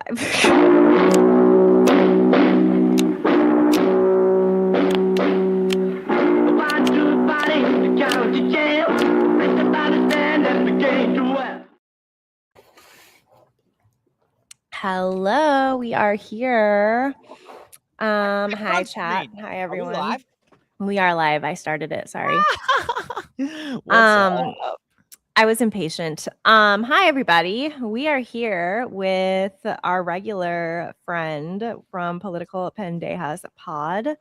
Hello, we are here. Hi chat. Hi everyone. Are we live? We are live. I started it. Sorry. What's up? I was impatient. Hi everybody. We are here with our regular friend from Political Pendejas Pod.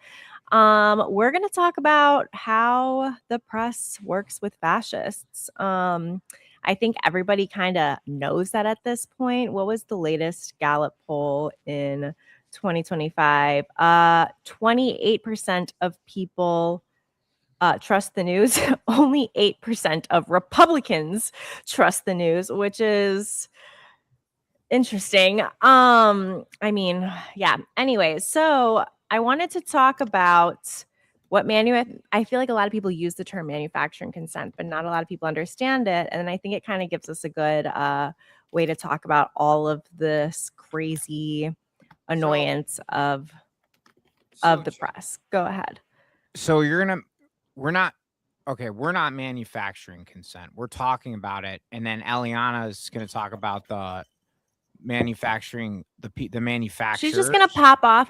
We're going to talk about how the press works with fascists. I think everybody kind of knows that at this point. What was the latest Gallup poll in 2025? 28% of people trust the news. Only 8% of Republicans trust the news, which is interesting. I mean, yeah. Anyway, so I wanted to talk about what I feel like a lot of people use the term manufacturing consent, but not a lot of people understand it. And I think it kind of gives us a good way to talk about all of this crazy annoyance of the press. Go ahead. So we're not manufacturing consent. We're talking about it. And then Eliana is going to talk about the manufacturing, the manufacturer. She's just going to pop off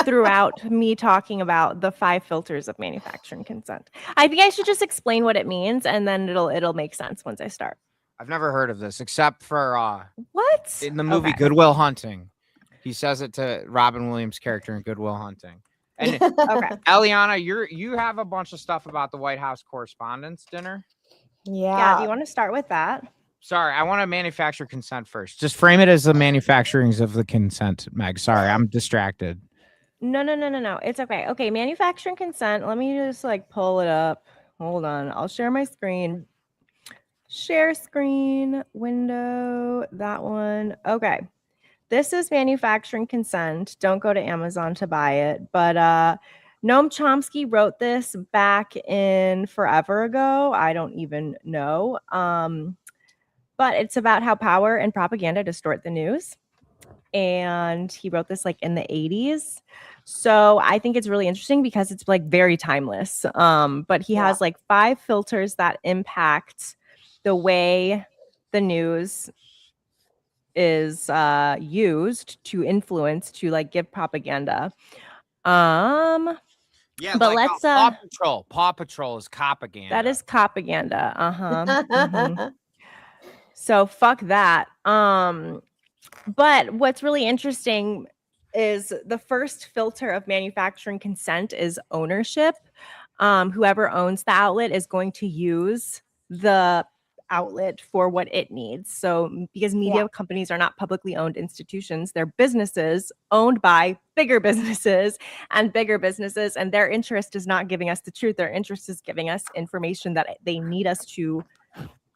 throughout me talking about the 5 filters of manufacturing consent. I think I should just explain what it means, and then it'll make sense once I start. I've never heard of this except for what in the movie Good Will Hunting. He says it to Robin Williams' character in Good Will Hunting. And okay, Eliana, you have a bunch of stuff about the White House Correspondents' Dinner. Yeah. Do you want to start with that? Sorry, I want to manufacture consent first. Just frame it as the manufacturings of the consent, Meg. Sorry, I'm distracted. No. It's okay. Okay, manufacturing consent. Let me just pull it up. Hold on. I'll share my screen. Share screen window. That one. Okay. This is manufacturing consent. Don't go to Amazon to buy it. But Noam Chomsky wrote this back in forever ago. I don't even know. But it's about how power and propaganda distort the news. And he wrote this in the 80s. So I think it's really interesting because it's very timeless. But he has 5 filters that impact the way the news is used to influence, to give propaganda. Yeah, but let's Paw Patrol is propaganda. That is propaganda. Mm-hmm. So fuck that. But what's really interesting is the first filter of manufacturing consent is ownership. Whoever owns the outlet is going to use the outlet for what it needs. So because media companies are not publicly owned institutions, they're businesses owned by bigger businesses, and their interest is not giving us the truth. Their interest is giving us information that they need us to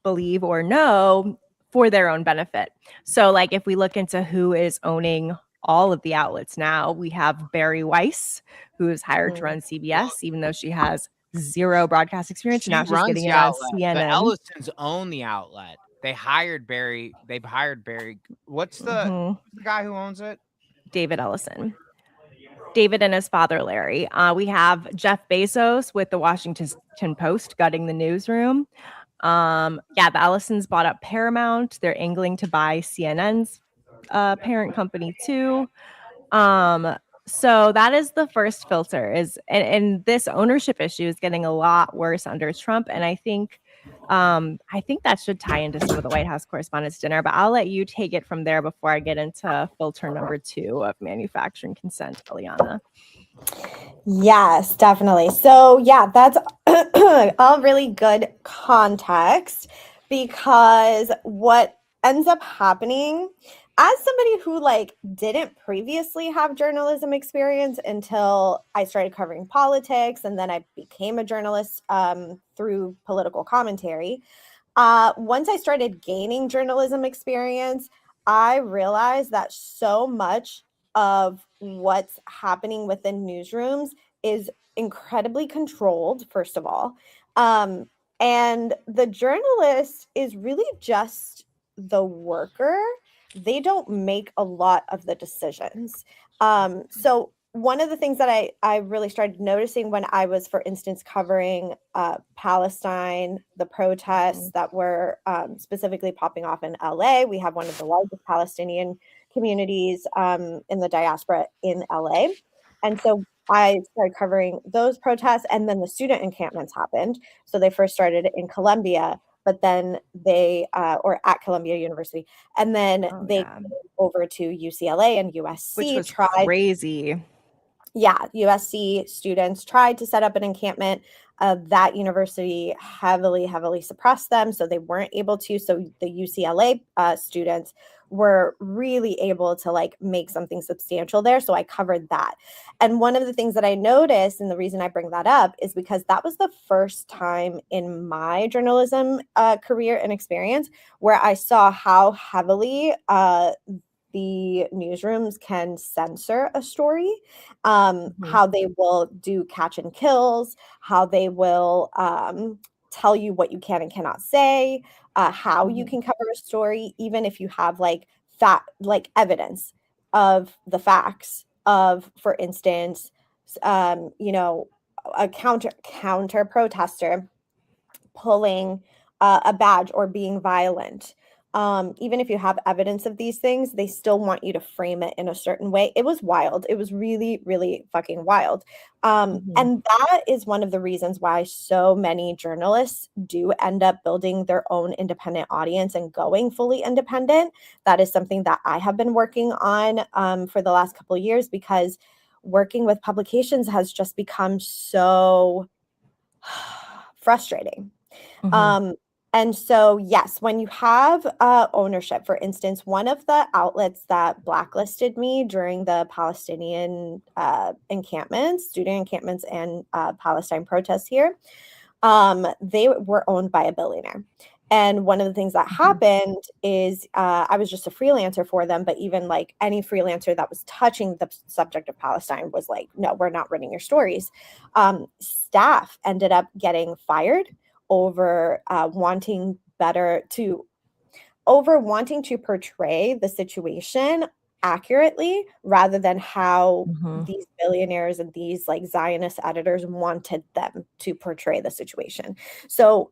believe or know for their own benefit. So if we look into who is owning all of the outlets now, we have Barry Weiss, who is hired to run CBS, even though she has 0 broadcast experience. Now she's getting it on CNN. The Ellisons own the outlet. They hired Barry. What's the guy who owns it? David Ellison. David and his father, Larry. We have Jeff Bezos with the Washington Post gutting the newsroom. The Ellisons bought up Paramount. They're angling to buy CNN's parent company too. So that is the first filter and this ownership issue is getting a lot worse under Trump. And I think that should tie into some of the White House Correspondents' Dinner, but I'll let you take it from there before I get into filter number 2 of manufacturing consent, Eliana. Yes, definitely. So that's all really good context, because what ends up happening, as somebody who didn't previously have journalism experience until I started covering politics, and then I became a journalist through political commentary. Once I started gaining journalism experience, I realized that so much of what's happening within newsrooms is incredibly controlled, first of all. And the journalist is really just the worker. they don't make a lot of the decisions. So one of the things that I really started noticing when I was, for instance, covering Palestine, the protests that were specifically popping off in LA. We have one of the largest Palestinian communities in the diaspora in LA. And so I started covering those protests, and then the student encampments happened. So they first started in Columbia, but then they, or at Columbia University, and then they came over to UCLA and USC. Which was crazy. Yeah, USC students tried to set up an encampment. That university heavily suppressed them, so they weren't able to. So the UCLA students were really able to like make something substantial there. So I covered that. And one of the things that I noticed, and the reason I bring that up, is because that was the first time in my journalism career and experience where I saw how heavily the newsrooms can censor a story, how they will do catch and kills, how they will tell you what you can and cannot say, how you can cover a story, even if you have like evidence of the facts of, for instance, you know, a counter protester pulling a badge or being violent. Even if you have evidence of these things, they still want you to frame it in a certain way. It was wild. It was really fucking wild. And that is one of the reasons why so many journalists do end up building their own independent audience and going fully independent. That is something that I have been working on for the last couple of years, because working with publications has just become so frustrating. And so, yes, when you have ownership, for instance, one of the outlets that blacklisted me during the Palestinian encampments, student encampments, and Palestine protests here, they were owned by a billionaire. And one of the things that happened is I was just a freelancer for them, but even like any freelancer that was touching the subject of Palestine was like, no, we're not running your stories. Staff ended up getting fired over wanting to portray the situation accurately, rather than how these billionaires and these like Zionist editors wanted them to portray the situation. So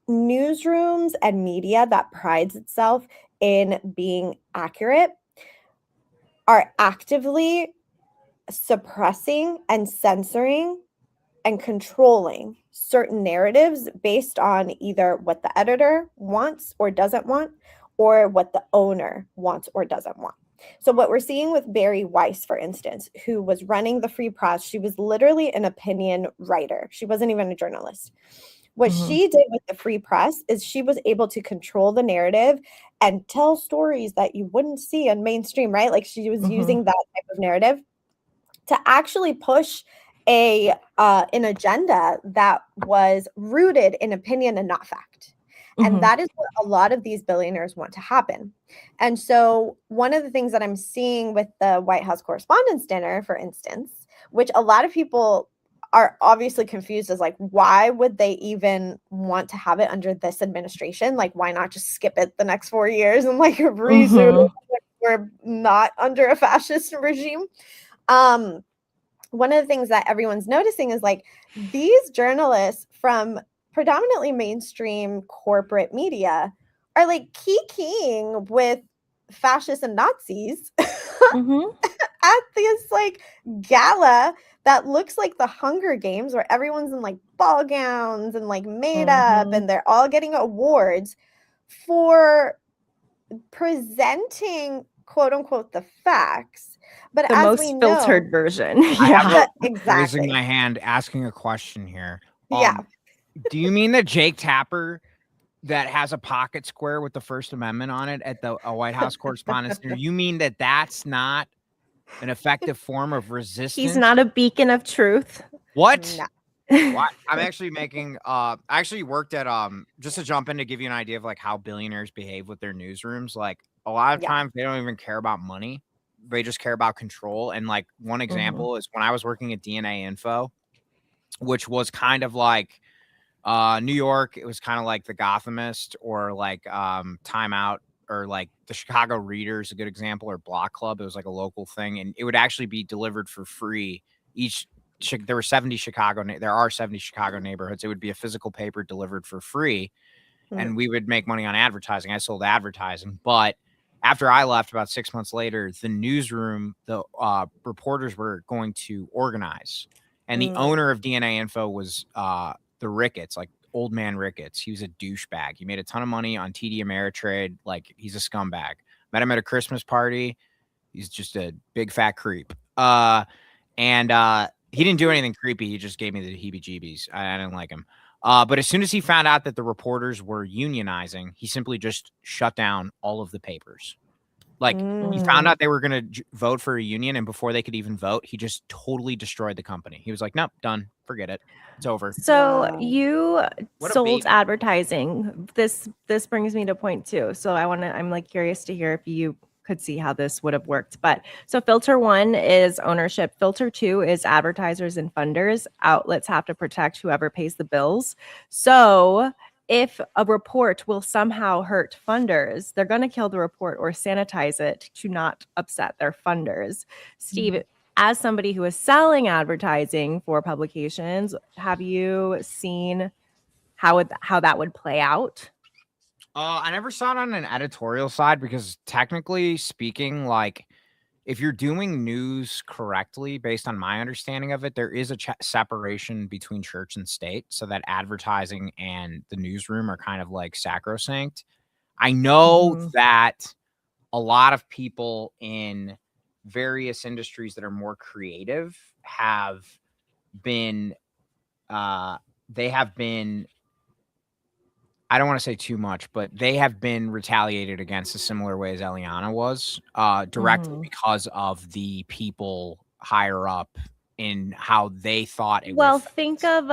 newsrooms and media that prides itself in being accurate are actively suppressing and censoring and controlling certain narratives based on either what the editor wants or doesn't want, or what the owner wants or doesn't want. So what we're seeing with Bari Weiss, for instance, who was running the Free Press, she was literally an opinion writer. She wasn't even a journalist. What she did with the Free Press is she was able to control the narrative and tell stories that you wouldn't see on mainstream, right? Like she was using that type of narrative to actually push an agenda that was rooted in opinion and not fact. And that is what a lot of these billionaires want to happen. And so one of the things that I'm seeing with the White House Correspondents' Dinner, for instance, which a lot of people are obviously confused as like, why would they even want to have it under this administration? Like, why not just skip it the next 4 years and like resume we're not under a fascist regime? One of the things that everyone's noticing is like these journalists from predominantly mainstream corporate media are like keying with fascists and Nazis at this like gala that looks like the Hunger Games, where everyone's in like ball gowns and like made up, and they're all getting awards for presenting quote unquote the facts. But the as most we know, filtered version. Exactly. Raising my hand, asking a question here. Yeah. Do you mean the Jake Tapper that has a pocket square with the First Amendment on it at the White House Correspondents' Dinner? You mean that that's not an effective form of resistance? He's not a beacon of truth. What? No. Well, I'm actually making I actually worked at just to jump in to give you an idea of like how billionaires behave with their newsrooms. Like a lot of times they don't even care about money. They just care about control. And like one example is when I was working at DNA Info, which was kind of like New York. It was kind of like the Gothamist or like Time Out or like the Chicago Reader is a good example, or Block Club. It was like a local thing, and it would actually be delivered for free. There are 70 Chicago neighborhoods. It would be a physical paper delivered for free, and we would make money on advertising. I sold advertising, but after I left, about 6 months later, the Newsroom, the reporters were going to organize, and the owner of DNA Info was the Ricketts, like old man Ricketts. He was a douchebag. He made a ton of money on TD Ameritrade. Like, he's a scumbag. Met him at a Christmas party. He's just a big fat creep. And he didn't do anything creepy. He just gave me the heebie-jeebies. I didn't like him. But as soon as he found out that the reporters were unionizing, he simply just shut down all of the papers. Like, he found out they were going to vote for a union, and before they could even vote, he just totally destroyed the company. He was like, nope, done. Forget it. It's over. So you sold advertising. This brings me to point 2. So I'm like curious to hear if you could see how this would have worked. But so filter 1 is ownership. Filter 2 is advertisers and funders. Outlets have to protect whoever pays the bills. So if a report will somehow hurt funders, they're going to kill the report or sanitize it to not upset their funders. Steve, as somebody who is selling advertising for publications, have you seen how that would play out? I never saw it on an editorial side, because technically speaking, like, if you're doing news correctly, based on my understanding of it, there is a separation between church and state, so that advertising and the newsroom are kind of like sacrosanct. I know that a lot of people in various industries that are more creative have been, I don't want to say too much, but they have been retaliated against a similar way as Eliana was, directly because of the people higher up in how they thought it Well, would. think of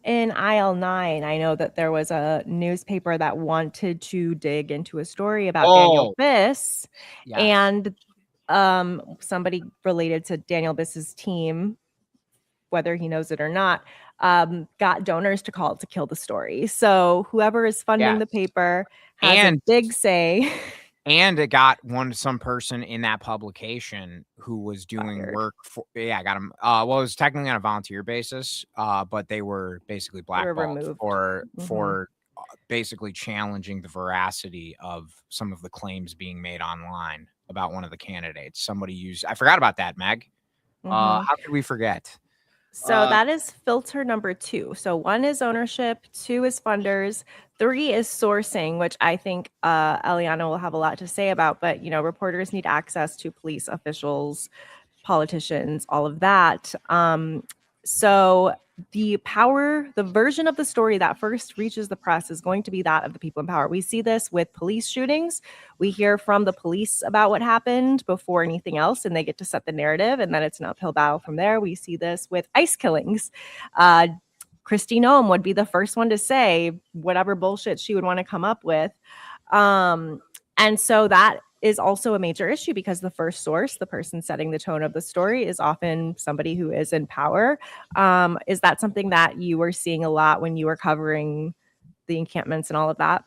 in aisle 9. I know that there was a newspaper that wanted to dig into a story about Daniel Biss, and somebody related to Daniel Biss's team, whether he knows it or not, got donors to call to kill the story. So whoever is funding the paper has a big say. And it got some person in that publication who was doing work for, got him. Well, it was technically on a volunteer basis, but they were basically blackballed for basically challenging the veracity of some of the claims being made online about one of the candidates. I forgot about that, Meg. How could we forget? So that is filter number 2. So 1 is ownership, 2 is funders, 3 is sourcing, which I think Eliana will have a lot to say about. But, reporters need access to police officials, politicians, all of that. So the version of the story that first reaches the press is going to be that of the people in power. We see this with police shootings. We hear from the police about what happened before anything else, and they get to set the narrative, and then it's an uphill battle from there. We see this with ICE killings. Kristi Noem would be the first one to say whatever bullshit she would want to come up with. And so that is also a major issue, because the first source, the person setting the tone of the story, is often somebody who is in power. Is that something that you were seeing a lot when you were covering the encampments and all of that?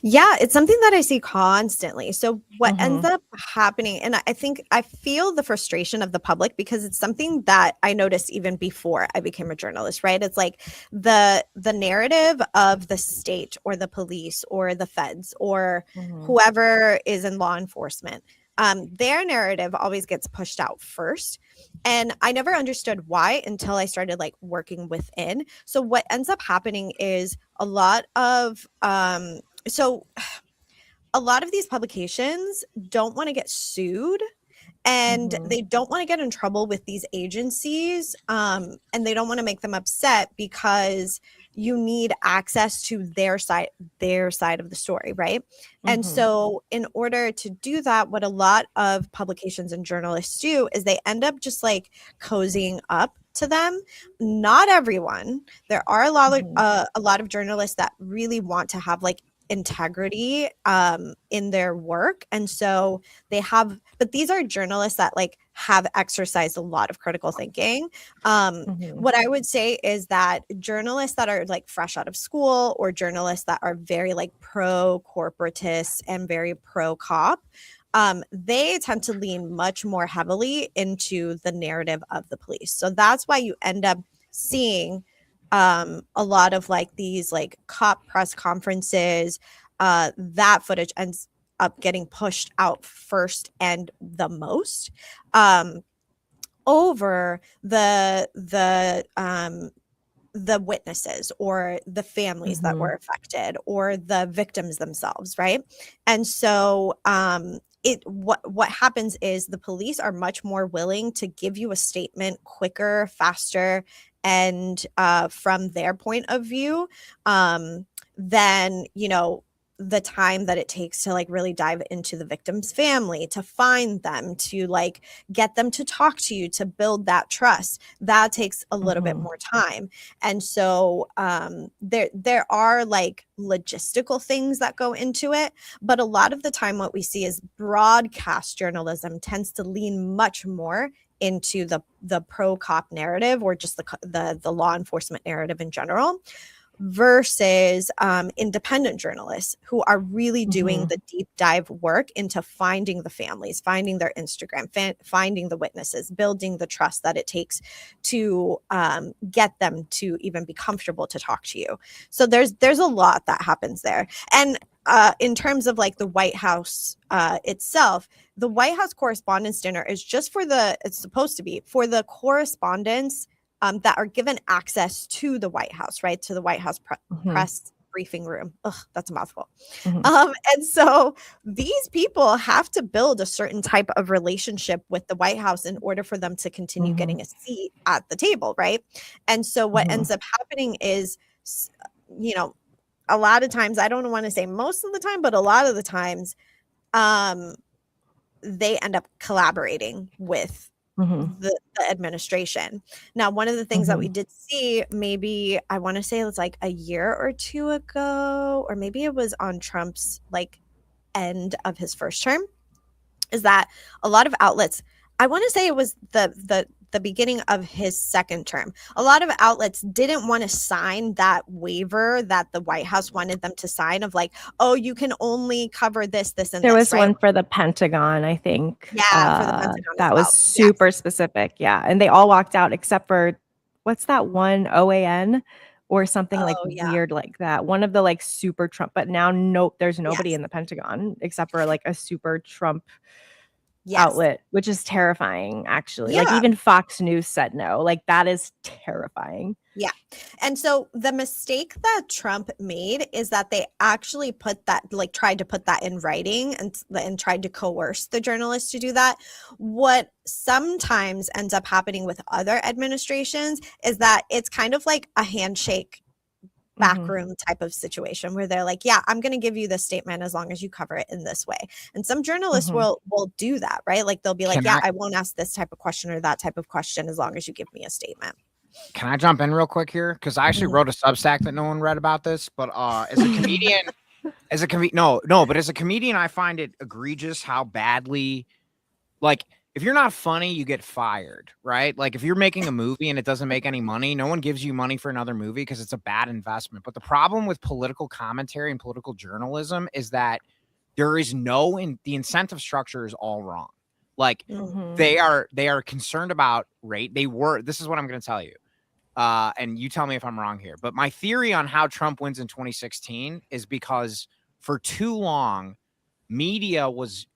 Yeah, it's something that I see constantly. So what ends up happening, and I feel the frustration of the public, because it's something that I noticed even before I became a journalist, right? It's like the narrative of the state or the police or the feds or whoever is in law enforcement. Their narrative always gets pushed out first. And I never understood why until I started working within. So what ends up happening is a lot of these publications don't want to get sued, and they don't want to get in trouble with these agencies, and they don't want to make them upset, because you need access to their side of the story, right? And so in order to do that, what a lot of publications and journalists do is they end up just cozying up to them. Not everyone. There are a lot of journalists that really want to have integrity in their work. And so but these are journalists that like have exercised a lot of critical thinking. What I would say is that journalists that are like fresh out of school, or journalists that are very like pro corporatist and very pro cop, they tend to lean much more heavily into the narrative of the police. So that's why you end up seeing a lot of like these like cop press conferences. That footage ends up getting pushed out first and the most, over the witnesses or the families that were affected or the victims themselves, right? And so what happens is the police are much more willing to give you a statement quicker, faster, and from their point of view, than, you know, the time that it takes to like really dive into the victim's family, to find them, to like get them to talk to you, to build that trust. That takes a little bit more time. And so there are like logistical things that go into it, but a lot of the time what we see is broadcast journalism tends to lean much more into the pro cop narrative, or just the law enforcement narrative in general, versus independent journalists who are really doing the deep dive work into finding the families, finding their Instagram, finding the witnesses, building the trust that it takes to get them to even be comfortable to talk to you. So there's a lot that happens there. And in terms of like the White House itself, the White House Correspondents' Dinner is just it's supposed to be for the correspondents that are given access to the White House, right? To the White House press briefing room. Ugh, that's a mouthful. And so these people have to build a certain type of relationship with the White House in order for them to continue getting a seat at the table, right? And so what ends up happening is, you know, a lot of times, I don't want to say most of the time, but a lot of the times, they end up collaborating with the administration. Now, one of the things that we did see, maybe I want to say it was like a year or two ago, or maybe it was on Trump's like end of his first term, is that a lot of outlets, I want to say it was the beginning of his second term, a lot of outlets didn't want to sign that waiver that the White House wanted them to sign of like, oh, you can only cover this, and there this, was one for the Pentagon, I think. Yeah, for the Pentagon that as was well. super specific. Yeah. And they all walked out except for, what's that one, OAN or something like weird like that. One of the like super Trump, but now nope, there's nobody in the Pentagon except for like a super Trump outlet, which is terrifying, actually. Like even Fox News said no. Like that is terrifying. Yeah. And so the mistake that Trump made is that they actually put that, like tried to put that in writing and tried to coerce the journalists to do that. What sometimes ends up happening with other administrations is that it's kind of like a handshake backroom type of situation where they're like, yeah, I'm going to give you this statement as long as you cover it in this way. And some journalists will do that, right? Like they'll be like, I won't ask this type of question or that type of question as long as you give me a statement. Can I jump in real quick here? Because I actually wrote a Substack that no one read about this, but as a comedian, but as a comedian, I find it egregious how badly, like, if you're not funny, you get fired, right? Like if you're making a movie and it doesn't make any money, no one gives you money for another movie because it's a bad investment. But the problem with political commentary and political journalism is that there is the incentive structure is all wrong. Like they are concerned about rate. This is what I'm going to tell you. And you tell me if I'm wrong here, but my theory on how Trump wins in 2016 is because for too long, media was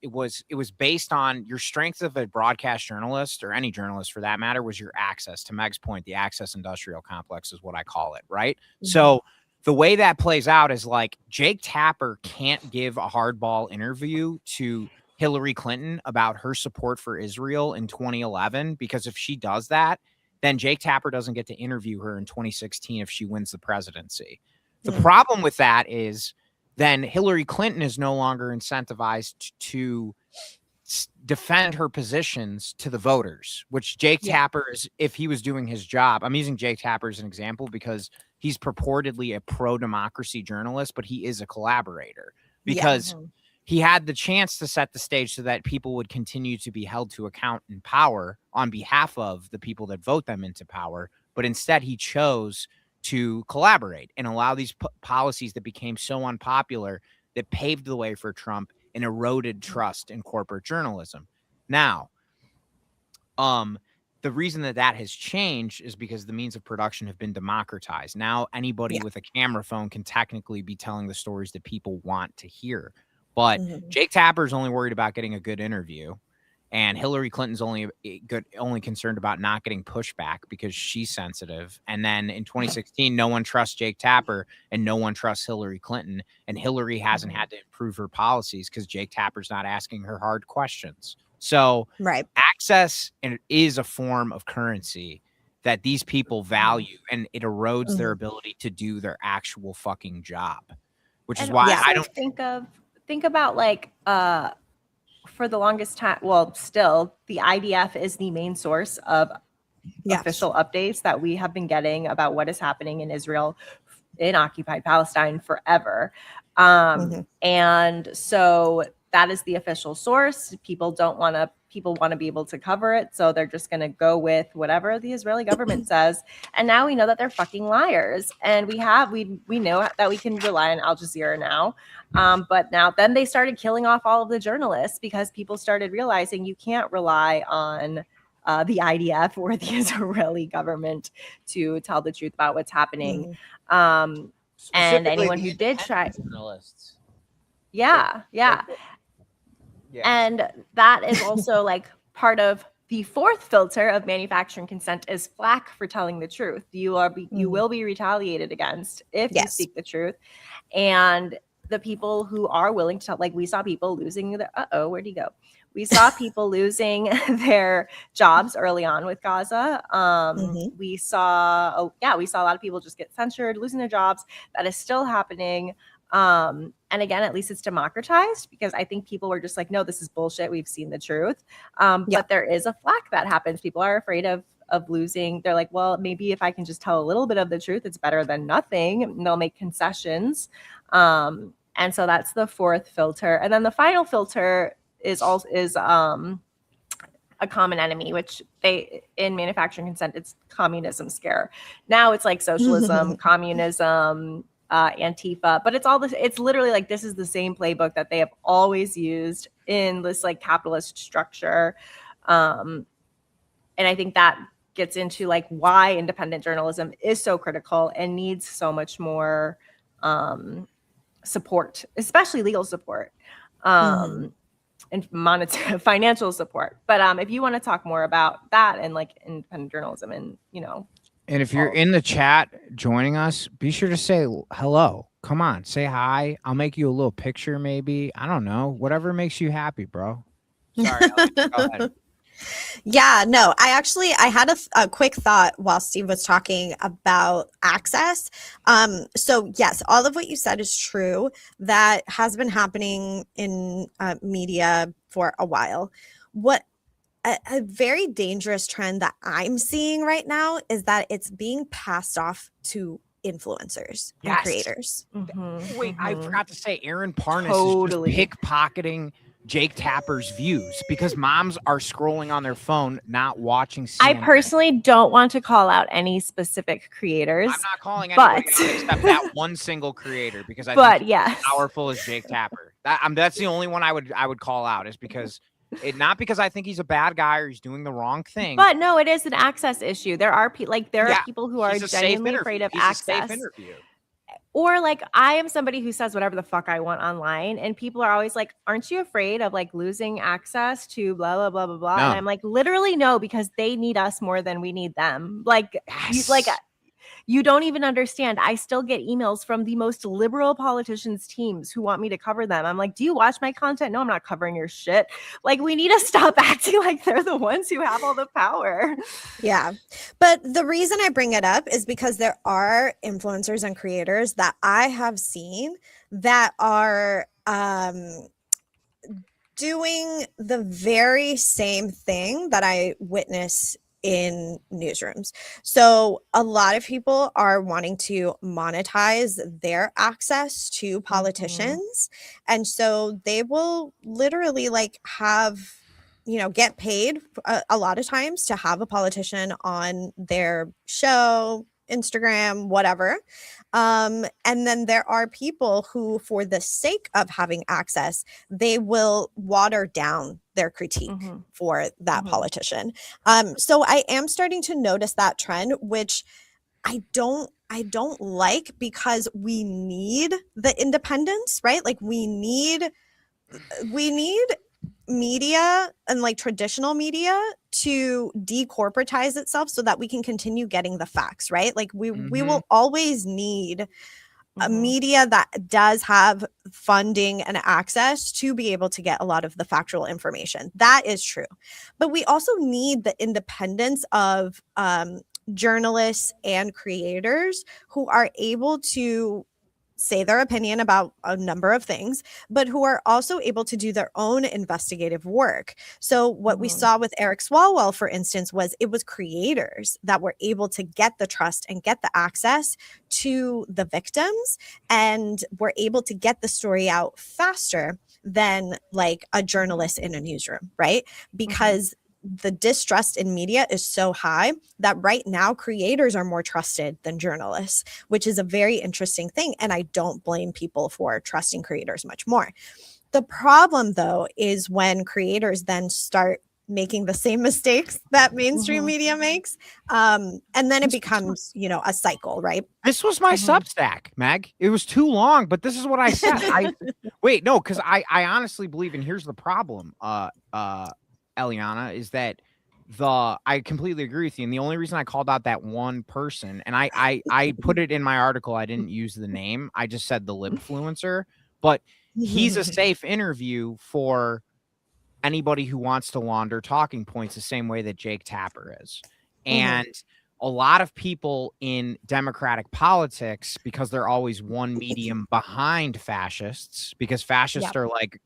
based on your strength of a broadcast journalist, or any journalist for that matter, was your access. To Meg's point, the access industrial complex is what I call it, right? So the way that plays out is like Jake Tapper can't give a hardball interview to Hillary Clinton about her support for Israel in 2011, because if she does that, then Jake Tapper doesn't get to interview her in 2016 if she wins the presidency. The problem with that is then Hillary Clinton is no longer incentivized to defend her positions to the voters, which Jake Tapper is, if he was doing his job. I'm using Jake Tapper as an example because he's purportedly a pro-democracy journalist, but he is a collaborator because he had the chance to set the stage so that people would continue to be held to account in power on behalf of the people that vote them into power. But instead, he chose to collaborate and allow these policies that became so unpopular that paved the way for Trump and eroded trust in corporate journalism. Now, the reason that has changed is because the means of production have been democratized. Now, anybody with a camera phone can technically be telling the stories that people want to hear. But Jake Tapper is only worried about getting a good interview, and Hillary Clinton's only concerned about not getting pushback because she's sensitive. And then in 2016, no one trusts Jake Tapper and no one trusts Hillary Clinton. And Hillary hasn't had to improve her policies because Jake Tapper's not asking her hard questions. So access is a form of currency that these people value, and it erodes their ability to do their actual fucking job, which is why I don't think about like for the longest time, well, still, the IDF is the main source of official updates that we have been getting about what is happening in Israel, in occupied Palestine forever. And so that is the official source. People want to be able to cover it. So they're just going to go with whatever the Israeli government says. And now we know that they're fucking liars. And we know that we can rely on Al Jazeera now. But then they started killing off all of the journalists because people started realizing you can't rely on the IDF or the Israeli government to tell the truth about what's happening. And anyone who did try. Journalists. Yeah. And that is also like part of the fourth filter of manufacturing consent is flack for telling the truth. You will be retaliated against if you speak the truth. And the people who are willing to tell, like we saw people losing where'd he go? We saw people losing their jobs early on with Gaza. We saw a lot of people just get censured, losing their jobs. That is still happening. And again, at least it's democratized because I think people were just like, no, this is bullshit. We've seen the truth. But there is a flack that happens. People are afraid of losing. They're like, well, maybe if I can just tell a little bit of the truth, it's better than nothing. And they'll make concessions. And so that's the fourth filter. And then the final filter is a common enemy, which in manufacturing consent, it's communism scare. Now it's like socialism, communism, Antifa, but it's literally like this is the same playbook that they have always used in this like capitalist structure. And I think that gets into like why independent journalism is so critical and needs so much more support, especially legal support, and monetary financial support. But if you want to talk more about that and like independent journalism and and if you're in the chat joining us, be sure to say hello. Come on, say hi. I'll make you a little picture, maybe. I don't know. Whatever makes you happy, bro. Sorry, Ellie, go ahead. Yeah, no, I had a quick thought while Steve was talking about access. So yes, all of what you said is true. That has been happening in media for a while. What a very dangerous trend that I'm seeing right now is that it's being passed off to influencers and creators. Wait, I forgot to say, Aaron Parnas is just pickpocketing Jake Tapper's views because moms are scrolling on their phone, not watching CNN. I personally don't want to call out any specific creators. I'm not calling anybody out except that one single creator because I think he's as powerful as Jake Tapper. That's the only one I would call out is because not because I think he's a bad guy or he's doing the wrong thing. But no, it is an access issue. There are people who are genuinely afraid of access. Or like I am somebody who says whatever the fuck I want online, and people are always like, "Aren't you afraid of like losing access to blah blah blah blah blah?" No. And I'm like, literally no, because they need us more than we need them. Like, you don't even understand. I still get emails from the most liberal politicians' teams who want me to cover them. I'm like, do you watch my content? No, I'm not covering your shit. Like, we need to stop acting like they're the ones who have all the power. Yeah. But the reason I bring it up is because there are influencers and creators that I have seen that are doing the very same thing that I witness in newsrooms. So a lot of people are wanting to monetize their access to politicians. And so they will literally like have, get paid a lot of times to have a politician on their show, Instagram, whatever. And then there are people who, for the sake of having access, they will water down their critique for that politician. So I am starting to notice that trend, which I don't like, because we need the independence, right? Like we need media and like traditional media to decorporatize itself so that we can continue getting the facts, right? Like we will always need a media that does have funding and access to be able to get a lot of the factual information. That is true. But we also need the independence of journalists and creators who are able to say their opinion about a number of things, but who are also able to do their own investigative work. So what we saw with Eric Swalwell, for instance, was it was creators that were able to get the trust and get the access to the victims and were able to get the story out faster than like a journalist in a newsroom, right? Because the distrust in media is so high that right now creators are more trusted than journalists, which is a very interesting thing. And I don't blame people for trusting creators much more. The problem, though, is when creators then start making the same mistakes that mainstream media makes. And then it becomes, a cycle, right? This was my Substack, Meg. It was too long, but this is what I said. Wait, no, because I honestly believe, and here's the problem, Eliana, is that I completely agree with you. And the only reason I called out that one person, and I put it in my article, I didn't use the name. I just said the libfluencer, but he's a safe interview for anybody who wants to launder talking points the same way that Jake Tapper is. And a lot of people in Democratic politics, because they're always one medium behind fascists, because fascists are like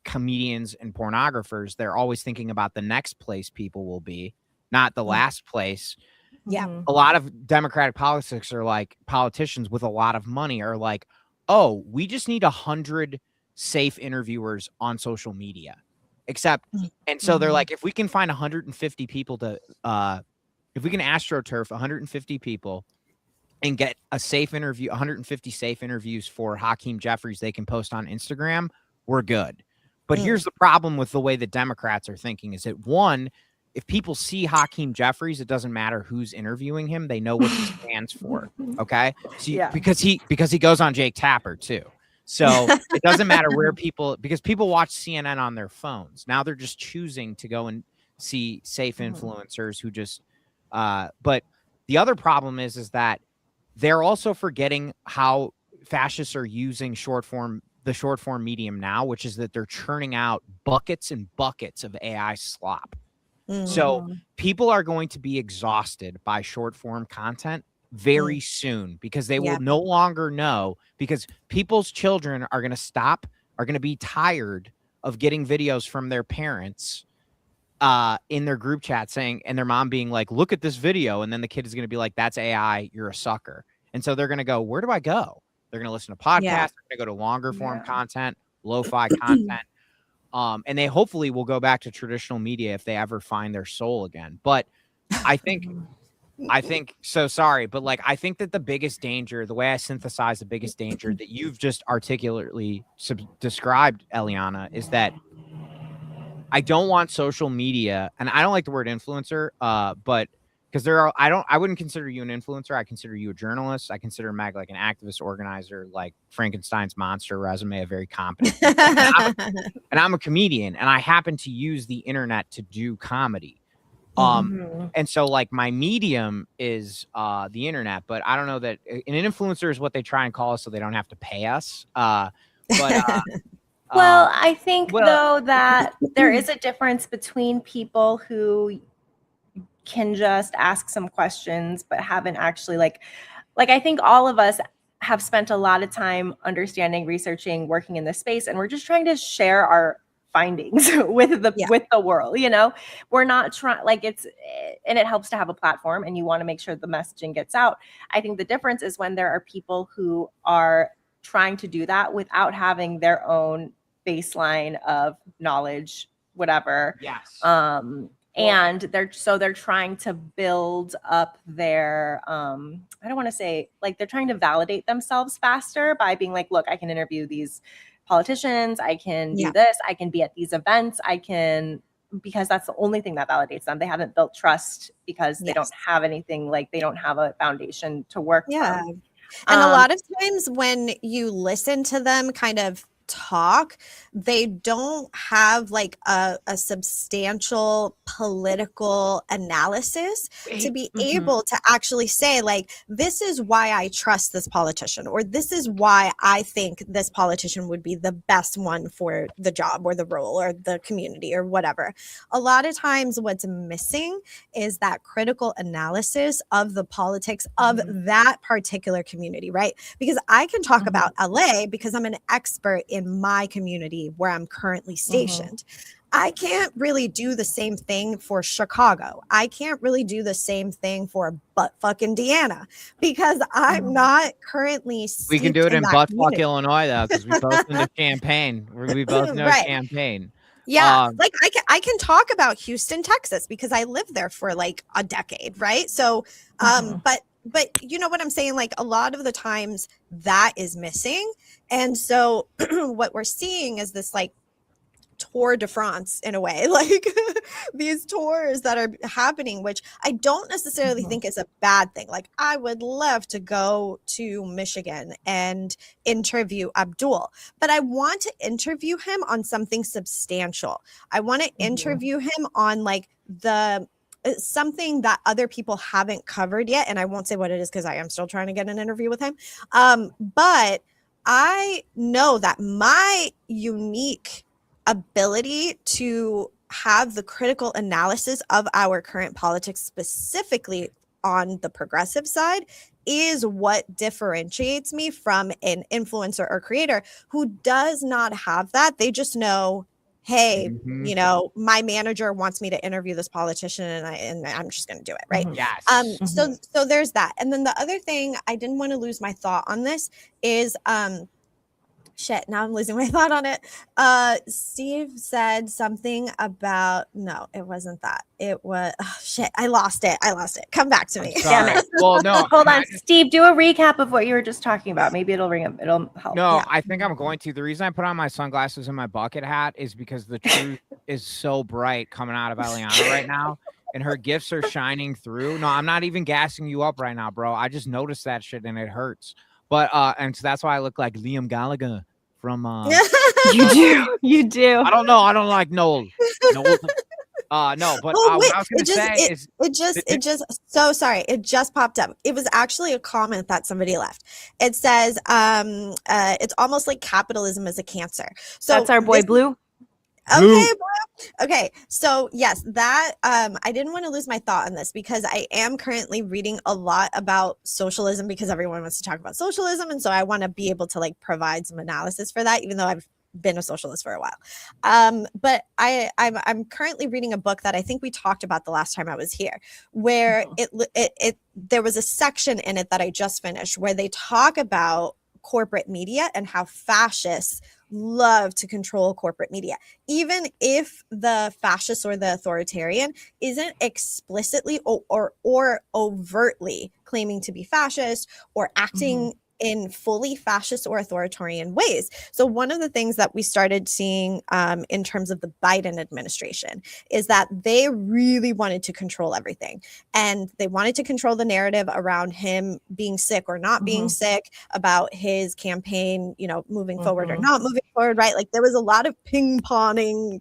comedians and pornographers, they're always thinking about the next place people will be, not the last place. A lot of Democratic politics are like politicians with a lot of money are like, oh, we just need 100 safe interviewers on social media. And so they're like, if we can find 150 people to if we can astroturf 150 people and get a safe interview, 150 safe interviews for Hakeem Jeffries they can post on Instagram, we're good. But here's the problem with the way the Democrats are thinking is that, one, if people see Hakeem Jeffries, it doesn't matter who's interviewing him. They know what he stands for. Okay. So because he goes on Jake Tapper too. So it doesn't matter where because people watch CNN on their phones. Now they're just choosing to go and see safe influencers who just, but the other problem is that they're also forgetting how fascists are using the short form medium now, which is that they're churning out buckets and buckets of AI slop. So people are going to be exhausted by short form content very soon because they will no longer know, because people's children are going to be tired of getting videos from their parents in their group chat saying, and their mom being like, look at this video. And then the kid is going to be like, that's AI, you're a sucker. And so they're going to go, where do I go? They're going to listen to podcasts. They're going to go to longer form content, lo-fi content. And they hopefully will go back to traditional media if they ever find their soul again. But I think so sorry, but like, I think that the biggest danger, the way I synthesize the biggest danger that you've just articulately described, Eliana, is that I don't want social media, and I don't like the word influencer, but because I wouldn't consider you an influencer. I consider you a journalist. I consider Meg like an activist organizer, like Frankenstein's monster resume, a very competent. and I'm a comedian, and I happen to use the internet to do comedy. And so like my medium is the internet, but I don't know that an influencer is what they try and call us so they don't have to pay us. Well, I think though that there is a difference between people who can just ask some questions but haven't actually like I think all of us have spent a lot of time understanding, researching, working in this space, and we're just trying to share our findings with the world. You know, we're not trying, like, and it helps to have a platform, and you want to make sure the messaging gets out. I think the difference is when there are people who are trying to do that without having their own baseline of knowledge, whatever. Yes. And they're trying to build up their I don't want to say, like, they're trying to validate themselves faster by being like, look, I can interview these politicians, I can do this, I can be at these events, because that's the only thing that validates them. They haven't built trust because they don't have anything, like, they don't have a foundation to work from. And a lot of times when you listen to them kind of talk, they don't have like a substantial political analysis to be able to actually say, like, this is why I trust this politician, or this is why I think this politician would be the best one for the job or the role or the community or whatever. A lot of times what's missing is that critical analysis of the politics of that particular community, right? Because I can talk about LA because I'm an expert in my community where I'm currently stationed. I can't really do the same thing for Chicago. I can't really do the same thing for buttfuck Indiana because I'm not currently. We can do it in buttfuck Illinois though, because we both know Champaign. We both know Champaign. Yeah, like I can talk about Houston, Texas, because I lived there for like a decade, right? So, but you know what I'm saying? Like, a lot of the times that is missing. And so what we're seeing is this like Tour de France in a way, like these tours that are happening, which I don't necessarily think is a bad thing. Like, I would love to go to Michigan and interview Abdul, but I want to interview him on something substantial. I want to interview him on like something that other people haven't covered yet. And I won't say what it is because I am still trying to get an interview with him. But I know that my unique ability to have the critical analysis of our current politics, specifically on the progressive side, is what differentiates me from an influencer or creator who does not have that. They just know, hey, you know, my manager wants me to interview this politician and I'm just going to do it. Right. Yes. So there's that. And then the other thing, I didn't want to lose my thought on this, is, shit, now I'm losing my thought on it. Steve said something about, no, it wasn't that. It was, shit, I lost it. Come back to me. Damn it. Well, no. Hold on, Steve, do a recap of what you were just talking about. Maybe it'll help. No, I think I'm going to. The reason I put on my sunglasses and my bucket hat is because the truth is so bright coming out of Eliana right now. And her gifts are shining through. No, I'm not even gassing you up right now, bro. I just noticed that shit and it hurts. But and so that's why I look like Liam Gallagher from You do. I don't know. I don't like Noel. No, but what I was gonna say is it just so sorry. It just popped up. It was actually a comment that somebody left. It says, it's almost like capitalism is a cancer. So that's our boy Blue. Okay, okay. So yes, that I didn't want to lose my thought on this because I am currently reading a lot about socialism because everyone wants to talk about socialism, and so I want to be able to like provide some analysis for that, even though I've been a socialist for a while. But I'm currently reading a book that I think we talked about the last time I was here, where there was a section in it that I just finished where they talk about corporate media and how fascists love to control corporate media, even if the fascist or the authoritarian isn't explicitly or overtly claiming to be fascist or acting in fully fascist or authoritarian ways. So one of the things that we started seeing in terms of the Biden administration is that they really wanted to control everything. And they wanted to control the narrative around him being sick or not being sick, about his campaign, you know, moving forward or not moving forward, right? Like there was a lot of ping-ponging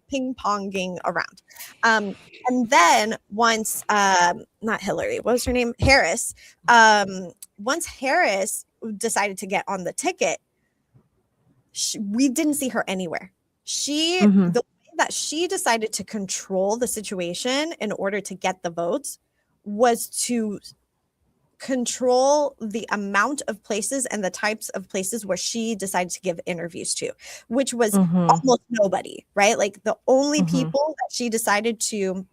around. And then once, not Hillary, what was her name? Harris. Once Harris decided to get on the ticket, we didn't see her anywhere. The way that she decided to control the situation in order to get the votes was to control the amount of places and the types of places where she decided to give interviews to, which was almost nobody, right? Like the only people that she decided to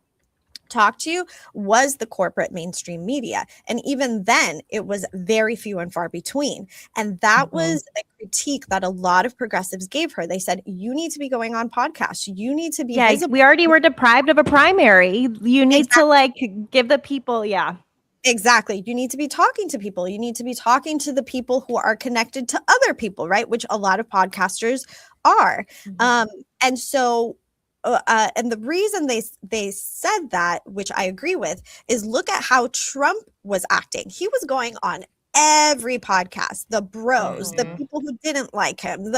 talk to was the corporate mainstream media. And even then, it was very few and far between. And that was a critique that a lot of progressives gave her. They said, you need to be going on podcasts. You need to be visible. We already were deprived of a primary. You need to like give the people, Exactly. You need to be talking to people. You need to be talking to the people who are connected to other people, right? Which a lot of podcasters are. And so, and the reason they said that, which I agree with, is look at how Trump was acting. He was going on every podcast, the bros, the people who didn't like him,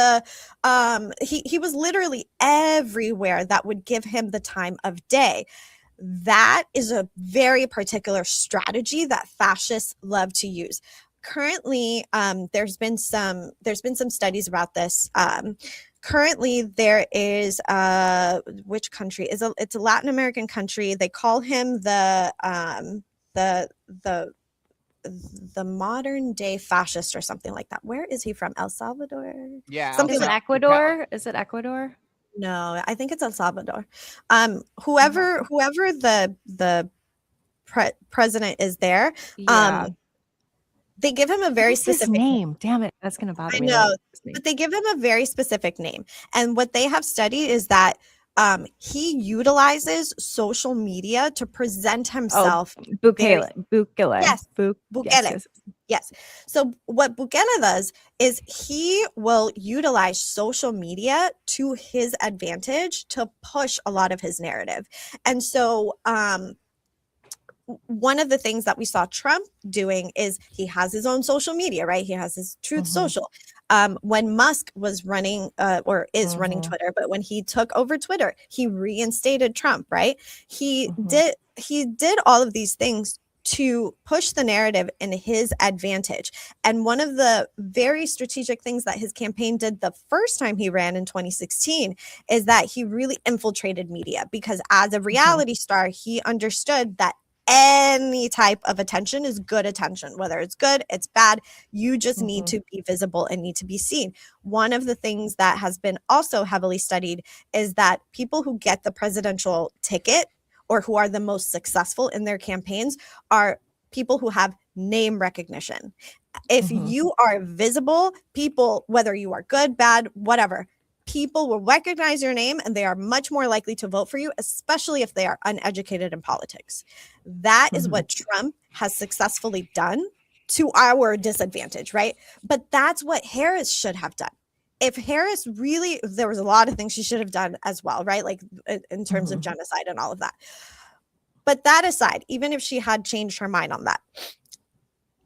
he was literally everywhere that would give him the time of day. That is a very particular strategy that fascists love to use. Currently, there's been some studies about this. Currently, there is which country is it's a Latin American country. They call him the modern day fascist or something like that. Where is he from? El Salvador? Yeah, something is it like Ecuador? Is it Ecuador? No, I think it's El Salvador. Whoever the president is there, they give him a very specific name. Damn it, that's gonna bother me. I know, but they give him a very specific name. And what they have studied is that he utilizes social media to present himself. Bukele. Yes, Bukele. Yes. So what Bukele does is he will utilize social media to his advantage to push a lot of his narrative. And so one of the things that we saw Trump doing is he has his own social media, right? He has his Truth Social. When Musk was running or is running Twitter, but when he took over Twitter, he reinstated Trump, right? He did all of these things to push the narrative in his advantage. And one of the very strategic things that his campaign did the first time he ran in 2016 is that he really infiltrated media, because as a reality star, he understood that any type of attention is good attention, whether it's good, it's bad. You just need to be visible and need to be seen. One of the things that has been also heavily studied is that people who get the presidential ticket or who are the most successful in their campaigns are people who have name recognition. If you are visible, people, whether you are good, bad, whatever, people will recognize your name and they are much more likely to vote for you, especially if they are uneducated in politics. That is what Trump has successfully done to our disadvantage, right? But that's what Harris should have done. If Harris really, there was a lot of things she should have done as well, right? Like in terms of genocide and all of that. But that aside, even if she had changed her mind on that,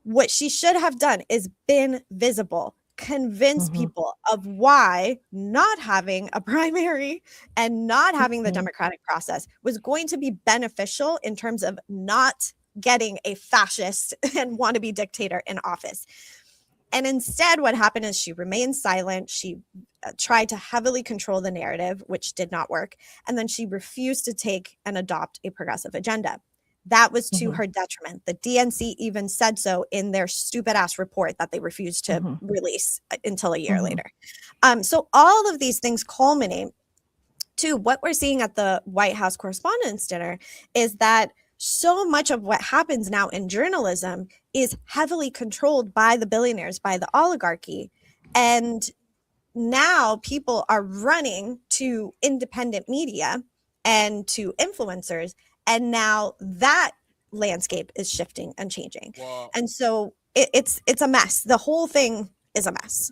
what she should have done is been visible, convince people of why not having a primary and not having the democratic process was going to be beneficial in terms of not getting a fascist and wannabe dictator in office. And instead, what happened is she remained silent. She tried to heavily control the narrative, which did not work. And then she refused to take and adopt a progressive agenda. That was to her detriment. The DNC even said so in their stupid ass report that they refused to release until a year later. So all of these things culminate to what we're seeing at the White House Correspondents' Dinner is that so much of what happens now in journalism is heavily controlled by the billionaires, by the oligarchy. And now people are running to independent media and to influencers. And now that landscape is shifting and changing. Well, and so it's a mess. The whole thing is a mess.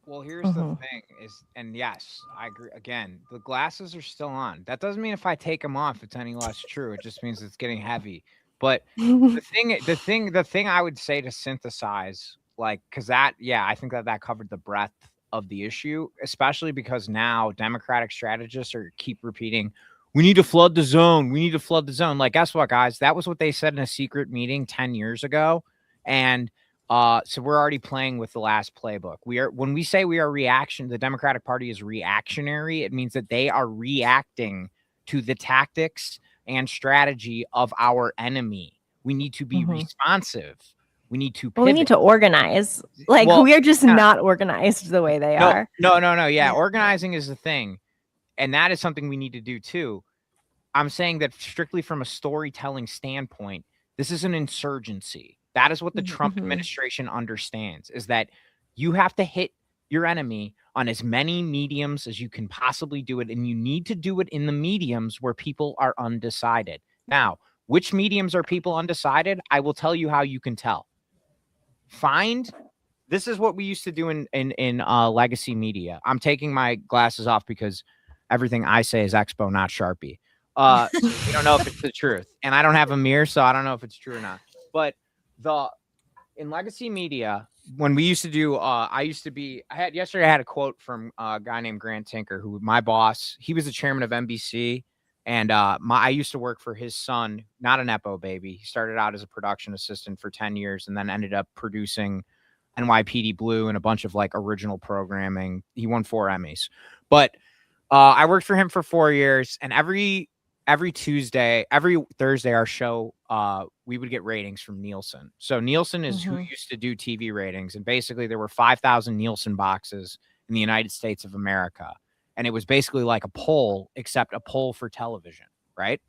Well, here's the thing is, and yes, I agree. Again, the glasses are still on. That doesn't mean if I take them off, it's any less true. It just means it's getting heavy. But the thing I would say to synthesize, like, because that, I think that covered the breadth of the issue, especially because now Democratic strategists keep repeating, we need to flood the zone. We need to flood the zone. Like, guess what, guys? That was what they said in a secret meeting 10 years ago. And so we're already playing with the last playbook. When we say we are reaction, the Democratic Party is reactionary. It means that they are reacting to the tactics and strategy of our enemy. We need to be responsive. We need to pivot. Well, we need to organize. Like, we are just not organized the way they are. No. Yeah, organizing is the thing. And that is something we need to do too. I'm saying that strictly from a storytelling standpoint, this is an insurgency. That is what the Trump administration understands, is that you have to hit your enemy on as many mediums as you can possibly do it. And you need to do it in the mediums where people are undecided. Now, which mediums are people undecided? I will tell you how you can tell. This is what we used to do in legacy media. I'm taking my glasses off because everything I say is Expo, not Sharpie. So we don't know if it's the truth, and I don't have a mirror, so I don't know if it's true or not. But in legacy media, when we used to do, yesterday I had a quote from a guy named Grant Tinker, who my boss. He was the chairman of NBC, and I used to work for his son, not an Epo baby. He started out as a production assistant for 10 years, and then ended up producing NYPD Blue and a bunch of like original programming. He won 4 Emmys, but I worked for him for 4 years, and every Tuesday, every Thursday, our show, we would get ratings from Nielsen. So Nielsen is who used to do TV ratings. And basically there were 5,000 Nielsen boxes in the United States of America. And it was basically like a poll, except a poll for television, right?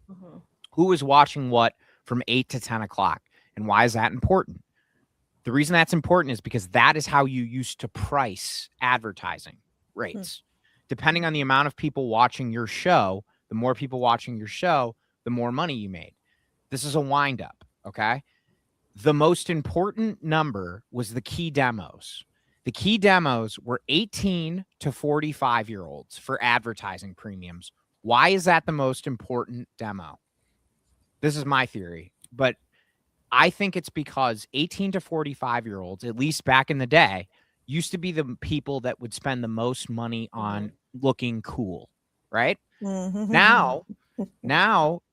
Who was watching what from 8 to 10 o'clock? And why is that important? The reason that's important is because that is how you used to price advertising rates. Depending on the amount of people watching your show, the more people watching your show, the more money you made. This is a wind-up, okay? The most important number was the key demos. The key demos were 18 to 45-year-olds for advertising premiums. Why is that the most important demo? This is my theory, but I think it's because 18 to 45-year-olds, at least back in the day, used to be the people that would spend the most money on looking cool, right? Now,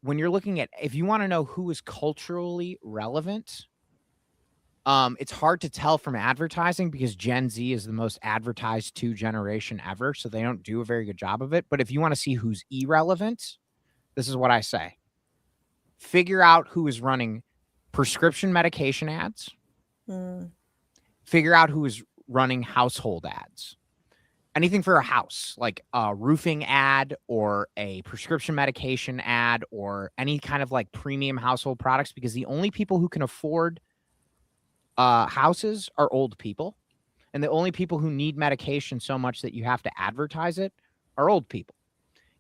when you're looking at, if you want to know who is culturally relevant, it's hard to tell from advertising because Gen Z is the most advertised to generation ever. So they don't do a very good job of it. But if you want to see who's irrelevant, this is what I say. Figure out who is running prescription medication ads. Figure out who is running household ads. Anything for a house, like a roofing ad or a prescription medication ad or any kind of like premium household products, because the only people who can afford houses are old people. And the only people who need medication so much that you have to advertise it are old people.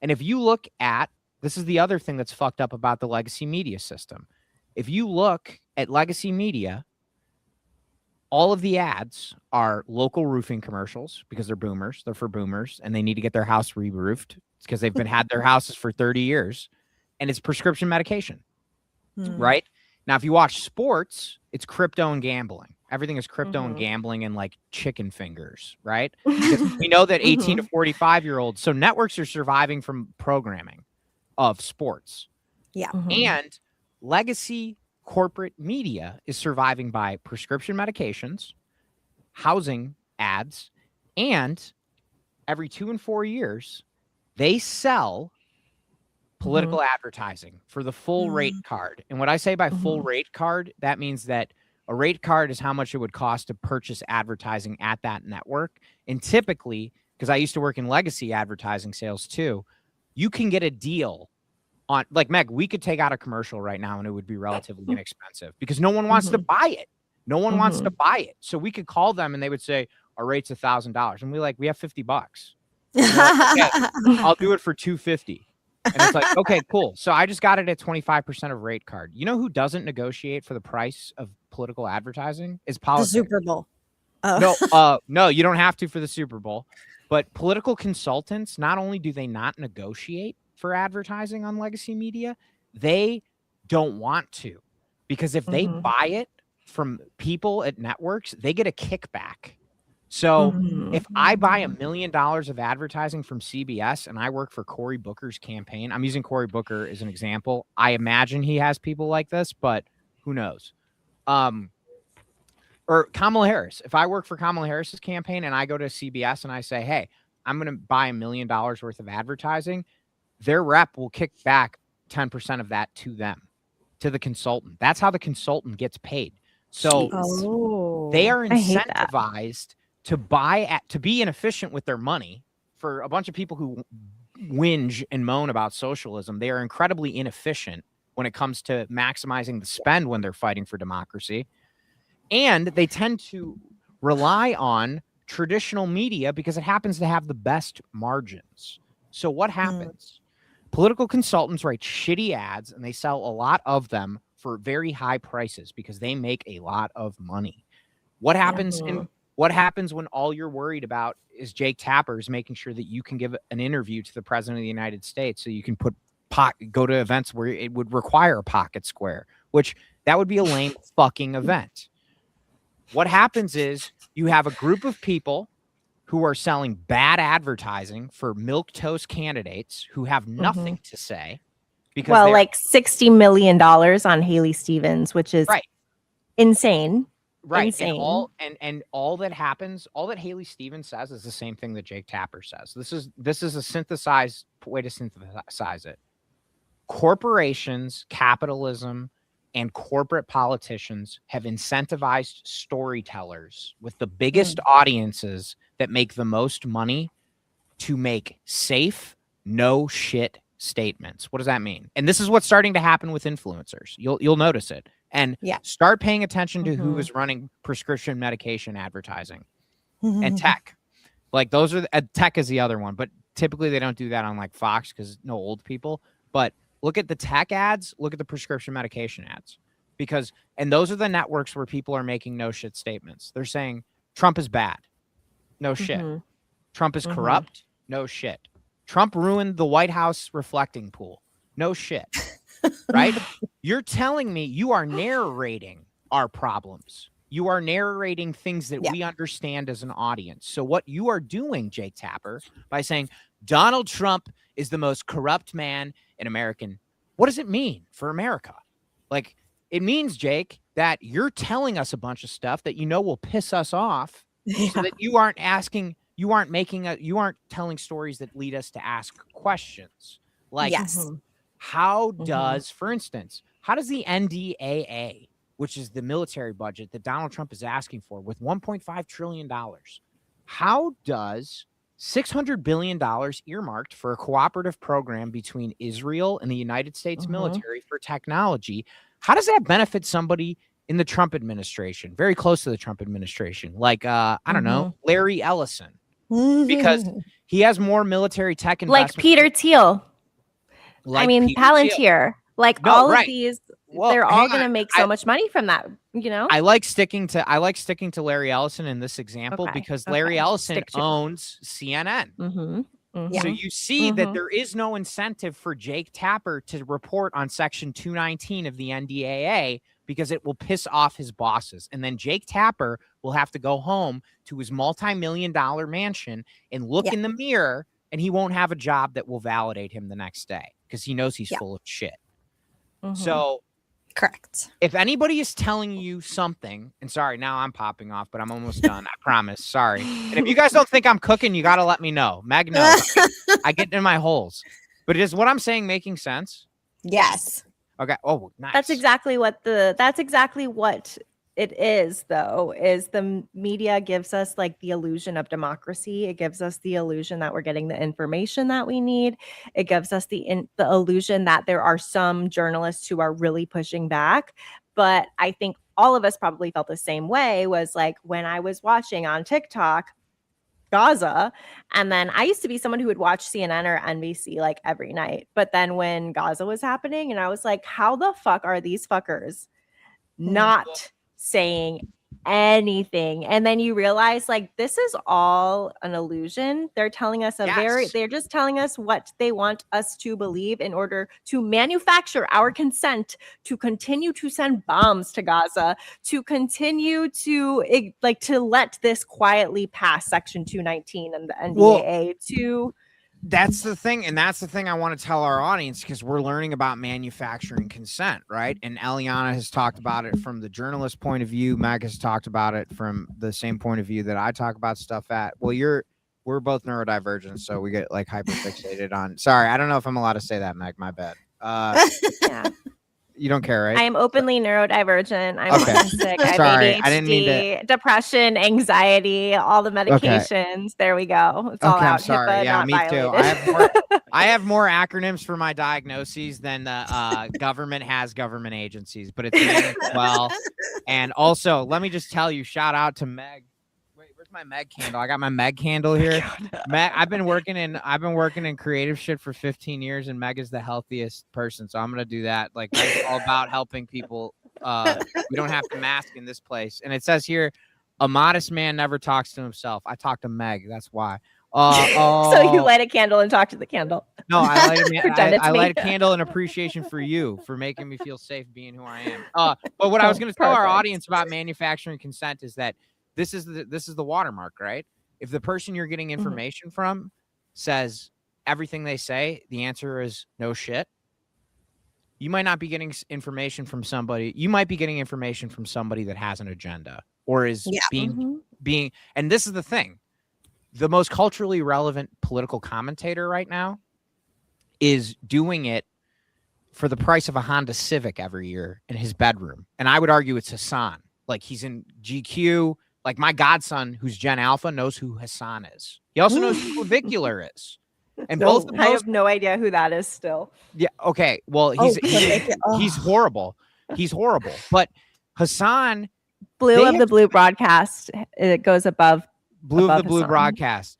And if you look at, this is the other thing that's fucked up about the legacy media system. If you look at legacy media, all of the ads are local roofing commercials because they're boomers. They're for boomers and they need to get their house re-roofed. It's because they've had their houses for 30 years and it's prescription medication, right? Now, if you watch sports, it's crypto and gambling. Everything is crypto and gambling and like chicken fingers, right? Because we know that 18 to 45-year-olds, so networks are surviving from programming of sports. Yeah. And legacy corporate media is surviving by prescription medications, housing ads, and every 2 and 4 years, they sell political advertising for the full rate card. And what I say by full rate card, that means that a rate card is how much it would cost to purchase advertising at that network. And typically, because I used to work in legacy advertising sales too, you can get a deal on, like, Meg, we could take out a commercial right now and it would be relatively inexpensive because no one wants to buy it. No one wants to buy it. So we could call them and they would say, our rate's $1,000. And we have $50. Like, okay, I'll do it for $250. And it's like, okay, cool. So I just got it at 25% of rate card. You know who doesn't negotiate for the price of political advertising? Is politics. The Super Bowl. Oh. No, you don't have to for the Super Bowl. But political consultants, not only do they not negotiate for advertising on legacy media, they don't want to. Because if they buy it from people at networks, they get a kickback. So if I buy $1 million of advertising from CBS and I work for Cory Booker's campaign, I'm using Cory Booker as an example. I imagine he has people like this, but who knows? Or Kamala Harris. If I work for Kamala Harris's campaign and I go to CBS and I say, hey, I'm going to buy $1 million worth of advertising, their rep will kick back 10% of that to them, to the consultant. That's how the consultant gets paid. So they are I hate that. incentivized to be inefficient with their money. For a bunch of people who whinge and moan about socialism, they are incredibly inefficient when it comes to maximizing the spend when they're fighting for democracy. And they tend to rely on traditional media because it happens to have the best margins. So what happens? Political consultants write shitty ads and they sell a lot of them for very high prices because they make a lot of money. What happens what happens when all you're worried about is Jake Tapper's making sure that you can give an interview to the president of the United States so you can go to events where it would require a pocket square, which that would be a lame fucking event. What happens is you have a group of people who are selling bad advertising for milquetoast candidates who have nothing to say. Because like $60 million on Haley Stevens, which is insane. Right. Insane. And all that happens, all that Haley Stevens says is the same thing that Jake Tapper says. This is a synthesized way to synthesize it. Corporations, capitalism, and corporate politicians have incentivized storytellers with the biggest audiences that make the most money to make safe, no shit statements. What does that mean? And this is what's starting to happen with influencers. You'll notice it. And start paying attention to who is running prescription medication advertising and tech. Like those are tech is the other one, but typically they don't do that on like Fox because no old people. But look at the tech ads, look at the prescription medication ads, and those are the networks where people are making no shit statements. They're saying Trump is bad. No shit. Trump is corrupt. No shit. Trump ruined the White House reflecting pool. No shit. Right? You're telling me you are narrating our problems. You are narrating things that we understand as an audience. So what you are doing, Jake Tapper, by saying Donald Trump is the most corrupt man in American, what does it mean for America? Like, it means, Jake, that you're telling us a bunch of stuff that you know will piss us off so that you aren't telling stories that lead us to ask questions. Like, how does, for instance, how does the NDAA, which is the military budget that Donald Trump is asking for with $1.5 trillion, how does $600 billion earmarked for a cooperative program between Israel and the United States military for technology, how does that benefit somebody in the Trump administration, very close to the Trump administration, like, I don't know, Larry Ellison, because he has more military tech investment. Like Peter Thiel. Palantir. All of these, they're all going to make so much money from that, you know? I like sticking to Larry Ellison in this example because Larry Ellison owns CNN. So you see that there is no incentive for Jake Tapper to report on Section 219 of the NDAA because it will piss off his bosses. And then Jake Tapper will have to go home to his multi-million-dollar mansion and look in the mirror, and he won't have a job that will validate him the next day because he knows he's full of shit. So correct. If anybody is telling you something, and sorry, now I'm popping off, but I'm almost done. I promise. Sorry. And if you guys don't think I'm cooking, you got to let me know. Meg knows. I get in my holes. But is what I'm saying making sense? Yes. Okay. Oh, nice. That's exactly what it is, though, is the media gives us like the illusion of democracy. It gives us the illusion that we're getting the information that we need. It gives us the illusion that there are some journalists who are really pushing back. But I think all of us probably felt the same way, was like when I was watching on TikTok Gaza, and then I used to be someone who would watch CNN or NBC like every night. But then when Gaza was happening, and I was like, how the fuck are these fuckers not saying anything? And then you realize like this is all an illusion. They're telling us they're just telling us what they want us to believe in order to manufacture our consent to continue to send bombs to Gaza, to continue to let this quietly pass Section 219 and the NDAA That's the thing. And that's the thing I want to tell our audience, because we're learning about manufacturing consent, right? And Eliana has talked about it from the journalist point of view. Meg has talked about it from the same point of view that I talk about stuff at. Well, we're both neurodivergent, so we get like hyperfixated on. Sorry, I don't know if I'm allowed to say that, Meg. My bad. Yeah. You don't care, right? I am openly neurodivergent. I'm Okay. autistic. I have Sorry, ADHD, I didn't mean to. depression, anxiety, all the Okay. medications. There we go. It's all Okay, I'm out. sorry. HIPAA Yeah, not me too. violated. I have more acronyms for my diagnoses than the government has government agencies, but it's managed well. And also, let me just tell you, shout out to Meg. Wait, where's my Meg candle? I got my Meg candle here. Meg, I've been working in creative shit for 15 years, and Meg is the healthiest person. So I'm gonna do that. Like, Meg's all about helping people. We don't have to mask in this place. And it says here, a modest man never talks to himself. I talk to Meg. That's why. So you light a candle and talk to the candle. No, I light Pretend I it's light a me. candle in appreciation for you for making me feel safe being who I am. But what I was going to tell our Perfect. audience about manufacturing consent is that this is the watermark, right? If the person you're getting information from says everything they say, the answer is no shit. You might not be getting information from somebody. You might be getting information from somebody that has an agenda or is being, and this is the thing. The most culturally relevant political commentator right now is doing it for the price of a Honda Civic every year in his bedroom. And I would argue it's Hassan. Like, he's in GQ. Like, my godson, who's Gen Alpha, knows who Hassan is. He also knows who Clavicular is. And both of those, I have no idea who that is still. Yeah. Okay. Well, he's horrible. He's horrible. But Hassan, Blue of the Blue broadcast, it goes above Blue of the Blue Hassan. broadcast.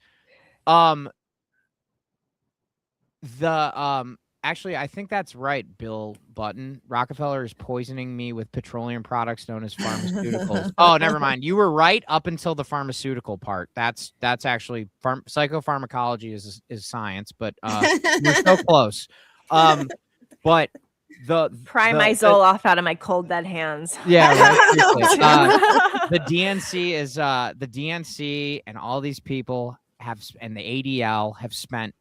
Actually, I think that's right, Bill Button. Rockefeller is poisoning me with petroleum products known as pharmaceuticals. Oh, never mind. You were right up until the pharmaceutical part. That's actually psychopharmacology is science, but you're so close. But pry my Zoloft out of my cold dead hands. Yeah, right. The DNC is the DNC and all these people and the ADL have spent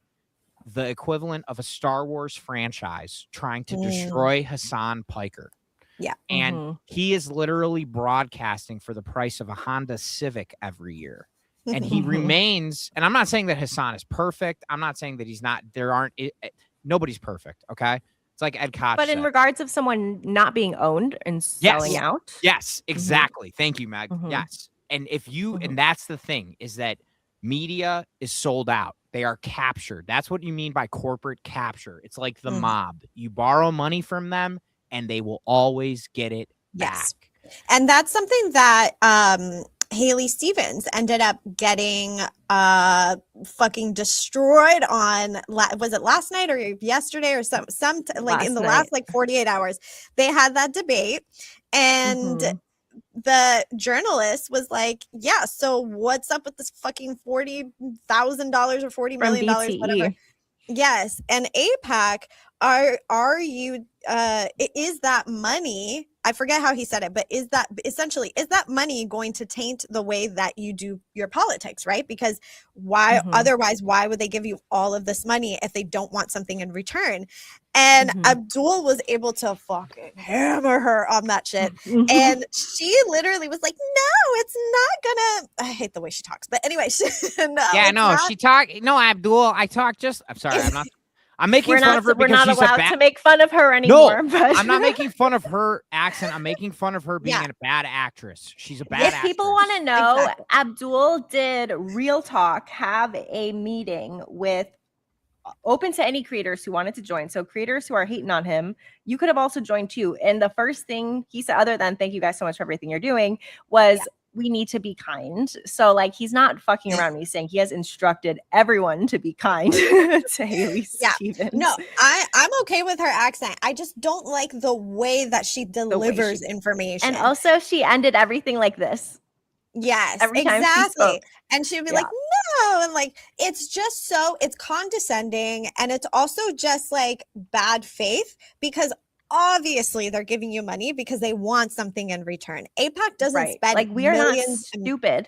the equivalent of a Star Wars franchise trying to destroy Hassan Piker. Yeah. And he is literally broadcasting for the price of a Honda Civic every year. And he remains, and I'm not saying that Hassan is perfect. I'm not saying that he's not, nobody's perfect. Okay. It's like Ed Koch But in regards of someone not being owned and selling out. Yes, exactly. Thank you, Meg. Yes. And if you, and that's the thing, is that media is sold out. They are captured. That's what you mean by corporate capture. It's like the mob. You borrow money from them and they will always get it back. And that's something that Haley Stevens ended up getting fucking destroyed on. Was it last night or yesterday or some like in the last like 48 hours? They had that debate and the journalist was like, yeah, so what's up with this fucking $40,000 or $40 million, whatever? Yes. And AIPAC, are you, is that money, I forget how he said it, but is that money going to taint the way that you do your politics, right? Because otherwise, why would they give you all of this money if they don't want something in return? And Abdul was able to fucking hammer her on that shit. And she literally was like, no, it's not gonna, I hate the way she talks, but anyway. Abdul, I'm sorry, I'm making fun of her because we're not she's allowed to make fun of her anymore. No, but I'm not making fun of her accent. I'm making fun of her being a bad actress. She's a bad actress. If people want to know, Abdul did Real Talk have a meeting with open to any creators who wanted to join. So creators who are hating on him, you could have also joined too. And the first thing he said, other than thank you guys so much for everything you're doing, was we need to be kind. So like he's not fucking around. He's saying he has instructed everyone to be kind to Haley Stevens. No, I'm okay with her accent. I just don't like the way that she delivers information. And also she ended everything like this. Yes, every time exactly. And she'd be like, no. And like, it's just it's condescending. And it's also just like bad faith because obviously they're giving you money because they want something in return. AIPAC doesn't spend like we are not stupid.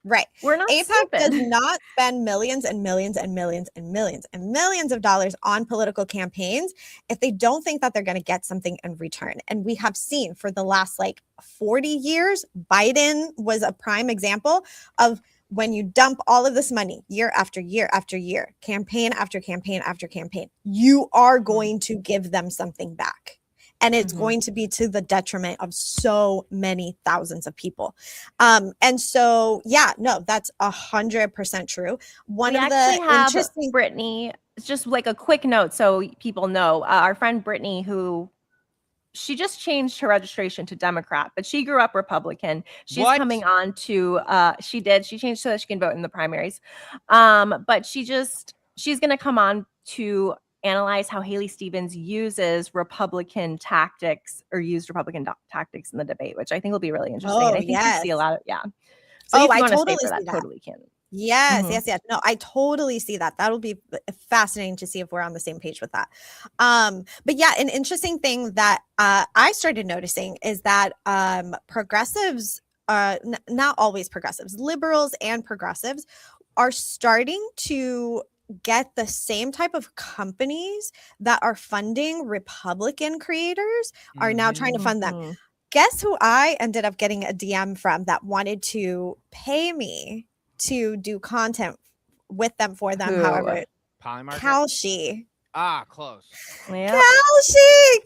Right. We're not AIPAC stupid. does not spend millions and millions and millions and millions and millions of dollars on political campaigns if they don't think that they're going to get something in return. And we have seen for the last like 40 years, Biden was a prime example of when you dump all of this money year after year after year, campaign after campaign after campaign, you are going to give them something back. and it's going to be to the detriment of so many thousands of people. And so, yeah, no, that's 100% true. One We of actually the have interesting, Brittany. It's just like a quick note so people know. Our friend Brittany, who she just changed her registration to Democrat, but she grew up Republican. She's What? coming on to she changed so that she can vote in the primaries. But she's going to come on to analyze how Haley Stevens uses Republican tactics or used Republican tactics in the debate, which I think will be really interesting. And I think you see a lot of So if you I want to totally stay for see that, that. totally can. Yes. No, I totally see that. That'll be fascinating to see if we're on the same page with that. But yeah, an interesting thing that I started noticing is that progressives, not always progressives, liberals and progressives are starting to get the same type of companies that are funding Republican creators are now trying to fund them. Guess who I ended up getting a DM from that wanted to pay me to do content with them for them? Who? However, Polymarket? Kalshi. Ah, close. Yep.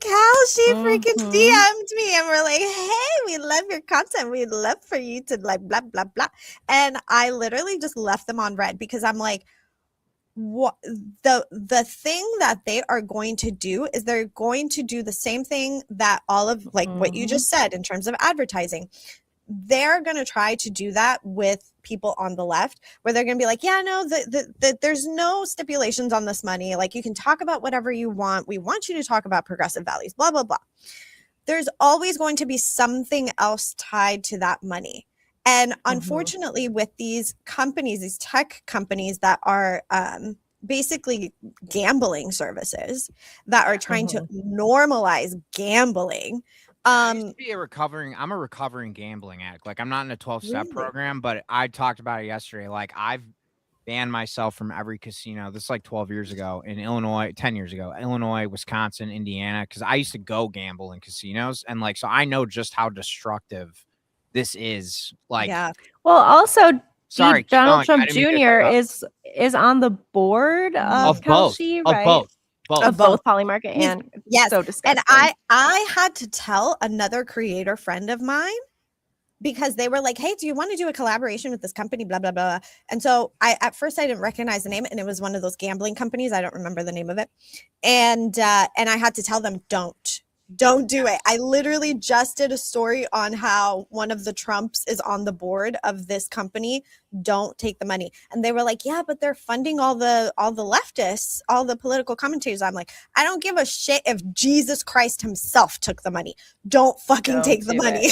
Kalshi freaking DM'd me and we're like, hey, we love your content. We'd love for you to like blah, blah, blah. And I literally just left them on red because I'm like, what the thing that they are going to do is they're going to do the same thing that all of like what you just said in terms of advertising. They're going to try to do that with people on the left where they're going to be like, yeah, no, there's no stipulations on this money. Like you can talk about whatever you want. We want you to talk about progressive values, blah, blah, blah. There's always going to be something else tied to that money. And unfortunately, with these companies, these tech companies that are basically gambling services that are trying to normalize gambling. I used to be I'm a recovering gambling addict. Like I'm not in a 12-step program, but I talked about it yesterday. Like I've banned myself from every casino. This is like 12 years ago in Illinois, 10 years ago, Illinois, Wisconsin, Indiana, because I used to go gamble in casinos. And like, so I know just how destructive this is. Like, well, also, sorry, Donald Trump Jr. is on the board of Kalshi, right? Of both Polymarket and so disgusting. And I had to tell another creator friend of mine because they were like, hey, do you want to do a collaboration with this company, blah, blah, blah. And so at first I didn't recognize the name, and it was one of those gambling companies. I don't remember the name of it. And I had to tell them, don't do it. I literally just did a story on how one of the Trumps is on the board of this company. Don't take the money. And they were like, yeah, but they're funding all the leftists, all the political commentators. I'm like, I don't give a shit if Jesus Christ himself took the money. Don't take the money.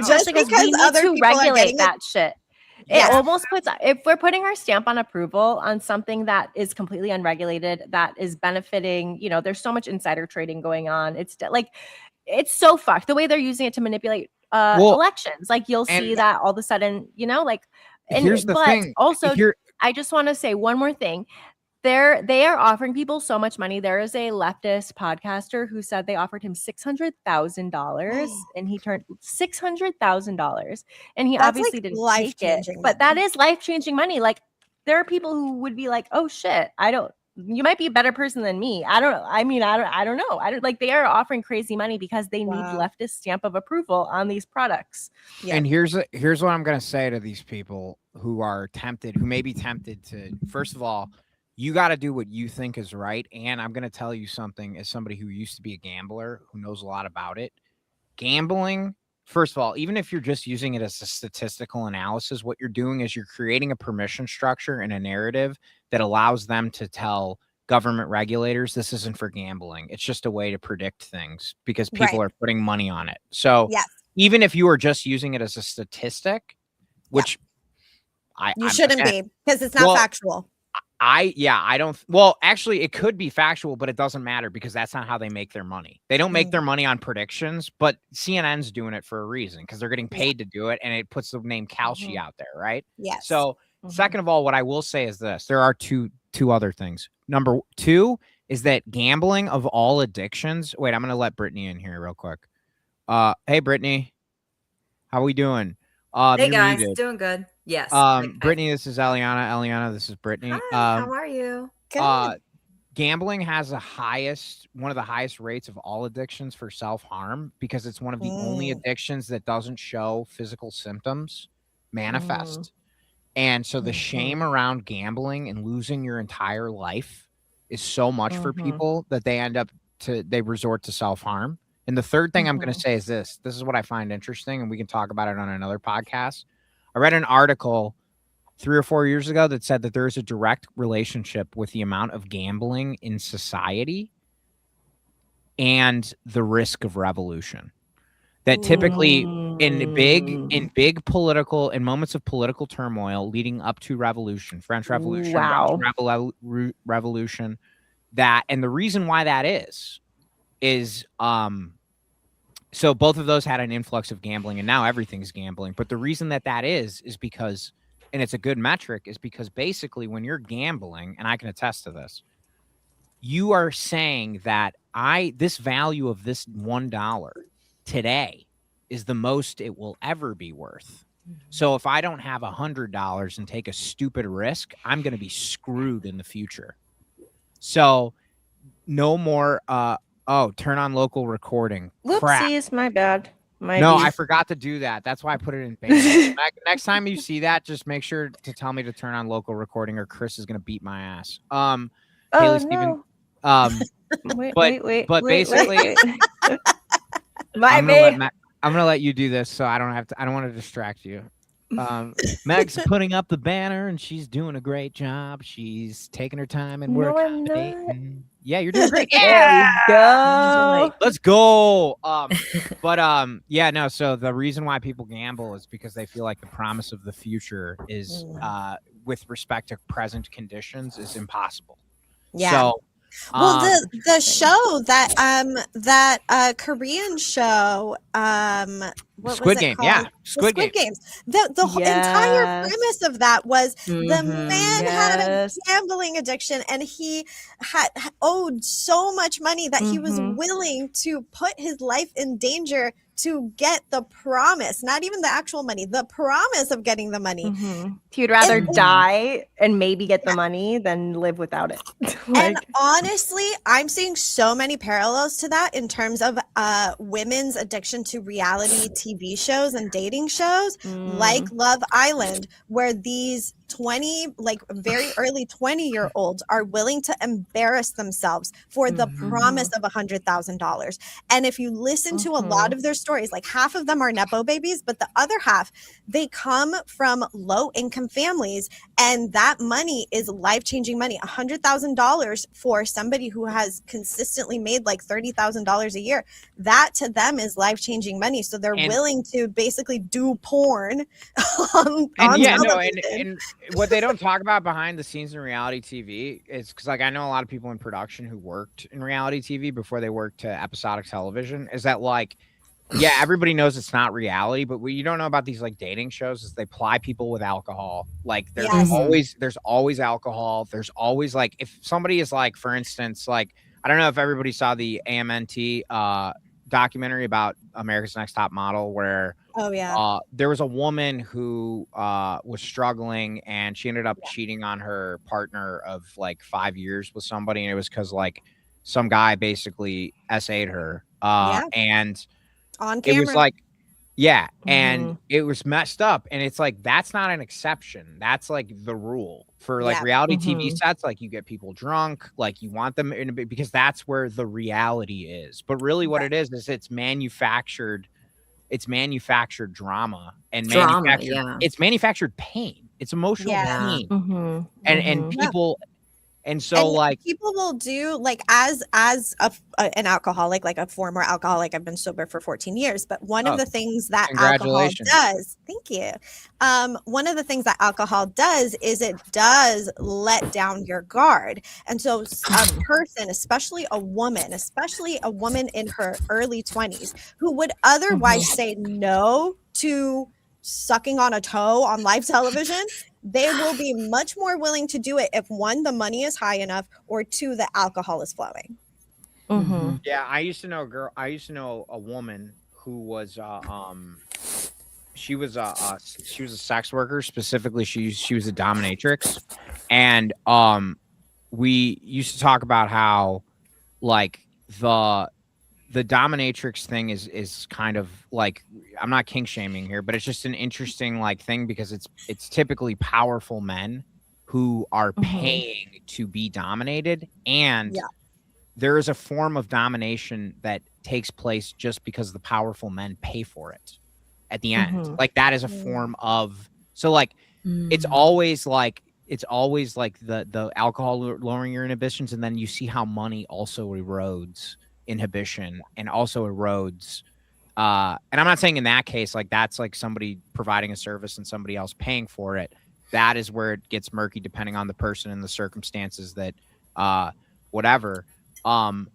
Just because we need other to regulate that shit. It almost puts, if we're putting our stamp on approval on something that is completely unregulated, that is benefiting, there's so much insider trading going on. It's like, it's so fucked the way they're using it to manipulate elections. Like you'll see that all of a sudden, here's the thing. Also, I just want to say one more thing. They are offering people so much money. There is a leftist podcaster who said they offered him $600,000 and he turned $600,000 and he obviously didn't take it. But that is life-changing money. Like there are people who would be like, oh shit, you might be a better person than me. I don't know. I mean, I don't know. They are offering crazy money because they need leftist stamp of approval on these products. Yeah. And here's what I'm going to say to these people who may be tempted to, first of all, you got to do what you think is right. And I'm going to tell you something as somebody who used to be a gambler, who knows a lot about it. Gambling, first of all, even if you're just using it as a statistical analysis, what you're doing is you're creating a permission structure and a narrative that allows them to tell government regulators this isn't for gambling. It's just a way to predict things because people are putting money on it. So even if you are just using it as a statistic, which you shouldn't be because it's not factual. I don't. Well, actually, it could be factual, but it doesn't matter because that's not how they make their money. They don't make their money on predictions, but CNN's doing it for a reason because they're getting paid to do it, and it puts the name Kalshi out there, right? Yes. So, second of all, what I will say is this: there are two other things. Number two is that gambling of all addictions. Wait, I'm gonna let Brittany in here real quick. Hey, Brittany, how we doing? Hey guys, doing good. Yes. Brittany, this is Eliana. Eliana, this is Brittany. Hi, how are you? Good. gambling has one of the highest rates of all addictions for self-harm because it's one of the only addictions that doesn't show physical symptoms manifest. And so the shame around gambling and losing your entire life is so much for people that they resort to self-harm. And the third thing I'm going to say is this is what I find interesting, and we can talk about it on another podcast. I read an article 3 or 4 years ago that said that there is a direct relationship with the amount of gambling in society and the risk of revolution. That typically in moments of political turmoil leading up to revolution, French Revolution, Revolution, and the reason why that is so both of those had an influx of gambling, and now everything's gambling. But the reason that is because, and it's a good metric, is because basically when you're gambling, and I can attest to this, you are saying that this value of this $1 today is the most it will ever be worth. So if I don't have $100 and take a stupid risk, I'm going to be screwed in the future. So no more, turn on local recording. Whoopsies, my bad. I forgot to do that. That's why I put it in beta. Next time you see that, just make sure to tell me to turn on local recording or Chris is going to beat my ass. Haley Steven, wait, basically, I'm gonna let you do this, so I don't want to distract you. Meg's putting up the banner, and she's doing a great job. She's taking her time and we're accommodating. Yeah, you're doing great. There we go. Let's go. So the reason why people gamble is because they feel like the promise of the future is, with respect to present conditions, is impossible. Yeah. So, well, the show that Korean show, Squid Game, yeah, Squid Games. The entire premise of that was the man had a gambling addiction, and he had owed so much money that he was willing to put his life in danger to get the promise, not even the actual money, the promise of getting the money. He would rather die and maybe get the money than live without it. And honestly, I'm seeing so many parallels to that in terms of women's addiction to reality TV shows and dating shows like Love Island, where these very early 20-year-olds are willing to embarrass themselves for the promise of $100,000. And if you listen to a lot of their stories, like half of them are Nepo babies, but the other half, they come from low income families, and that money is life-changing money. $100,000 for somebody who has consistently made like $30,000 a year, that to them is life-changing money. So they're willing to basically do porn on television. And what they don't talk about behind the scenes in reality TV is because, I know a lot of people in production who worked in reality TV before they worked to episodic television, is that everybody knows it's not reality, but what you don't know about these dating shows is they ply people with alcohol. There's always alcohol. There's always if somebody is for instance, I don't know if everybody saw the AMNT documentary about America's Next Top Model, where there was a woman who was struggling, and she ended up cheating on her partner of 5 years with somebody, and it was because some guy basically SA'd her, and on camera. It was and it was messed up, and it's that's not an exception. That's the rule for reality TV sets. You get people drunk, you want them because that's where the reality is. But really what it is it's manufactured. It's manufactured drama and it's manufactured pain. It's emotional pain. And people. And so people will do as an alcoholic, a former alcoholic. I've been sober for 14 years, but one of the things that alcohol does, thank you. One of the things that alcohol does is it does let down your guard. And so a person, especially a woman in her early 20s who would otherwise say no to sucking on a toe on live television, they will be much more willing to do it if one, the money is high enough, or two, the alcohol is flowing. Yeah, I used to know a woman who was she was a sex worker. Specifically, she was a dominatrix, and we used to talk about how like the dominatrix thing is kind of like, I'm not kink shaming here, but it's just an interesting like thing because it's typically powerful men who are paying to be dominated, and there is a form of domination that takes place just because the powerful men pay for it at the end. Like that is a form of, so like it's always like the alcohol lowering your inhibitions, and then you see how money also erodes inhibition and also erodes and I'm not saying in that case like that's like somebody providing a service and somebody else paying for it. That is where it gets murky depending on the person and the circumstances that whatever. And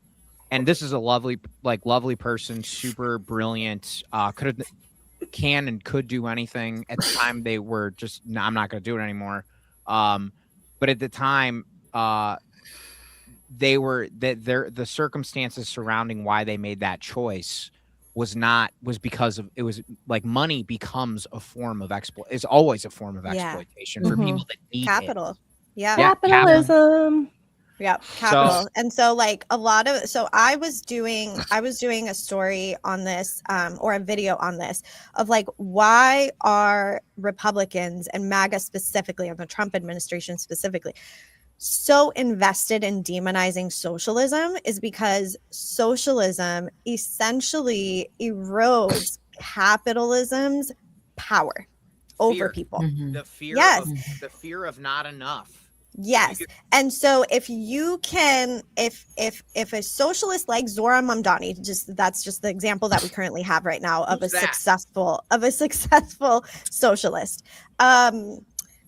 this is a lovely person, super brilliant, can and could do anything. At the time they were just, no, I'm not going to do it anymore. But at the time they were the circumstances surrounding why they made that choice was because of, it was like money becomes a form of is always a form of exploitation for people that need capital. It. Yeah. Capitalism. Yeah, capital. And so like I was doing a story on this or a video on this of like, why are Republicans and MAGA specifically, and the Trump administration specifically, so invested in demonizing socialism, is because socialism essentially erodes capitalism's power over people. The fear of not enough. Yes. And so if you can, if a socialist like Zohran Mamdani, that's just the example that we currently have right now of a successful socialist,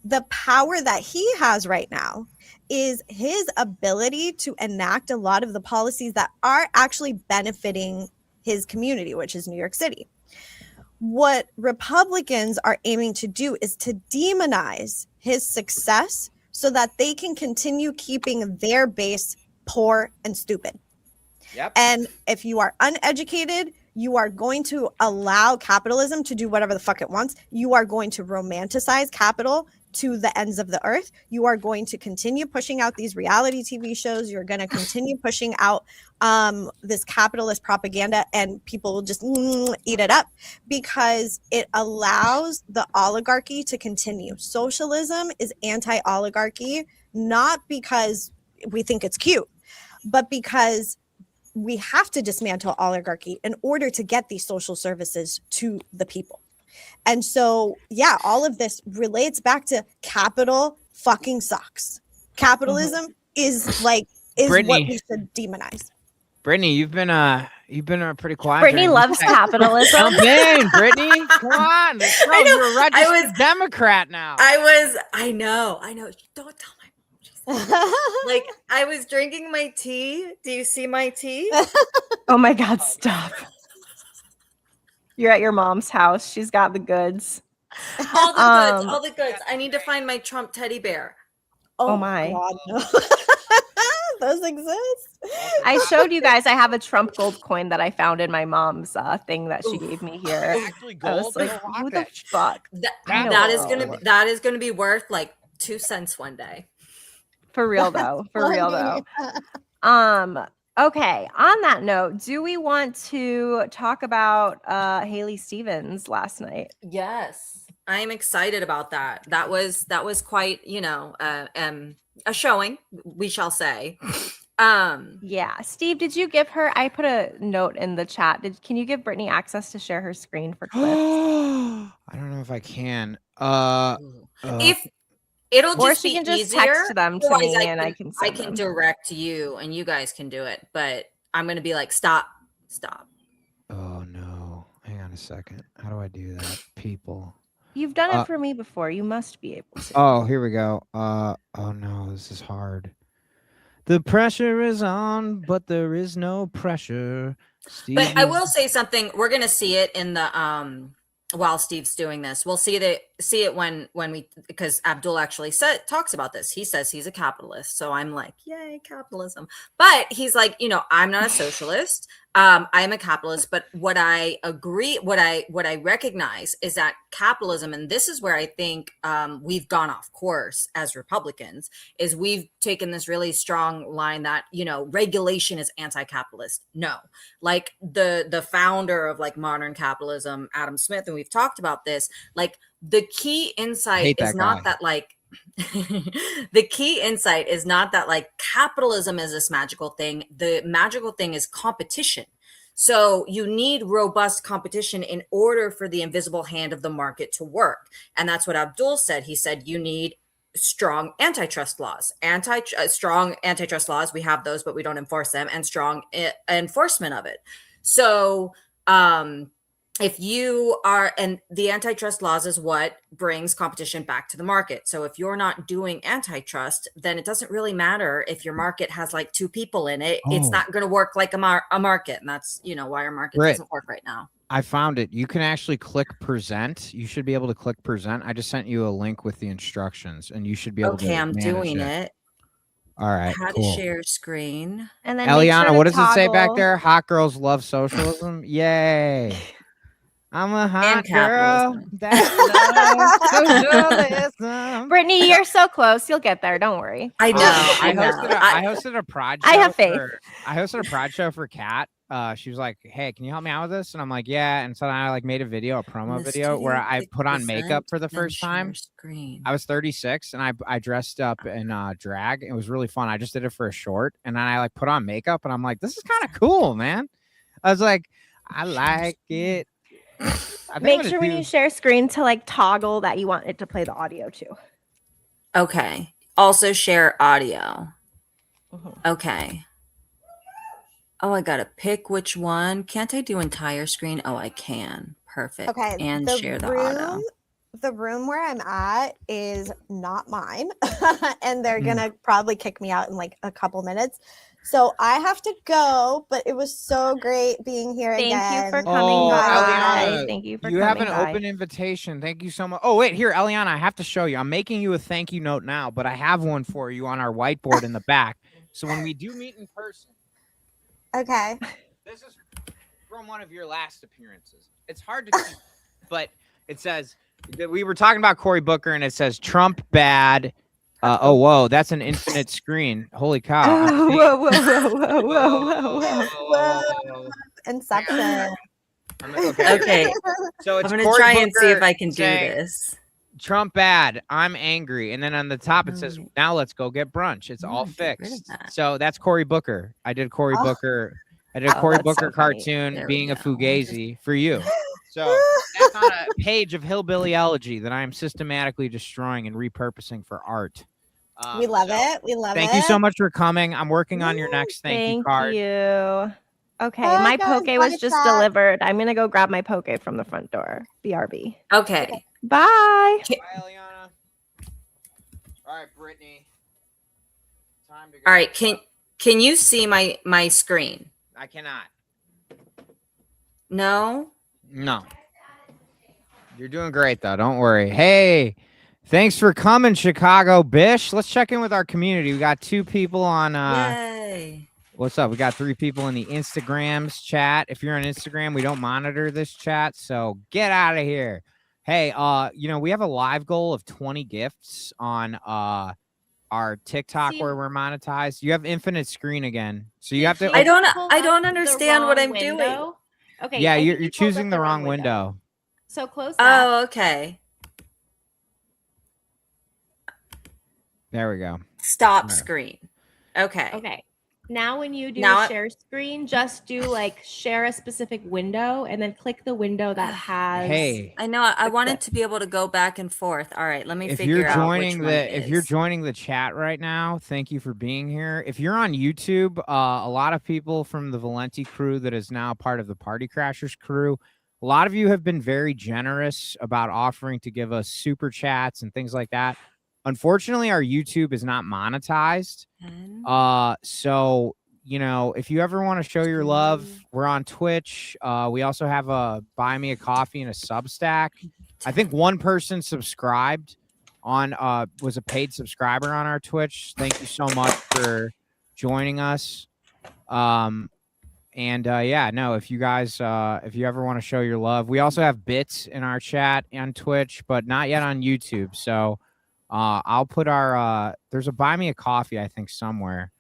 the power that he has right now is his ability to enact a lot of the policies that are actually benefiting his community, which is New York City. What Republicans are aiming to do is to demonize his success so that they can continue keeping their base poor and stupid. Yep. And if you are uneducated, you are going to allow capitalism to do whatever the fuck it wants. You are going to romanticize capital to the ends of the earth. You are going to continue pushing out these reality TV shows. You're going to continue pushing out this capitalist propaganda, and people will just eat it up because it allows the oligarchy to continue. Socialism is anti-oligarchy, not because we think it's cute, but because we have to dismantle oligarchy in order to get these social services to the people. And so, yeah, all of this relates back to capital fucking sucks. Capitalism is Brittany, what we should demonize. Brittany, you've been pretty quiet. Brittany loves capitalism. Jump in, Brittany. Come on. Let's go. You're a registered Democrat now. I know. Don't tell my mom. Like, I was drinking my tea. Do you see my tea? Oh my God, stop. You're at your mom's house. She's got the goods. All the goods. I need to find my Trump teddy bear. Oh my God, no. Those exist. I showed you guys I have a Trump gold coin that I found in my mom's thing that she gave me here. Actually, I was like, who the fuck? That is gonna be worth like 2 cents one day. For real though. Okay, on that note, do we want to talk about Haley Stevens last night? Yes, I'm excited about that. That was quite, a showing, we shall say. Yeah, Steve, did you give her? I put a note in the chat. Can you give Brittany access to share her screen for clips? I don't know if I can. If it'll just or she be can just easier. text them to me, and I can. I can direct you, and you guys can do it. But I'm gonna be like, stop. Oh no! Hang on a second. How do I do that, people? You've done it for me before. You must be able to. Oh, here we go. Oh no, this is hard. The pressure is on, but there is no pressure. But I will say something. We're gonna see it in the while Steve's doing this. We'll see see it when we, because Abdul actually talks about this. He says he's a capitalist, so I'm like, yay, capitalism. But he's like, I'm not a socialist. I'm a capitalist. But what I recognize is that capitalism, and this is where I think we've gone off course as Republicans, is we've taken this really strong line that regulation is anti-capitalist. No, like the founder of like modern capitalism, Adam Smith, and we've talked about this, like the key insight is not that like the key insight is not that like capitalism is this magical thing. The magical thing is competition. So you need robust competition in order for the invisible hand of the market to work. And that's what Abdul said. He said you need strong antitrust laws. Strong antitrust laws, we have those, but we don't enforce them, and strong enforcement of it. So if you are, and the antitrust laws is what brings competition back to the market. So if you're not doing antitrust, then it doesn't really matter if your market has like 2 people in it. It's not going to work like a market. And that's, why our market doesn't work right now. I found it. You can actually click present. You should be able to click present. I just sent you a link with the instructions, and you should be able to. Okay, I'm doing it. All right. How to share screen. And then Eliana, what does it say back there? Hot girls love socialism. Yay. I'm a hot girl that loves socialism. Brittany, you're so close. You'll get there. Don't worry. I know. I hosted a prod show. I have faith. I hosted a prod show for Kat. She was like, "Hey, can you help me out with this?" And I'm like, "Yeah." And so I like made a promo video where I put on makeup for the first time. I was 36 and I dressed up in drag. It was really fun. I just did it for a short, and then I like put on makeup, and I'm like, "This is kind of cool, man." I was like, "I like it." Make sure when you share screen to like toggle that you want it to play the audio too. Okay. Also share audio. Okay. Oh, I gotta pick which one. Can't I do entire screen? Oh, I can. Perfect. Okay. And share the audio. The room where I'm at is not mine, and they're gonna probably kick me out in like a couple minutes. So I have to go, but it was so great being here again. Thank you for coming by. Eliana, thank you for you coming have an open invitation. Thank you so much. Oh, wait, here, Eliana, I have to show you. I'm making you a thank you note now, but I have one for you on our whiteboard in the back. So when we do meet in person. Okay. This is from one of your last appearances. It's hard to keep, but it says that we were talking about Cory Booker, and it says Trump bad. Oh, whoa, that's an infinite screen. Holy cow. Whoa. Inception. Okay. So it's I'm going to Cory try and see Booker if I can do saying, this. Trump bad. I'm angry. And then on the top, it says, now let's go get brunch. It's all fixed. So that's Cory Booker. I did Cory Booker. I did a Cory Booker cartoon being a Fugazi for you. So that's on a page of hillbilly elegy that I am systematically destroying and repurposing for art. We love it. We love it. Thank you so much for coming. I'm working on your next thank you card. Thank you. Okay, my poke was just delivered. I'm going to go grab my poke from the front door. BRB. Okay. Bye. Bye, Eliana. All right, Brittany. Time to go. All right. Can you see my screen? I cannot. No. You're doing great, though. Don't worry. Hey, thanks for coming, Chicago Bish. Let's check in with our community. We got 2 people on. Yay. What's up? We got 3 people in the Instagrams chat. If you're on Instagram, we don't monitor this chat, so get out of here. Hey, we have a live goal of 20 gifts on our TikTok where we're monetized. You have infinite screen again, so you have to. I don't understand what I'm doing. Okay. Yeah, you're choosing the wrong window. So close that. Oh, okay. There we go. Stop screen. Okay. Okay. Now when you do share screen, just do like share a specific window and then click the window that has. Hey, I know I wanted to be able to go back and forth. All right, let me figure out which one it is. If you're joining the chat right now, thank you for being here. If you're on YouTube, a lot of people from the Valenti crew that is now part of the Party Crashers crew, a lot of you have been very generous about offering to give us super chats and things like that. Unfortunately, our YouTube is not monetized. So, if you ever want to show your love, we're on Twitch. We also have a buy me a coffee and a Substack. I think one person subscribed on was a paid subscriber on our Twitch. Thank you so much for joining us. Yeah, no, if you guys if you ever want to show your love, we also have bits in our chat on Twitch, but not yet on YouTube. So I'll put our there's a buy me a coffee, I think, somewhere.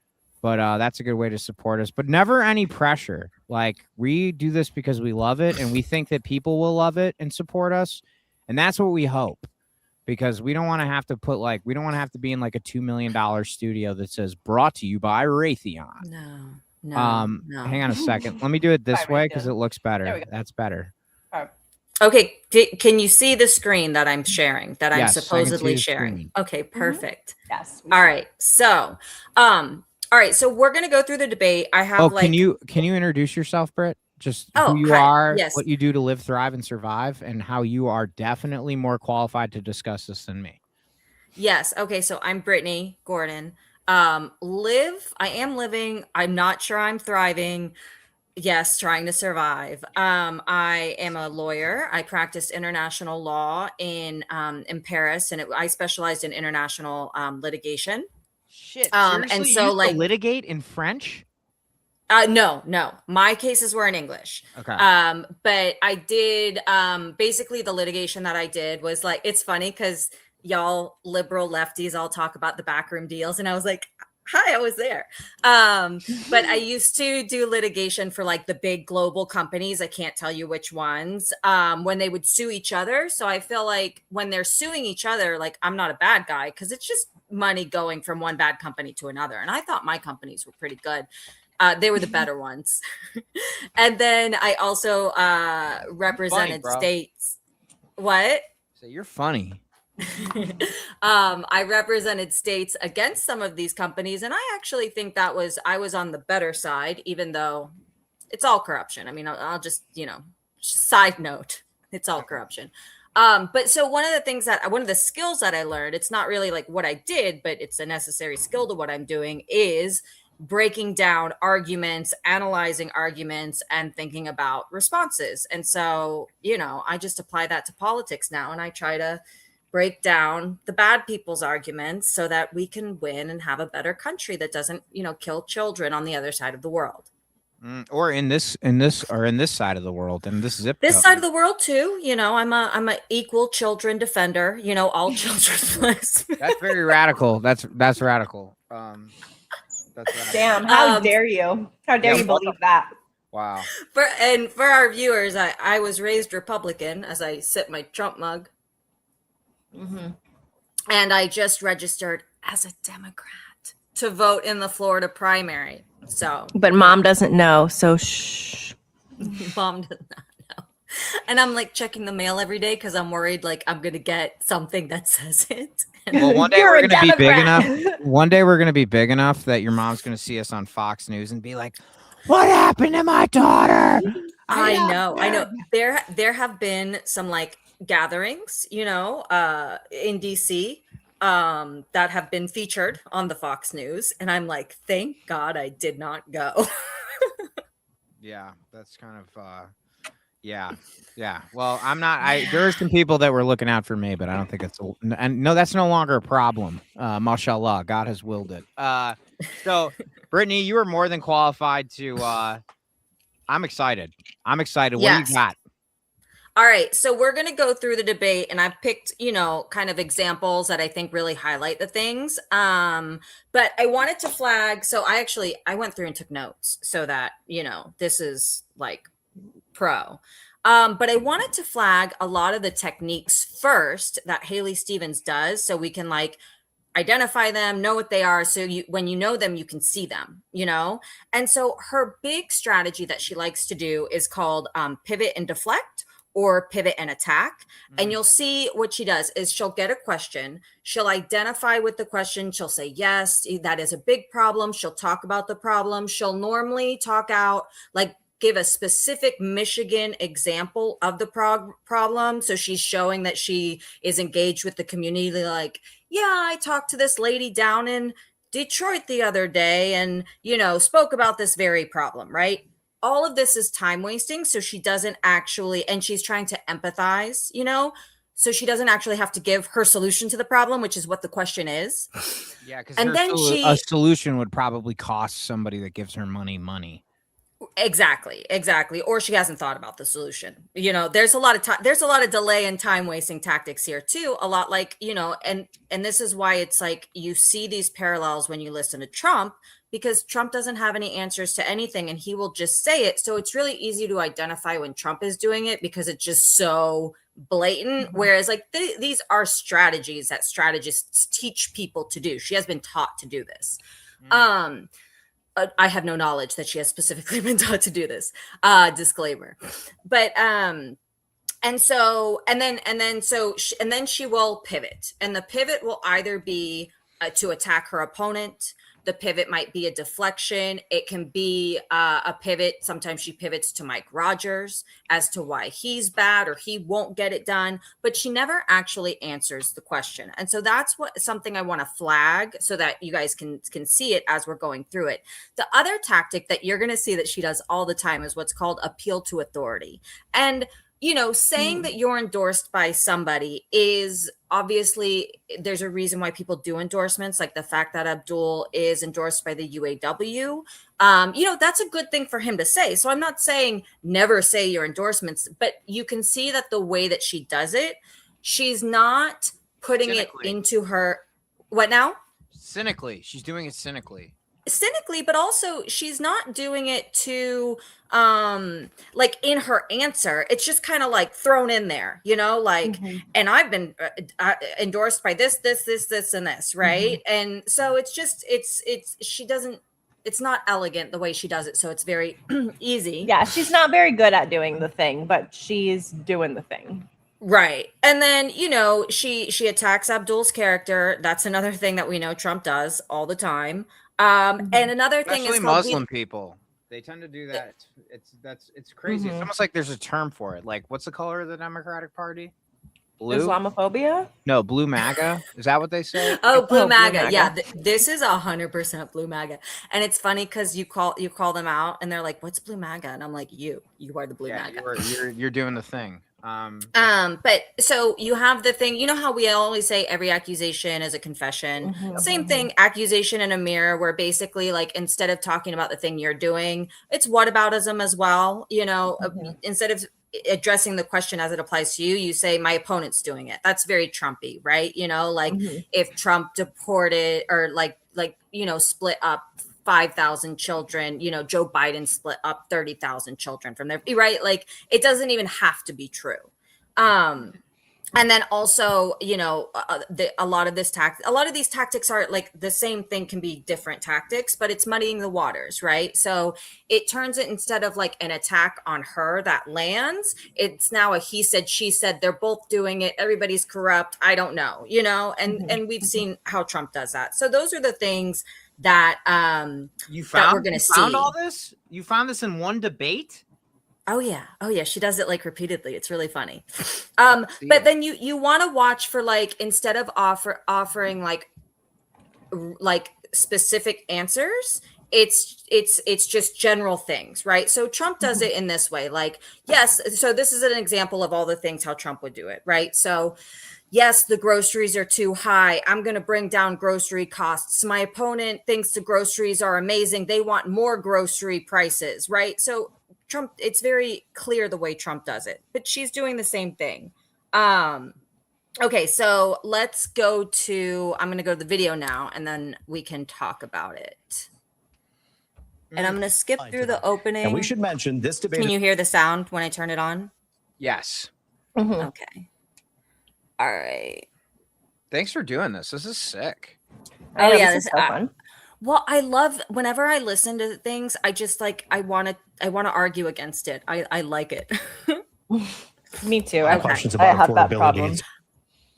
But that's a good way to support us. But never any pressure. Like, we do this because we love it, and we think that people will love it and support us. And that's what we hope. Because we don't want to have to put, like, we don't want to have to be in, like, a $2 million studio that says, brought to you by Raytheon. No. Hang on a second. Let me do it this way because it looks better. That's better. Okay. Can you see the screen that I'm sharing, that I'm Yes, I can supposedly see the sharing? screen. Okay, perfect. Yes. All right. So, we're going to go through the debate. I have can you introduce yourself, Britt? Just who you hi. are, Yes. what you do to live, thrive, and survive, and how you are definitely more qualified to discuss this than me. Yes. Okay. So I'm Brittany Gordon. I am living. I'm not sure I'm thriving. Yes, trying to survive. I am a lawyer. I practiced international law in Paris, and I specialized in international litigation. Shit. And Seriously, so you used to like litigate in French? no, my cases were in English. Okay. But I did basically the litigation that I did was like, it's funny because y'all liberal lefties all talk about the backroom deals, and I was like, hi, I was there. But I used to do litigation for like the big global companies. I can't tell you which ones, when they would sue each other. So I feel like when they're suing each other, like, I'm not a bad guy because it's just money going from one bad company to another. And I thought my companies were pretty good. They were the better ones. And then I also represented states. What? So you're funny. I represented states against some of these companies, and I actually think I was on the better side, even though it's all corruption. I mean, I'll just, side note, it's all corruption. But so one of the skills that I learned, it's not really like what I did, but it's a necessary skill to what I'm doing, is breaking down arguments, analyzing arguments, and thinking about responses. And so, I just apply that to politics now, and I try to break down the bad people's arguments so that we can win and have a better country that doesn't, kill children on the other side of the world. Or in this side of the world, in this zip code. This side of the world too. I'm a equal children defender. All children. That's very radical. That's radical. That's radical. Damn! How dare you? How dare you believe that? Wow. For our viewers, I was raised Republican as I sip my Trump mug. Mm-hmm. And I just registered as a Democrat to vote in the Florida primary. So, but mom doesn't know. So shh. Mom does not know. And I'm like checking the mail every day because I'm worried like I'm gonna get something that says it. Well, one day we're gonna be big enough. One day we're gonna be big enough that your mom's gonna see us on Fox News and be like, "What happened to my daughter?" I know. There have been some like gatherings, in DC, that have been featured on the Fox News, and I'm like, thank God I did not go. Yeah, that's kind of yeah. Well, I'm not. There are some people that were looking out for me, but I don't think and no, that's no longer a problem. Mashallah, God has willed it. So, Brittany, you are more than qualified to. I'm excited. Yes. What do you got? All right, so we're going to go through the debate, and I've picked, kind of examples that I think really highlight the things. But I wanted to flag, so I went through and took notes so that, this is like pro. But I wanted to flag a lot of the techniques first that Haley Stevens does so we can like identify them, know what they are. So when you know them, you can see them, And so her big strategy that she likes to do is called pivot and deflect, or pivot and attack. And you'll see what she does is she'll get a question. She'll identify with the question. She'll say, yes, that is a big problem. She'll talk about the problem. She'll normally talk out, like give a specific Michigan example of the problem. So she's showing that she is engaged with the community. Like, yeah, I talked to this lady down in Detroit the other day and, spoke about this very problem, right? All of this is time wasting. So she doesn't actually, and she's trying to empathize, so she doesn't actually have to give her solution to the problem, which is what the question is. Yeah, because And then a solution would probably cost somebody that gives her money. Exactly. Or she hasn't thought about the solution. You know, there's a lot of there's a lot of delay and time wasting tactics here too. A lot like, you know, and this is why it's like you see these parallels when you listen to Trump, because Trump doesn't have any answers to anything and he will just say it. So it's really easy to identify when Trump is doing it because it's just so blatant. Whereas like these are strategies that strategists teach people to do. She has been taught to do this. I have no knowledge that she has specifically been taught to do this. Disclaimer. But and then she will pivot, and the pivot will either be to attack her opponent. The pivot might be a deflection. It can be a pivot. Sometimes she pivots to Mike Rogers as to why he's bad or he won't get it done, but she never actually answers the question. And so that's something I want to flag so that you guys can see it as we're going through it. The other tactic that you're going to see that she does all the time is what's called appeal to authority. And you know, saying that you're endorsed by somebody is obviously, there's a reason why people do endorsements, like the fact that Abdul is endorsed by the UAW. You know, that's a good thing for him to say. So I'm not saying never say your endorsements, but you can see that the way that she does it, she's not putting it into her. What now? Cynically. She's doing it cynically, but also she's not doing it to like in her answer. It's just kind of like thrown in there, you know, like and I've been endorsed by this and this, right? And so it's just she doesn't, it's not elegant the way she does it, so it's very easy. Yeah, she's not very good at doing the thing, but she's doing the thing. Right. And then, you know, she attacks Abdul's character. That's another thing that we know Trump does all the time. And another thing is Muslim people. They tend to do that. It's crazy. It's almost like there's a term for it. Like, what's the color of the Democratic Party? Blue? Islamophobia? No, blue MAGA. Is that what they say? Oh, blue MAGA. Yeah, this is 100% blue MAGA. And it's funny because you call them out and they're like, "What's blue MAGA?" And I'm like, "You are the blue MAGA. You're doing the thing." But so you have the thing, you know how we always say every accusation is a confession. Same thing, accusation in a mirror, where basically like instead of talking about the thing you're doing, it's whataboutism as well. You know, instead of addressing the question as it applies to you, you say my opponent's doing it. That's very Trumpy, right? You know, like if Trump deported or like you know, split up 5,000 children, you know, Joe Biden split up 30,000 children from there, right? Like it doesn't even have to be true. And then also, you know, a lot of these tactics are like the same thing, can be different tactics, but it's muddying the waters, right? So it turns it, instead of like an attack on her that lands, it's now a he said, she said, they're both doing it, everybody's corrupt, I don't know, you know, and we've seen how Trump does that. So those are the things that that we're going to see. You found all this? You found this in one debate? Oh yeah, she does it like repeatedly. It's really funny. But then you want to watch for like, instead of offering like specific answers, it's just general things, right? So Trump does it in this way, like, yes, so this is an example of all the things how Trump would do it, right? So yes, the groceries are too high. I'm going to bring down grocery costs. My opponent thinks the groceries are amazing. They want more grocery prices, right? So Trump, it's very clear the way Trump does it, but she's doing the same thing. Okay, so let's go to, I'm going to go to the video now, and then we can talk about it. And I'm going to skip through the opening. And we should mention this debate. Can you hear the sound when I turn it on? Yes. Okay. All right. Thanks for doing this. This is sick. Oh yeah, this is so fun. Well, I love, whenever I listen to things, I just like, I want to argue against it. I like it. Me too. Questions about have that affordability. problem.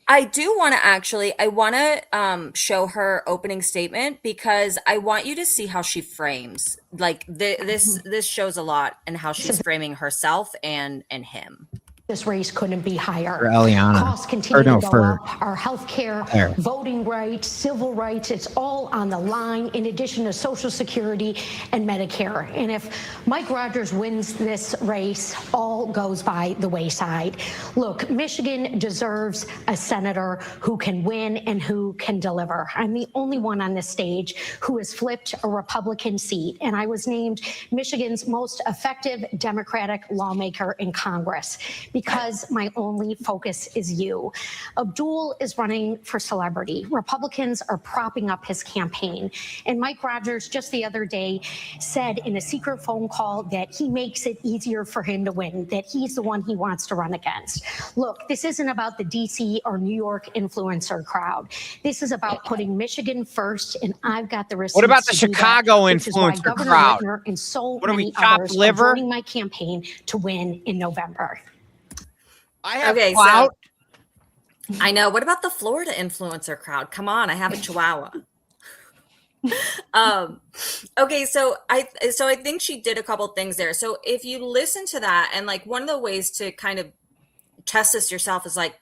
I do want to I want to show her opening statement, because I want you to see how she frames, like this shows a lot, and how she's framing herself and him. this race couldn't be higher. For Eliana. Costs continue to go up. Our health care, Claire. voting rights, civil rights, it's all on the line, in addition to Social Security and Medicare. And if Mike Rogers wins this race, all goes by the wayside. Look, Michigan deserves a senator who can win and who can deliver. I'm the only one on this stage who has flipped a Republican seat, and I was named Michigan's most effective Democratic lawmaker in Congress because my only focus is you. Abdul is running for celebrity. Republicans are propping up his campaign. And Mike Rogers just the other day said in a secret phone call that he makes it easier for him to win, that he's the one he wants to run against. Look, this isn't about the DC or New York influencer crowd. This is about putting Michigan first, and I've got the receipts. What about the to do that, Chicago which is why influencer Governor crowd? Whitmer and so What are we, many chopped others liver? are joining my campaign to win in November. I have Okay, clout. so I know. What about the Florida influencer crowd? Come on, I have a chihuahua. Okay, so I think she did a couple things there. So if you listen to that, and like one of the ways to kind of test this yourself is like,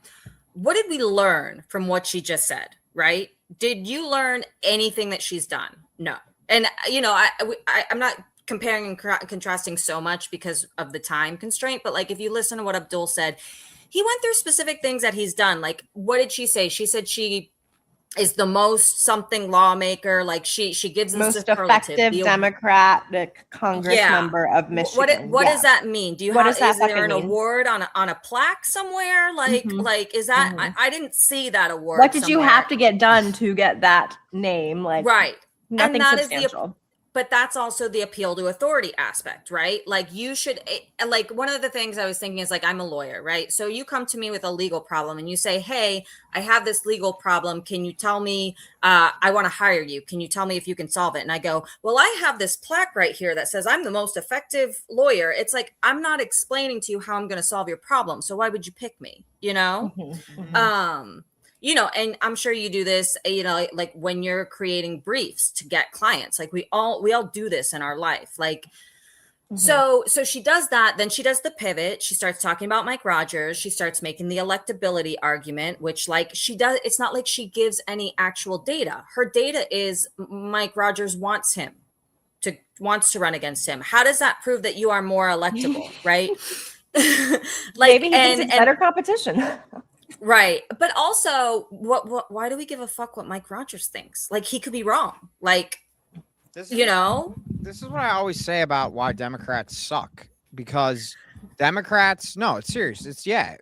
what did we learn from what she just said, right? Did you learn anything that she's done? No. And I'm not comparing and contrasting so much because of the time constraint, but like if you listen to what Abdul said, he went through specific things that he's done. Like, what did she say? She said she is the most something lawmaker. Like she gives the Most superlative, effective Democratic Congress member of Michigan. What does that mean? Do you What have, does that is there fucking an mean? award on a plaque somewhere? Like, like, is that, I didn't see that award. What did you somewhere. have to get done to get that name? Like, Right. nothing And that is substantial. but that's also the appeal to authority aspect, right? Like you should, like one of the things I was thinking is like, I'm a lawyer, right? So you come to me with a legal problem and you say, hey, I have this legal problem. Can you tell me, I want to hire you. Can you tell me if you can solve it? And I go, well, I have this plaque right here that says I'm the most effective lawyer. It's like, I'm not explaining to you how I'm going to solve your problem. So why would you pick me? You know? And I'm sure you do this, like when you're creating briefs to get clients, like we all do this in our life. Like, so she does that. Then she does the pivot. She starts talking about Mike Rogers. She starts making the electability argument, which like she does. It's not like she gives any actual data. Her data is Mike Rogers wants to run against him. How does that prove that you are more electable? Right. Maybe he thinks it's better competition. Right. But also, why do we give a fuck what Mike Rogers thinks? Like, he could be wrong. Like, This is what I always say about why Democrats suck. Because Democrats, no, it's serious.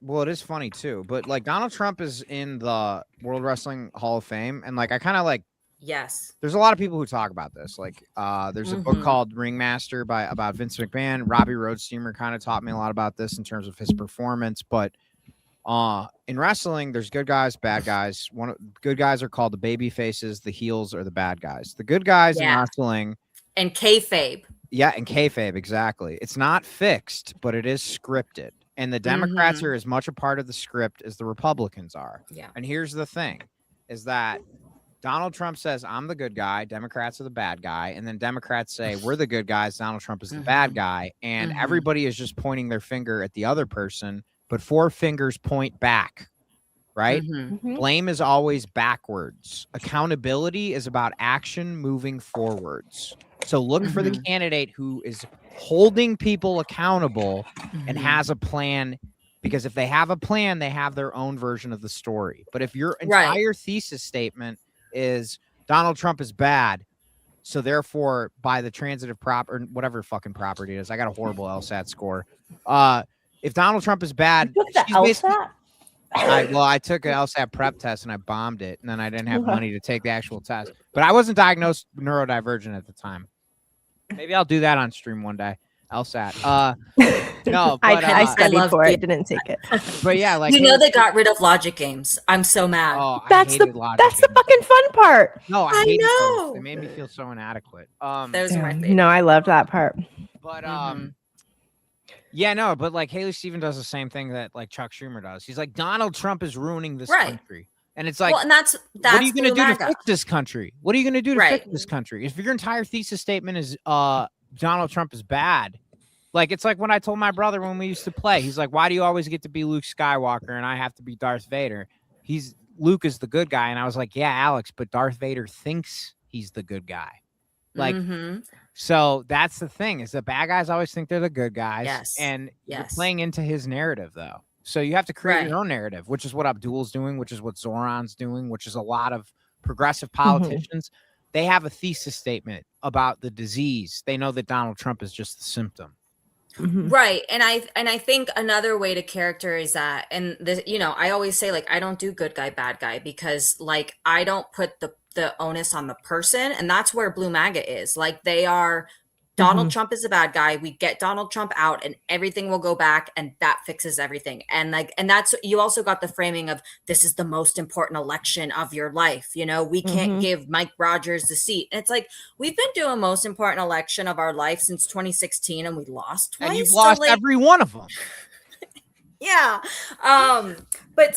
Well, it is funny too. But like Donald Trump is in the World Wrestling Hall of Fame. And like, I kind of like, yes, there's a lot of people who talk about this. Like, there's a book called Ringmaster about Vince McMahon. Robbie Roadsteamer kind of taught me a lot about this in terms of his performance. But in wrestling, there's good guys, bad guys. Good guys are called the baby faces. The heels are the bad guys. The good guys in wrestling and kayfabe. Yeah, and kayfabe, exactly. It's not fixed, but it is scripted. And the Democrats are as much a part of the script as the Republicans are. Yeah. And here's the thing, is that Donald Trump says, I'm the good guy. Democrats are the bad guy. And then Democrats say, we're the good guys. Donald Trump is the bad guy. And everybody is just pointing their finger at the other person, but 4 fingers point back, right? Blame is always backwards. Accountability is about action moving forwards. So look for the candidate who is holding people accountable and has a plan, because if they have a plan, they have their own version of the story. But if your entire thesis statement is Donald Trump is bad, so therefore by the transitive prop or whatever fucking property it is, I got a horrible LSAT score. If Donald Trump is bad, you took the LSAT? I took an LSAT prep test and I bombed it, and then I didn't have money to take the actual test. But I wasn't diagnosed neurodivergent at the time. Maybe I'll do that on stream one day. LSAT. No, but, I studied for it, didn't take it. But yeah, like they got rid of logic games. I'm so mad. Oh, that's the fucking fun part. No, I hated know. those. They made me feel so inadequate. Those are my favorite. No, I loved that part. But yeah, no, but like Haley Stevens does the same thing that like Chuck Schumer does. He's like, Donald Trump is ruining this country. And it's like, well, and that's what are you going to do to fix this country? What are you going to do to fix this country? If your entire thesis statement is Donald Trump is bad, Like, it's like when I told my brother when we used to play, he's like, why do you always get to be Luke Skywalker and I have to be Darth Vader? Luke is the good guy. And I was like, yeah, Alex, but Darth Vader thinks he's the good guy. Like, so that's the thing, is the bad guys always think they're the good guys. Yes. And you're playing into his narrative, though. So you have to create your own narrative, which is what Abdul's doing, which is what Zoran's doing, which is a lot of progressive politicians. They have a thesis statement about the disease. They know that Donald Trump is just the symptom. Right. And I think another way to characterize that, and this, you know, I always say, like, I don't do good guy, bad guy, because, like, I don't put the onus on the person. And that's where Blue MAGA is. Like, they are, Donald Trump is a bad guy. We get Donald Trump out and everything will go back, and that fixes everything. And like, and that's, you also got the framing of, this is the most important election of your life. You know, we can't give Mike Rogers the seat. And it's like, we've been doing most important election of our life since 2016 and we lost twice. And you've lost every one of them. Yeah. But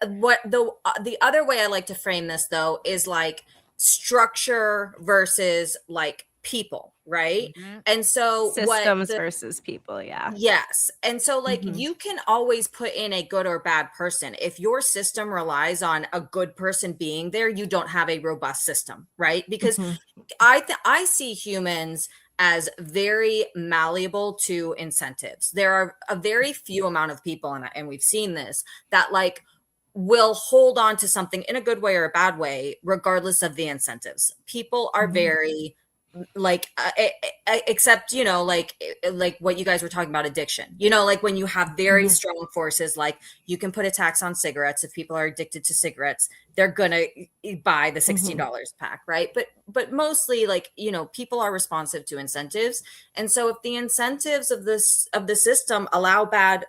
what the other way I like to frame this, though, is like structure versus like people, right? And so systems versus people. Yes. And so, like, you can always put in a good or bad person. If your system relies on a good person being there, you don't have a robust system, right? Because I see humans as very malleable to incentives. There are a very few amount of people, and we've seen this, that like will hold on to something in a good way or a bad way, regardless of the incentives. People are very like, except, you know, like what you guys were talking about, addiction, you know, like when you have very strong forces, like you can put a tax on cigarettes. If people are addicted to cigarettes, they're gonna buy the $16 pack, right? But mostly, like, you know, people are responsive to incentives. And so if the incentives of the system allow bad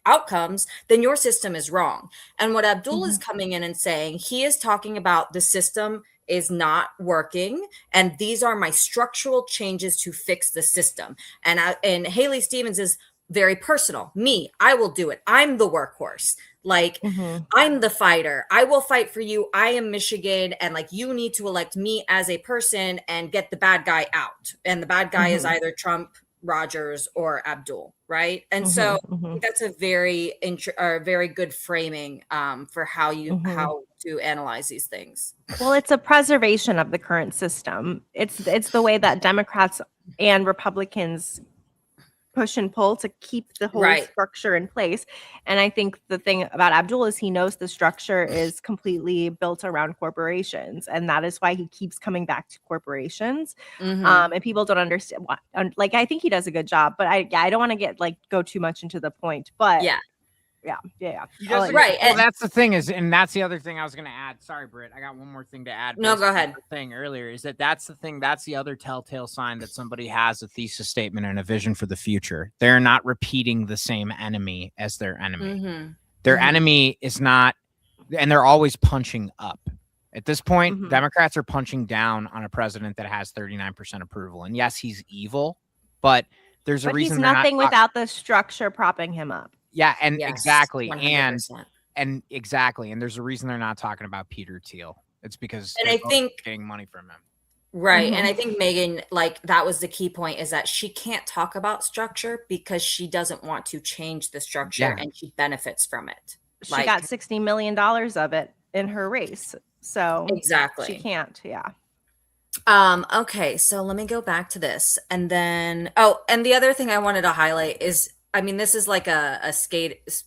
outcomes, then your system is wrong. And what Abdul is coming in and saying, he is talking about the system is not working, and these are my structural changes to fix the system. And Haley Stevens is very personal. Me, I will do it. I'm the workhorse. Like, I'm the fighter. I will fight for you. I am Michigan, and like, you need to elect me as a person and get the bad guy out. And the bad guy is either Trump, Rogers, or Abdul, right? And so I think that's a very good framing for how to analyze these things. Well, it's a preservation of the current system. It's the way that Democrats and Republicans push and pull to keep the whole structure in place. And I think the thing about Abdul is he knows the structure is completely built around corporations, and that is why he keeps coming back to corporations. And people don't understand why. Like, I think he does a good job, but I don't want to go too much into the point. But yeah. Right. Well, that's the thing and that's the other thing I was going to add. Sorry, Britt. I got one more thing to add. No, go ahead. Thing earlier is that's the thing. That's the other telltale sign that somebody has a thesis statement and a vision for the future. They're not repeating the same enemy as their enemy. Their enemy is not, and they're always punching up. At this point, Democrats are punching down on a president that has 39% approval. And yes, he's evil, but there's a reason. He's nothing without the structure propping him up. Yeah, and exactly. 100%. And exactly. And there's a reason they're not talking about Peter Thiel. It's because I think getting money from him. Right. And I think Megan, like, that was the key point, is that she can't talk about structure because she doesn't want to change the structure and she benefits from it. She got $60 million of it in her race. So exactly. She can't. Yeah. Okay. So let me go back to this. And then, and the other thing I wanted to highlight is, I mean, this is like a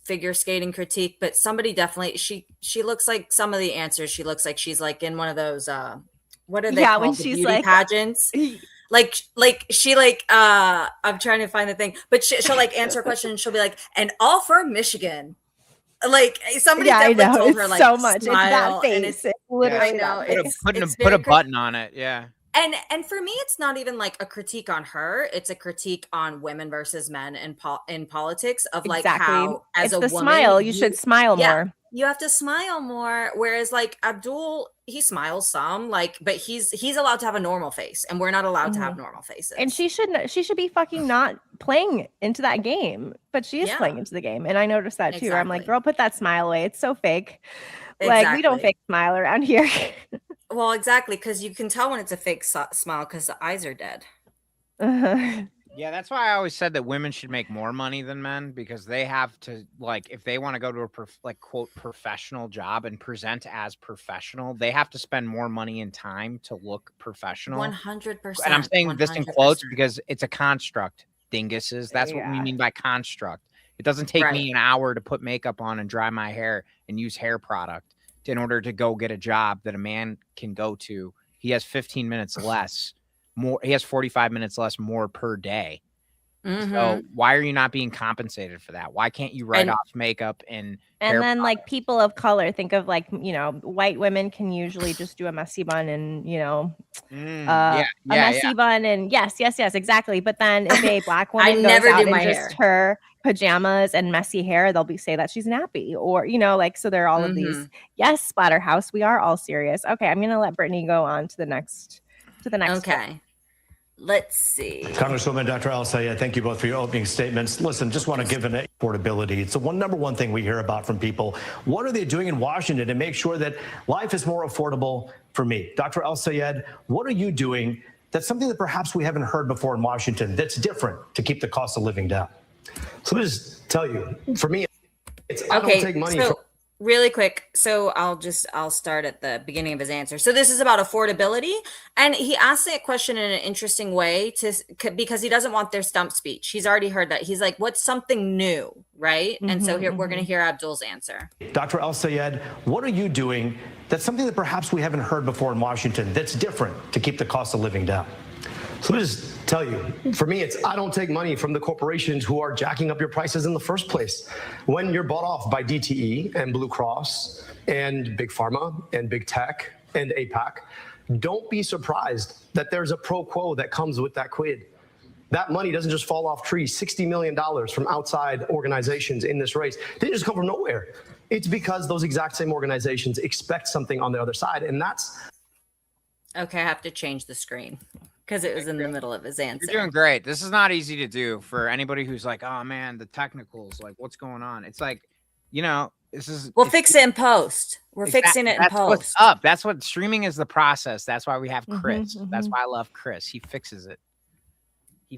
figure skating critique, but somebody definitely, she looks like some of the answers. She looks like she's like in one of those, what are they called? When the she's beauty like pageants. Like she like, I'm trying to find the thing, but she'll like answer a question and she'll be like, and all for Michigan. Like, somebody definitely told her, like, so much. Smile, it's that face. It's literally put a button on it. Yeah. And for me, it's not even like a critique on her. It's a critique on women versus men in politics of like how as a woman, smile. You should smile more. You have to smile more. Whereas like Abdul, he smiles some, like, but he's allowed to have a normal face, and we're not allowed to have normal faces. And she should be fucking not playing into that game, but she is playing into the game. And I noticed that too. I'm like, girl, put that smile away. It's so fake. Like, we don't fake smile around here. Well, exactly, because you can tell when it's a fake smile because the eyes are dead. Yeah, that's why I always said that women should make more money than men, because they have to, like, if they want to go to a quote professional job and present as professional, they have to spend more money and time to look professional. 100%. And I'm saying this in quotes 100%. because it's a construct, dinguses. That's what we Yeah. mean by construct. It doesn't take me an hour to put makeup on and dry my hair and use hair product in order to go get a job that a man can go to. He has 15 minutes less. He has 45 minutes less more per day. So why are you not being compensated for that? Why can't you write off makeup and hair then like products? people of color, think of like, you know, white women can usually just do a messy bun and, you know, a messy bun and yes, exactly. But then if a black woman goes out in just her pajamas and messy hair, they'll say that she's nappy, or, you know, like, so there are all of these. Yes, Splatterhouse, we are all serious. Okay, I'm gonna let Brittany go on to the next Okay. Let's see. Congresswoman Dr. El-Sayed, thank you both for your opening statements. Listen, just want to give an affordability. It's the number one thing we hear about from people. What are they doing in Washington to make sure that life is more affordable for me? Dr. El-Sayed, what are you doing that's something that perhaps we haven't heard before in Washington that's different to keep the cost of living down? So let me just tell you, for me, I don't take money from... Really quick. So I'll start at the beginning of his answer. So this is about affordability. And he asked that question in an interesting way because he doesn't want their stump speech. He's already heard that. He's like, what's something new? Right. And so here we're going to hear Abdul's answer. Dr. El-Sayed, what are you doing that's something that perhaps we haven't heard before in Washington that's different to keep the cost of living down? So let me just tell you, for me, I don't take money from the corporations who are jacking up your prices in the first place. When you're bought off by DTE and Blue Cross and Big Pharma and Big Tech and APAC, don't be surprised that there's a pro quo that comes with that quid. That money doesn't just fall off trees. $60 million from outside organizations in this race didn't just come from nowhere. It's because those exact same organizations expect something on the other side, and that's... Okay, I have to change the screen because it was in the middle of his answer. You're doing great. This is not easy to do for anybody who's like, oh man, the technicals, like what's going on? It's like, you know, we'll fix it in post. We're fixing it in post. What's up. That's what streaming is, the process. That's why we have Chris. That's why I love Chris. He fixes it.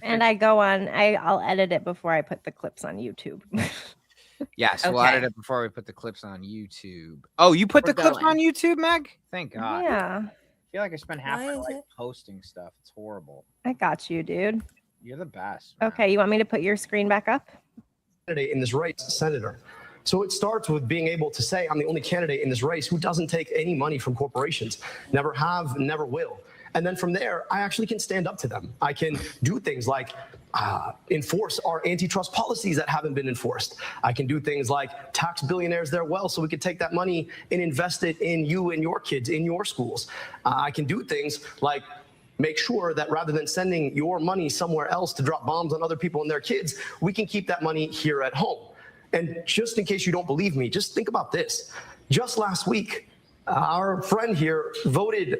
And I go on, I'll edit it before I put the clips on YouTube. Yes, we'll edit it before we put the clips on YouTube. Oh, you put the clips on YouTube, Meg? Thank God. Yeah. I feel like I spend half my life posting stuff. It's horrible. I got you, dude. You're the best. Man. Okay, you want me to put your screen back up? Candidate in this race, senator. So it starts with being able to say, I'm the only candidate in this race who doesn't take any money from corporations. Never have, never will. And then from there, I actually can stand up to them. I can do things like enforce our antitrust policies that haven't been enforced. I can do things like tax billionaires their wealth so we can take that money and invest it in you and your kids, in your schools. I can do things like make sure that rather than sending your money somewhere else to drop bombs on other people and their kids, we can keep that money here at home. And just in case you don't believe me, just think about this. Just last week, our friend here voted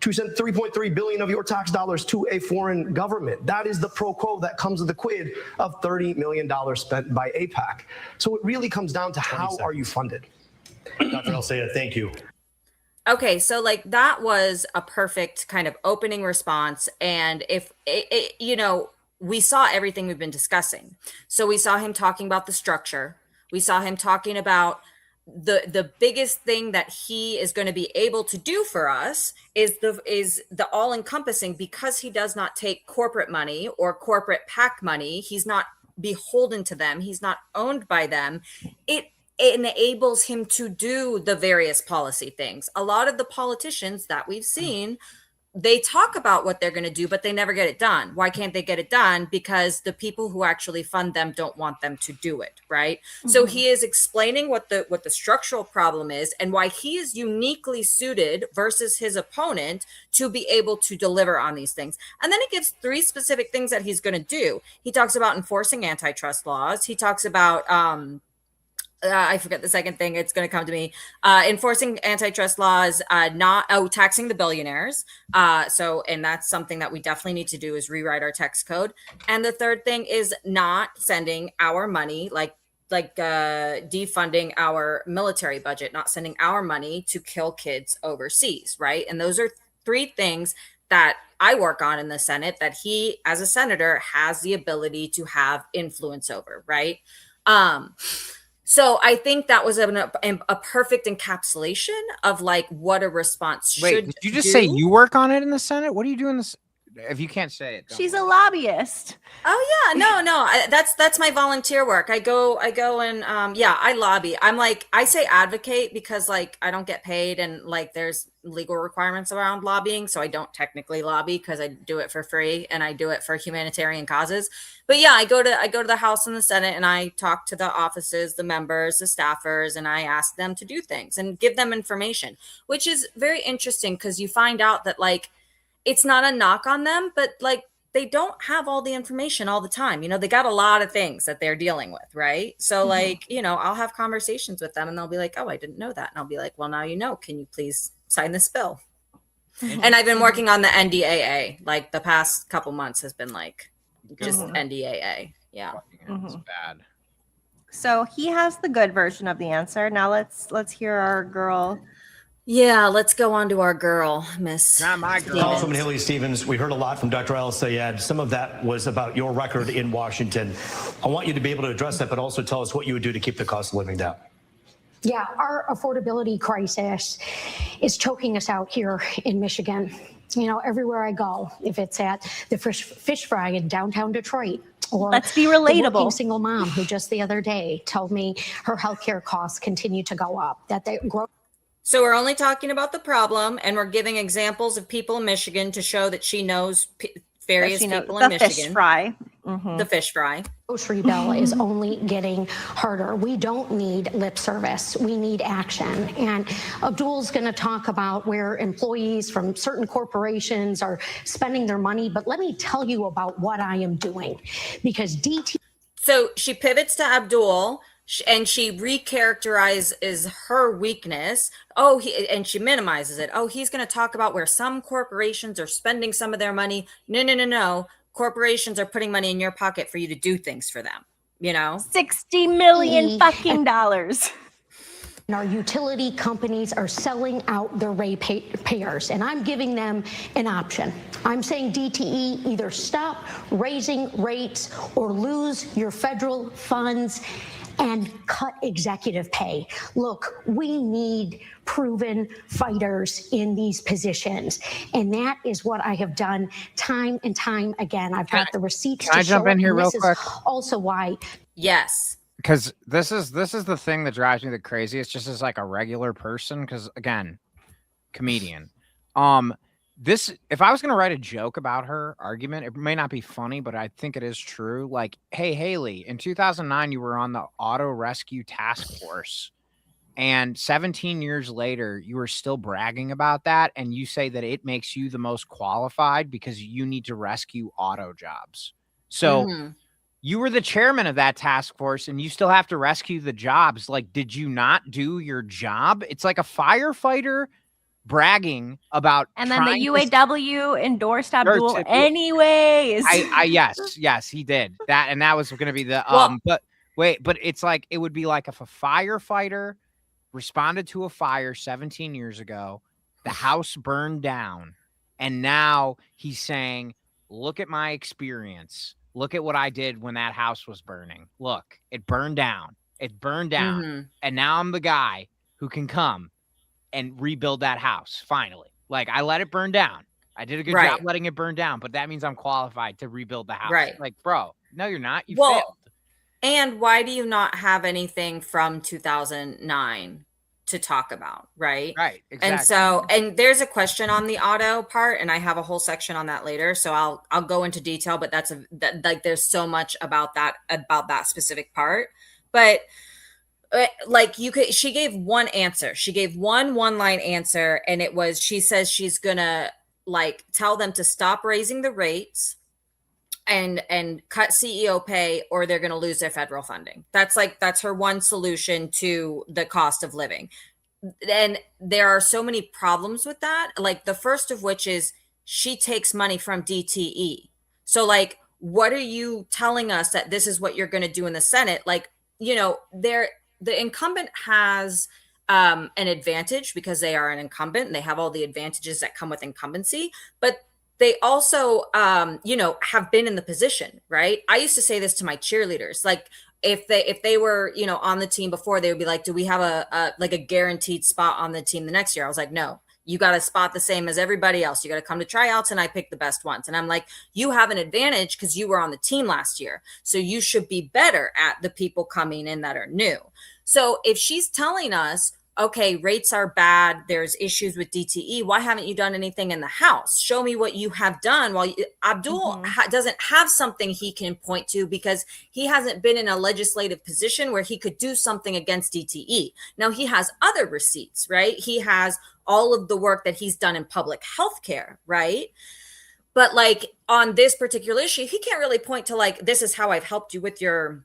to send 3.3 billion of your tax dollars to a foreign government. That is the pro quo that comes with the quid of $30 million spent by APAC. So it really comes down to how are you funded? Dr. El-Sayed, thank you. Okay, so like that was a perfect kind of opening response. And if you know, we saw everything we've been discussing. So we saw him talking about the structure. We saw him talking about the biggest thing that he is going to be able to do for us is the all-encompassing, because he does not take corporate money or corporate PAC money. He's not beholden to them. He's not owned by them. It enables him to do the various policy things. A lot of the politicians that we've seen, they talk about what they're going to do, but they never get it done. Why can't they get it done? Because the people who actually fund them don't want them to do it, right? So he is explaining what the structural problem is and why he is uniquely suited versus his opponent to be able to deliver on these things. And then he gives 3 specific things that he's going to do. He talks about enforcing antitrust laws. He talks about I forget the second thing. It's going to come to me. Enforcing antitrust laws, taxing the billionaires. And that's something that we definitely need to do, is rewrite our tax code. And the third thing is not sending our money, like defunding our military budget, not sending our money to kill kids overseas, right? And those are 3 things that I work on in the Senate that he, as a senator, has the ability to have influence over, right? So I think that was a perfect encapsulation of like what a response Wait, should did you just do. say you work on it in the Senate? What do you do in this? If you can't say it, don't She's a worry. lobbyist. Oh yeah, no, that's my volunteer work. I go and I lobby. I'm like, I say advocate because like I don't get paid and like there's legal requirements around lobbying, so I don't technically lobby because I do it for free and I do it for humanitarian causes. But yeah, I go to the House and the Senate and I talk to the offices, the members, the staffers, and I ask them to do things and give them information, which is very interesting because you find out that like it's not a knock on them, but like they don't have all the information all the time. You know, they got a lot of things that they're dealing with, right? So like, you know, I'll have conversations with them and they'll be like, oh, I didn't know that. And I'll be like, well, now you know, can you please sign this bill? And I've been working on the NDAA. Like the past couple months has been like just NDAA. Yeah. It's bad. So he has the good version of the answer. Now let's hear our girl. Yeah, let's go on to our girl, Miss. Not my girl. Councilwoman Haley Stevens, we heard a lot from Dr. El Sayed. Some of that was about your record in Washington. I want you to be able to address that, but also tell us what you would do to keep the cost of living down. Yeah, our affordability crisis is choking us out here in Michigan. You know, everywhere I go, if it's at the fish fry in downtown Detroit, or Let's be the relatable. working single mom who just the other day told me her healthcare costs continue to go up, that they grow. So we're only talking about the problem, and we're giving examples of people in Michigan to show that she knows various people in Michigan. Fish fry. The fish fry. Grocery bill is only getting harder. We don't need lip service. We need action. And Abdul's going to talk about where employees from certain corporations are spending their money. But let me tell you about what I am doing, because DT. So she pivots to Abdul and she recharacterizes her weakness. And she minimizes it. Oh, he's going to talk about where some corporations are spending some of their money. No. Corporations are putting money in your pocket for you to do things for them, you know? $60 million fucking dollars. And our utility companies are selling out their ratepayers, and I'm giving them an option. I'm saying DTE, either stop raising rates or lose your federal funds and cut executive pay. Look, we need proven fighters in these positions, and that is what I have done time and time again. I've got the receipts. Can I jump in here real quick? Also, why? Yes. Because this is the thing that drives me the craziest, just as like a regular person. Because again, comedian. This, if I was gonna write a joke about her argument, it may not be funny, but I think it is true. Like, hey Haley, in 2009, you were on the Auto Rescue Task Force, and 17 years later, you are still bragging about that, and you say that it makes you the most qualified because you need to rescue auto jobs. So. You were the chairman of that task force and you still have to rescue the jobs. Like, did you not do your job? It's like a firefighter bragging about. And then the UAW endorsed Abdul anyways. Yes, he did that. And that was going to be the, but it's like, it would be like if a firefighter responded to a fire 17 years ago, the house burned down. And now he's saying, look at my experience. Look at what I did when that house was burning. Look, it burned down. It burned down. And now I'm the guy who can come and rebuild that house. Finally. Like, I let it burn down. I did a good job letting it burn down, but that means I'm qualified to rebuild the house. Right. Like, bro, no, you're not. You failed. And why do you not have anything from 2009 to talk about? Right. Exactly. And so, and there's a question on the auto part, and I have a whole section on that later. So I'll go into detail, but like, there's so much about that specific part. But like she gave one answer. She gave one line answer, and it was, she says she's gonna like tell them to stop raising the rates and cut CEO pay, or they're going to lose their federal funding. That's her one solution to the cost of living. And there are so many problems with that. Like, the first of which is she takes money from DTE. So like, what are you telling us that this is what you're going to do in the Senate? Like, you know, the incumbent has an advantage because they are an incumbent and they have all the advantages that come with incumbency, but they also, have been in the position, right? I used to say this to my cheerleaders, like if they were, on the team before, they would be like, do we have a guaranteed spot on the team the next year? I was like, no, you got a spot the same as everybody else. You got to come to tryouts and I pick the best ones. And I'm like, you have an advantage because you were on the team last year. So you should be better at the people coming in that are new. So if she's telling us, okay, rates are bad, there's issues with DTE, why haven't you done anything in the House? Show me what you have done. Well, Abdul doesn't have something he can point to because he hasn't been in a legislative position where he could do something against DTE. Now, he has other receipts, right? He has all of the work that he's done in public health care, right? But like on this particular issue, he can't really point to like, this is how I've helped you with your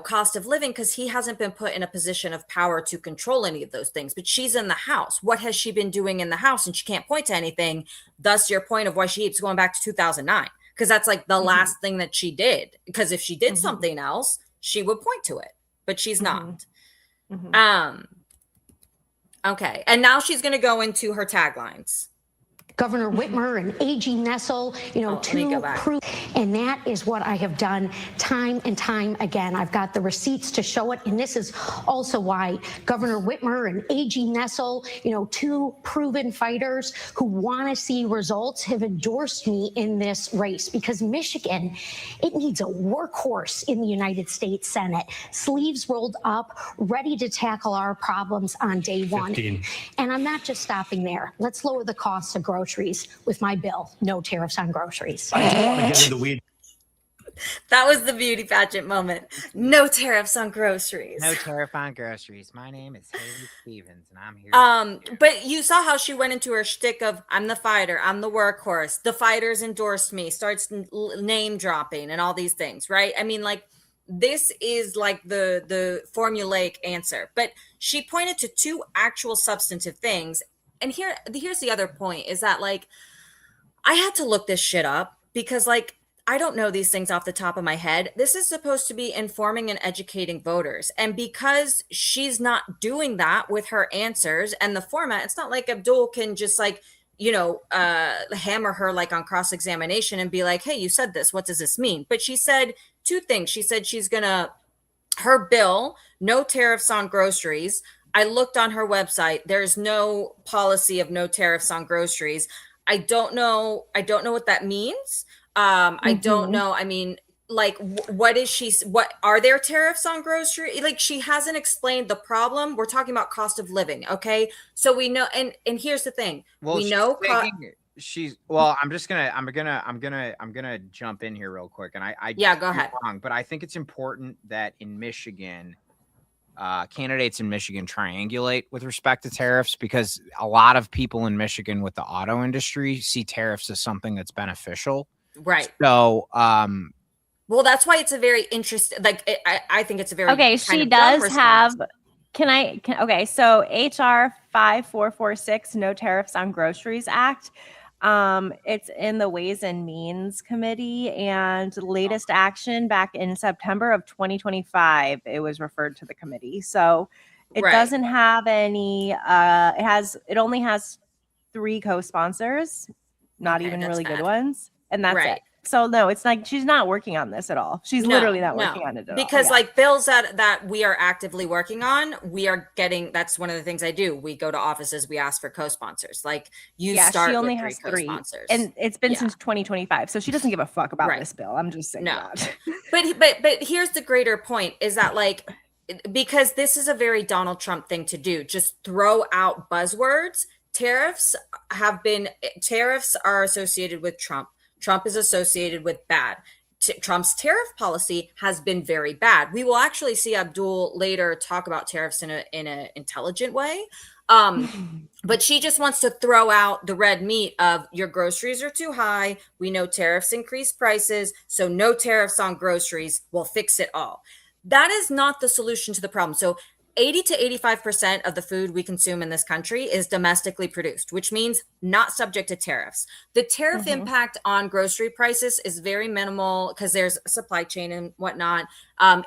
cost of living, because he hasn't been put in a position of power to control any of those things. But she's in the House. What has she been doing in the House? And she can't point to anything. Thus your point of why she keeps going back to 2009, because that's like the last thing that she did. Because if she did something else, she would point to it, but she's not. Okay. And now she's going to go into her taglines. Governor Whitmer and AG Nessel, and that is what I have done time and time again. I've got the receipts to show it, and this is also why Governor Whitmer and AG Nessel, two proven fighters who want to see results, have endorsed me in this race, because Michigan, it needs a workhorse in the United States Senate, sleeves rolled up, ready to tackle our problems on day one. And I'm not just stopping there. Let's lower the cost of groceries with my bill, no tariffs on groceries. I do want to get into the weeds. That was the beauty pageant moment. No tariffs on groceries. No tariff on groceries. My name is Haley Stevens, and I'm here. But you saw how she went into her shtick of, I'm the fighter, I'm the workhorse, the fighters endorsed me, starts name dropping and all these things, right? I mean, like, this is like the formulaic answer. But she pointed to two actual substantive things. And here's the other point, is that, like, I had to look this shit up because, like, I don't know these things off the top of my head. This is supposed to be informing and educating voters. And because she's not doing that with her answers and the format, it's not like Abdul can just, like, hammer her like on cross-examination and be like, hey, you said this, what does this mean? But she said two things. She said she's her bill, no tariffs on groceries. I looked on her website. There's no policy of no tariffs on groceries. I don't know what that means. I don't know. I mean, like, what are there tariffs on grocery? Like, she hasn't explained the problem. We're talking about cost of living. Okay. So we know, and here's the thing. Well, we know I'm gonna jump in here real quick. And I go ahead. Wrong, but I think it's important that in Michigan, candidates in Michigan triangulate with respect to tariffs, because a lot of people in Michigan with the auto industry see tariffs as something that's beneficial. Right. So, well, that's why it's a very interesting, like, I think it's a very, okay. She does have, okay. So HR 5446, No Tariffs on Groceries Act. It's in the Ways and Means Committee, and latest action back in September of 2025, it was referred to the committee. So it doesn't have any, it only has 3 co-sponsors, not even really good ones. And that's it. So no, it's like, she's not working on this at all. She's literally not working on it at all. Because like bills that we are actively working on, we are getting, that's one of the things I do. We go to offices, we ask for co-sponsors. Like start she only with has 3 co-sponsors. And it's been since 2025. So she doesn't give a fuck about this bill. I'm just saying that. But here's the greater point, is that, like, because this is a very Donald Trump thing to do, just throw out buzzwords. Tariffs are associated with Trump. Trump is associated with bad. Trump's tariff policy has been very bad. We will actually see Abdul later talk about tariffs in an intelligent way. But she just wants to throw out the red meat of, your groceries are too high. We know tariffs increase prices, so no tariffs on groceries will fix it all. That is not the solution to the problem. So 80 to 85% of the food we consume in this country is domestically produced, which means not subject to tariffs. The tariff impact on grocery prices is very minimal because there's supply chain and whatnot.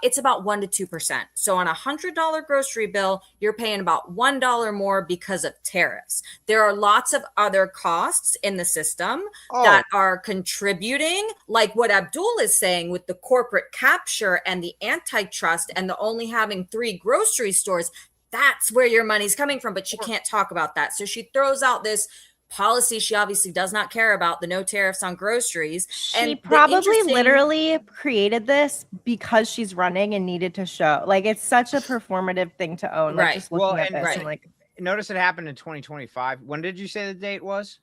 It's about 1 to 2%. So on a $100 grocery bill, you're paying about $1 more because of tariffs. There are lots of other costs in the system that are contributing, like what Abdul is saying with the corporate capture and the antitrust and the only having 3 grocery stores. That's where your money's coming from, but she can't talk about that. So she throws out this policy she obviously does not care about, the no tariffs on groceries. She probably literally created this because she's running and needed to show. Like, it's such a performative thing to own. Like, just looking at this and like, notice it happened in 2025. When did you say the date was?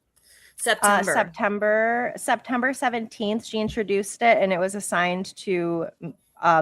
September 17th. She introduced it, and it was assigned to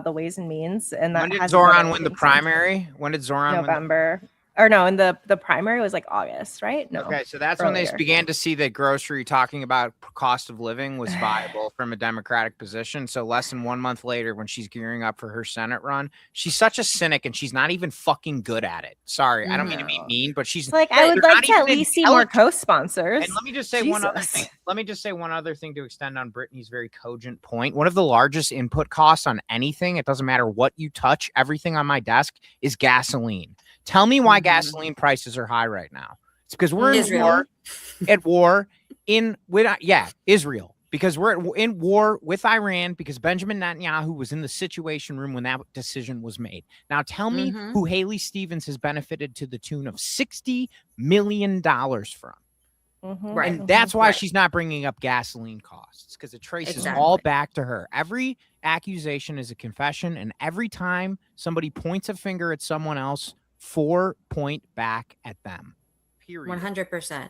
the Ways and Means. And that when did Zoran win the primary? When did Zoran November? Or no, and the primary was like August, right? No. Okay, so that's when they began to see that grocery talking about cost of living was viable from a Democratic position. So less than 1 month later, when she's gearing up for her Senate run, she's such a cynic and she's not even fucking good at it. Sorry, I don't mean to be mean, but she's like, I would like to at least see more co-sponsors. And let me just say one other thing. Let me just say one other thing to extend on Brittany's very cogent point. One of the largest input costs on anything, it doesn't matter what you touch, everything on my desk is gasoline. Tell me why gasoline prices are high right now. It's because we're in war Israel, because we're in war with Iran, because Benjamin Netanyahu was in the Situation Room when that decision was made. Now tell me who Haley Stevens has benefited to the tune of $60 million from. And that's why she's not bringing up gasoline costs, because it traces all back to her. Every accusation is a confession, and every time somebody points a finger at someone else, 4 point back at them. Period. 100%.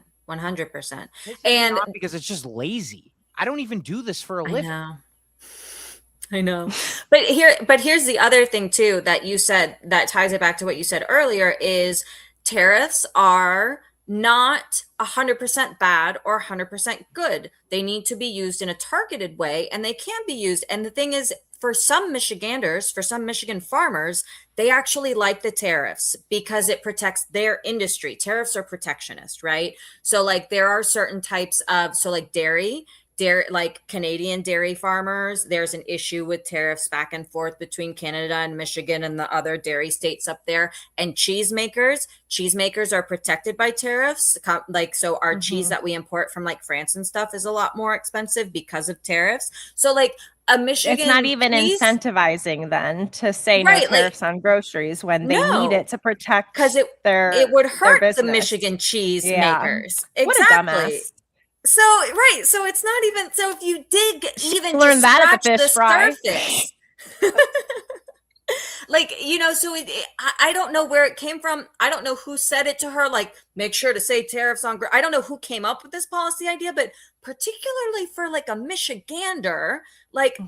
And because it's just lazy. I don't even do this for a living. I know. But here's the other thing too that you said that ties it back to what you said earlier is tariffs are not 100% bad or 100% good. They need to be used in a targeted way, and they can be used. And the thing is, for some Michiganders, for some Michigan farmers, they actually like the tariffs because it protects their industry. Tariffs are protectionist, right? So like there are certain types of, so like dairy, like Canadian dairy farmers, there's an issue with tariffs back and forth between Canada and Michigan and the other dairy states up there. And cheesemakers are protected by tariffs. Like, so our cheese that we import from like France and stuff is a lot more expensive because of tariffs. So like a Michigan, it's not even incentivizing then to say no tariffs on groceries when they need it to protect, because it would hurt the Michigan cheese makers. Exactly. What a dumbass. So so it's not even, so if you dig even learn just that at scratch the fish fry. surface, like, you know, so I don't know where it came from. I don't know who said it to her, like, make sure to say tariffs on, I don't know who came up with this policy idea, but particularly for like a Michigander, like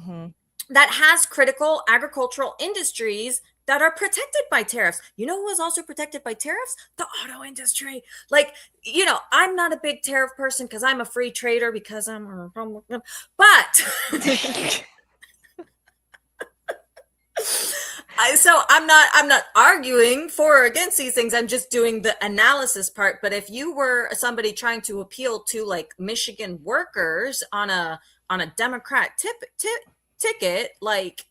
that has critical agricultural industries that are protected by tariffs. You know who is also protected by tariffs? The auto industry. Like, you know, I'm not a big tariff person because I'm a free trader, because I'm a Republican, but so I'm not arguing for or against these things. I'm just doing the analysis part. But if you were somebody trying to appeal to like Michigan workers on a Democrat ticket, like,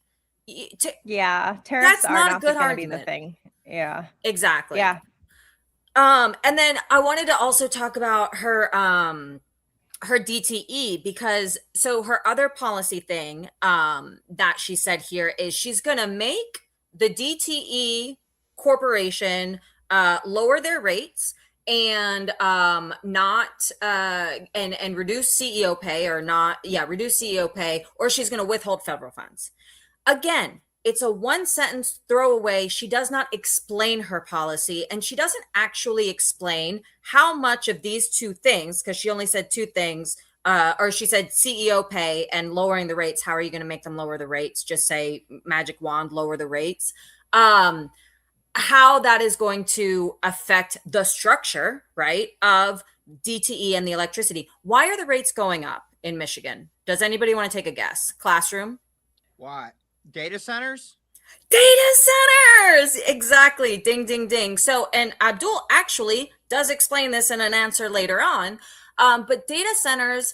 tariffs are not going to be the thing. Yeah, exactly. Yeah. And then I wanted to also talk about her DTE, because so her other policy thing that she said here is she's going to make the DTE corporation lower their rates and not and reduce CEO pay, or not reduce CEO pay, or she's going to withhold federal funds. Again, it's a one sentence throwaway. She does not explain her policy, and she doesn't actually explain how much of these two things, because she only said two things, or she said CEO pay and lowering the rates. How are you going to make them lower the rates? Just say magic wand, lower the rates. How that is going to affect the structure, right, of DTE and the electricity. Why are the rates going up in Michigan? Does anybody want to take a guess? Classroom? Why? Data centers? Data Yes, exactly. Ding, ding, ding. So, and Abdul actually does explain this in an answer later on. But data centers,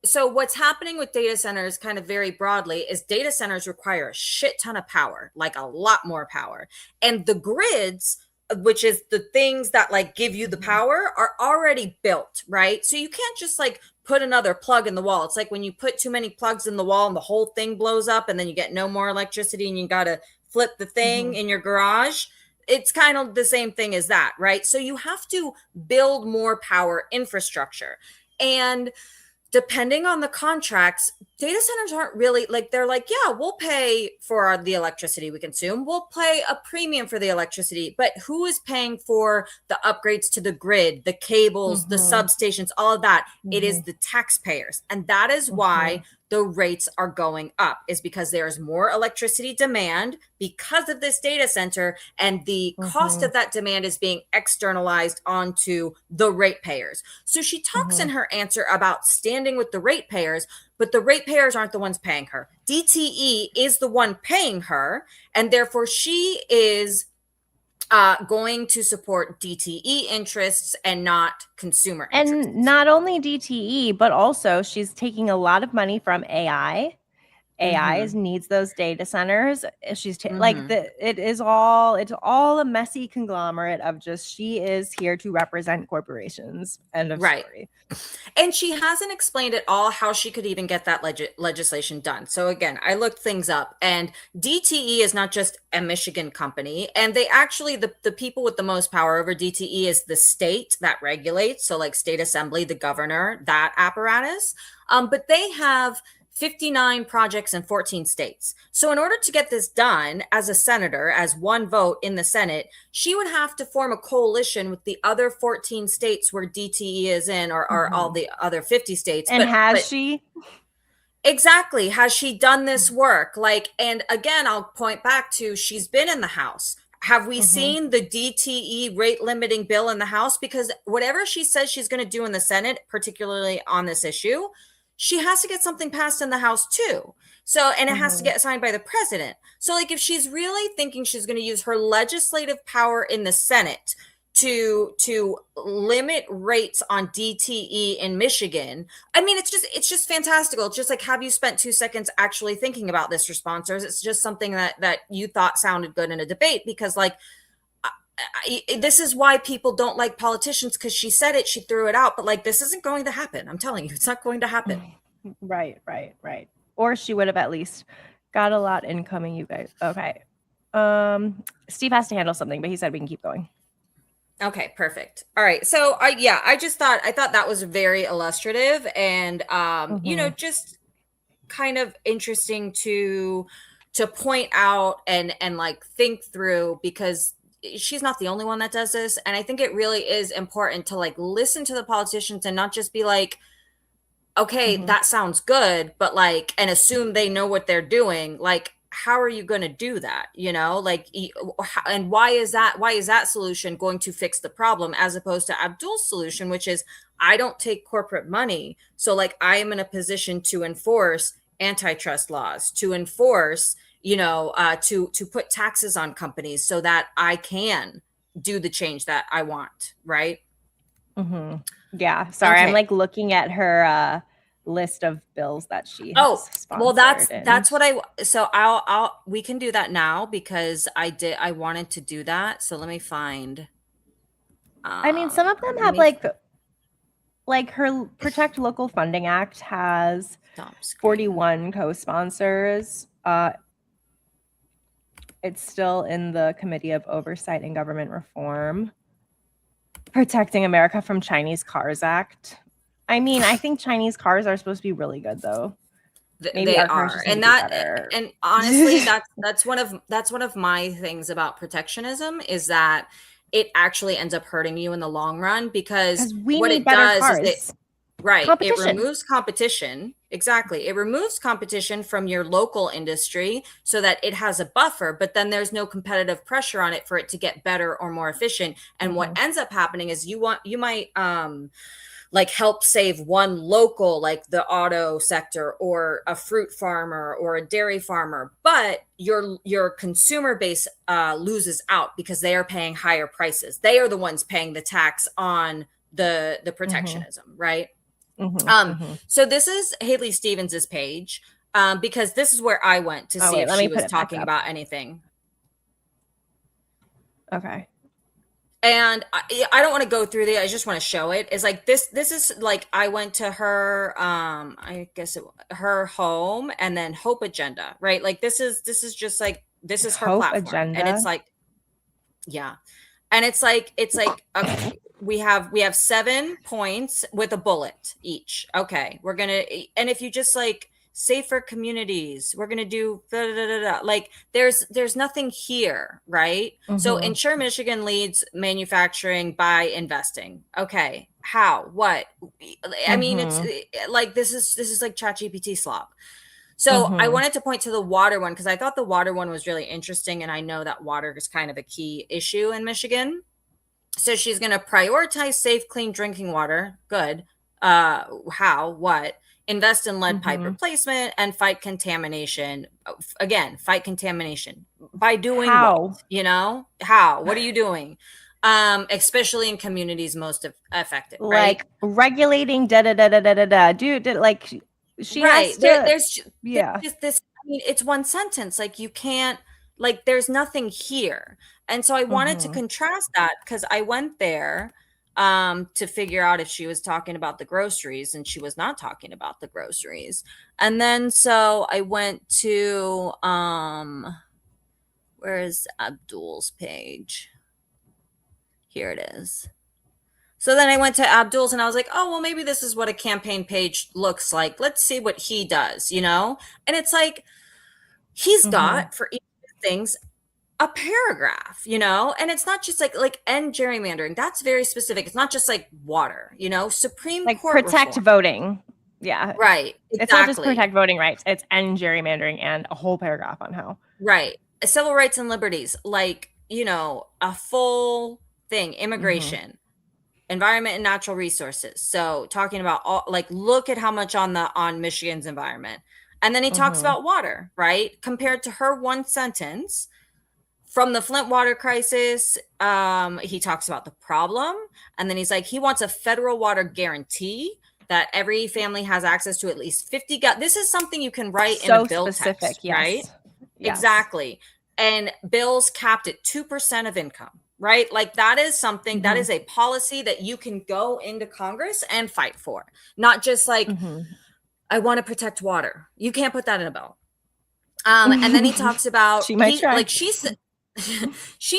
so what's happening with data centers kind of very broadly is data centers require a shit ton of power, like a lot more power. And the grids, which is the things that like give you the power, are already built, right? So you can't just like put another plug in the wall. It's like when you put too many plugs in the wall and the whole thing blows up and then you get no more electricity and you got to flip the thing in your garage. It's kind of the same thing as that, right? So you have to build more power infrastructure. And depending on the contracts, data centers aren't really like, they're like, yeah, we'll pay for the electricity we consume. We'll pay a premium for the electricity, but who is paying for the upgrades to the grid, the cables, the substations, all of that? It is the taxpayers. And that is why the rates are going up, is because there's more electricity demand because of this data center, and the cost of that demand is being externalized onto the ratepayers. So she talks in her answer about standing with the ratepayers, but the ratepayers aren't the ones paying her. DTE is the one paying her, and therefore she is going to support DTE interests and not consumer interests. And not only DTE, but also she's taking a lot of money from AI. AI needs those data centers. She's like it's all a messy conglomerate of just, she is here to represent corporations. End of story. And she hasn't explained at all how she could even get that legislation done. So again, I looked things up, and DTE is not just a Michigan company. And they actually, the people with the most power over DTE is the state that regulates. So like state assembly, the governor, that apparatus. But they have 59 projects in 14 states. So in order to get this done as a senator, as one vote in the Senate, she would have to form a coalition with the other 14 states where DTE is in, or all the other 50 states. And has she? Exactly. Has she done this work? Like, and again, I'll point back to, she's been in the House. Have we seen the DTE rate limiting bill in the House? Because whatever she says she's going to do in the Senate, particularly on this issue, she has to get something passed in the House too. So, and it has to get signed by the president. So like, if she's really thinking she's going to use her legislative power in the Senate to limit rates on DTE in Michigan, I mean, it's just fantastical. It's just like, have you spent 2 seconds actually thinking about this, your sponsors? It's just something that you thought sounded good in a debate, because like, this is why people don't like politicians, because she said it, she threw it out, but like, this isn't going to happen. I'm telling you, it's not going to happen. Right. Or she would have at least got a lot incoming, you guys. Okay. Steve has to handle something, but he said we can keep going. Okay, perfect. All right. So I thought that was very illustrative, and you know, just kind of interesting to point out and like think through, because she's not the only one that does this. And I think it really is important to like listen to the politicians and not just be like, okay, that sounds good, but like, and assume they know what they're doing. Like, how are you going to do that? You know, like, and why is that solution going to fix the problem, as opposed to Abdul's solution, which is, I don't take corporate money. So like, I am in a position to enforce antitrust laws, to enforce, you know, to put taxes on companies so that I can do the change that I want. Right. Yeah. Sorry. Okay. I'm like looking at her list of bills that she has sponsored. Well, that's what we can do that now, because I wanted to do that. So let me find. I mean, some of them have like her Protect Local Funding Act has 41 co-sponsors. It's still in the Committee of Oversight and Government Reform. Protecting America from Chinese Cars Act. I mean, I think Chinese cars are supposed to be really good, though. Maybe they are, and honestly, that's one of my things about protectionism, is that it actually ends up hurting you in the long run, because what it does is it removes competition. Exactly. It removes competition from your local industry so that it has a buffer, but then there's no competitive pressure on it for it to get better or more efficient. And what ends up happening is you might like help save one local, like the auto sector or a fruit farmer or a dairy farmer, but your consumer base loses out because they are paying higher prices. They are the ones paying the tax on the protectionism, right? So this is Haley Stevens's page, because this is where I went to see if she was talking about anything. Okay. And I don't want to go through I just want to show it. It's like this is like, I went to her I guess her home, and then Hope Agenda, right? Like this is just like, this is her Hope platform. Agenda. And it's like, yeah. And it's like okay, we have 7 points with a bullet each. Okay, we're gonna, and if you just like safer communities, we're gonna do da, da, da, da. Like there's nothing here, right? So ensure Michigan leads manufacturing by investing. Okay, how? What? I mean, it's like this is like ChatGPT slop. So I wanted to point to the water one because I thought the water one was really interesting, and I know that water is kind of a key issue in Michigan. So she's going to prioritize safe, clean drinking water. Good. How? What? Invest in lead pipe replacement and fight contamination. Again, fight contamination by doing what? You know, how? What are you doing? Especially in communities most affected, right? Like regulating dude, like she has to, there's just this, I mean, it's one sentence. Like you can't, like there's nothing here. And so I wanted to contrast that because I went there to figure out if she was talking about the groceries, and she was not talking about the groceries. And then so I went to where is Abdul's page? Here it is. So then I went to Abdul's and I was like, oh, well, maybe this is what a campaign page looks like. Let's see what he does, you know? And it's like, he's got for each of the things a paragraph, you know? And it's not just like end gerrymandering. That's very specific. It's not just like water, you know? Supreme like Court protect reform. voting. Yeah. Right. Exactly. It's not just protect voting rights. It's end gerrymandering and a whole paragraph on how. Right. Civil rights and liberties, like, you know, a full thing, immigration, environment and natural resources. So talking about all, like, look at how much on Michigan's environment. And then he talks about water, right? Compared to her one sentence from the Flint water crisis. He talks about the problem. And then he's like, he wants a federal water guarantee that every family has access to at least 50 gallons. This is something you can write in a bill text, yes. right? Yes. Exactly. And bills capped at 2% of income, right? Like that is something that is a policy that you can go into Congress and fight for. Not just like, I want to protect water. You can't put that in a bill. And then he talks about, she might try. Like she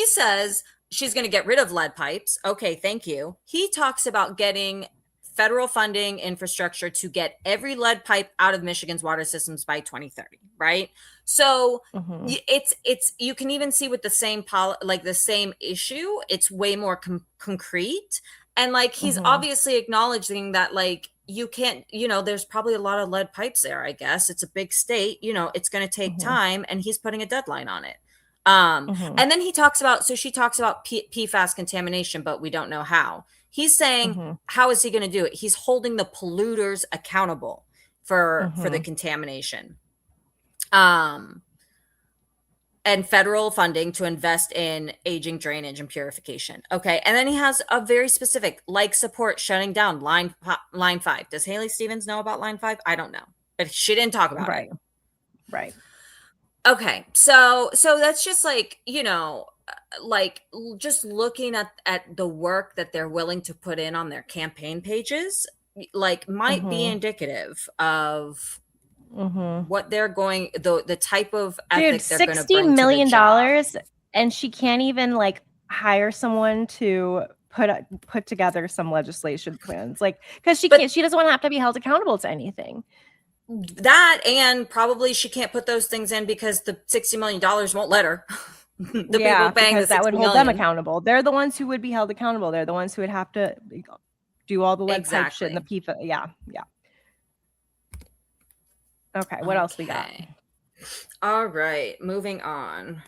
says she's going to get rid of lead pipes. Okay, thank you. He talks about getting federal funding infrastructure to get every lead pipe out of Michigan's water systems by 2030, right? So it's you can even see with the same the same issue, it's way more concrete. And like he's obviously acknowledging that like you can't, you know, there's probably a lot of lead pipes there, I guess. It's a big state, you know, it's going to take time, and he's putting a deadline on it. And then he talks about, so she talks about PFAS contamination, but we don't know how. He's saying, how is he going to do it? He's holding the polluters accountable for the contamination. And federal funding to invest in aging drainage and purification. Okay. And then he has a very specific, like support shutting down line 5. Does Haley Stevens know about line 5? I don't know, but she didn't talk about it. Right. Okay. So that's just like, you know, like just looking at the work that they're willing to put in on their campaign pages, like might be indicative of what they're going, the type of ethic they're going to bring $60 million to the job. And she can't even like hire someone to put together some legislation plans, like because she doesn't want to have to be held accountable to anything. That, and probably she can't put those things in because the $60 million won't let her. People paying because that would hold them accountable. They're the ones who would be held accountable. They're the ones who would have to do all the lead pipe shit and the PFAS. Yeah. Okay, what else we got? All right, moving on.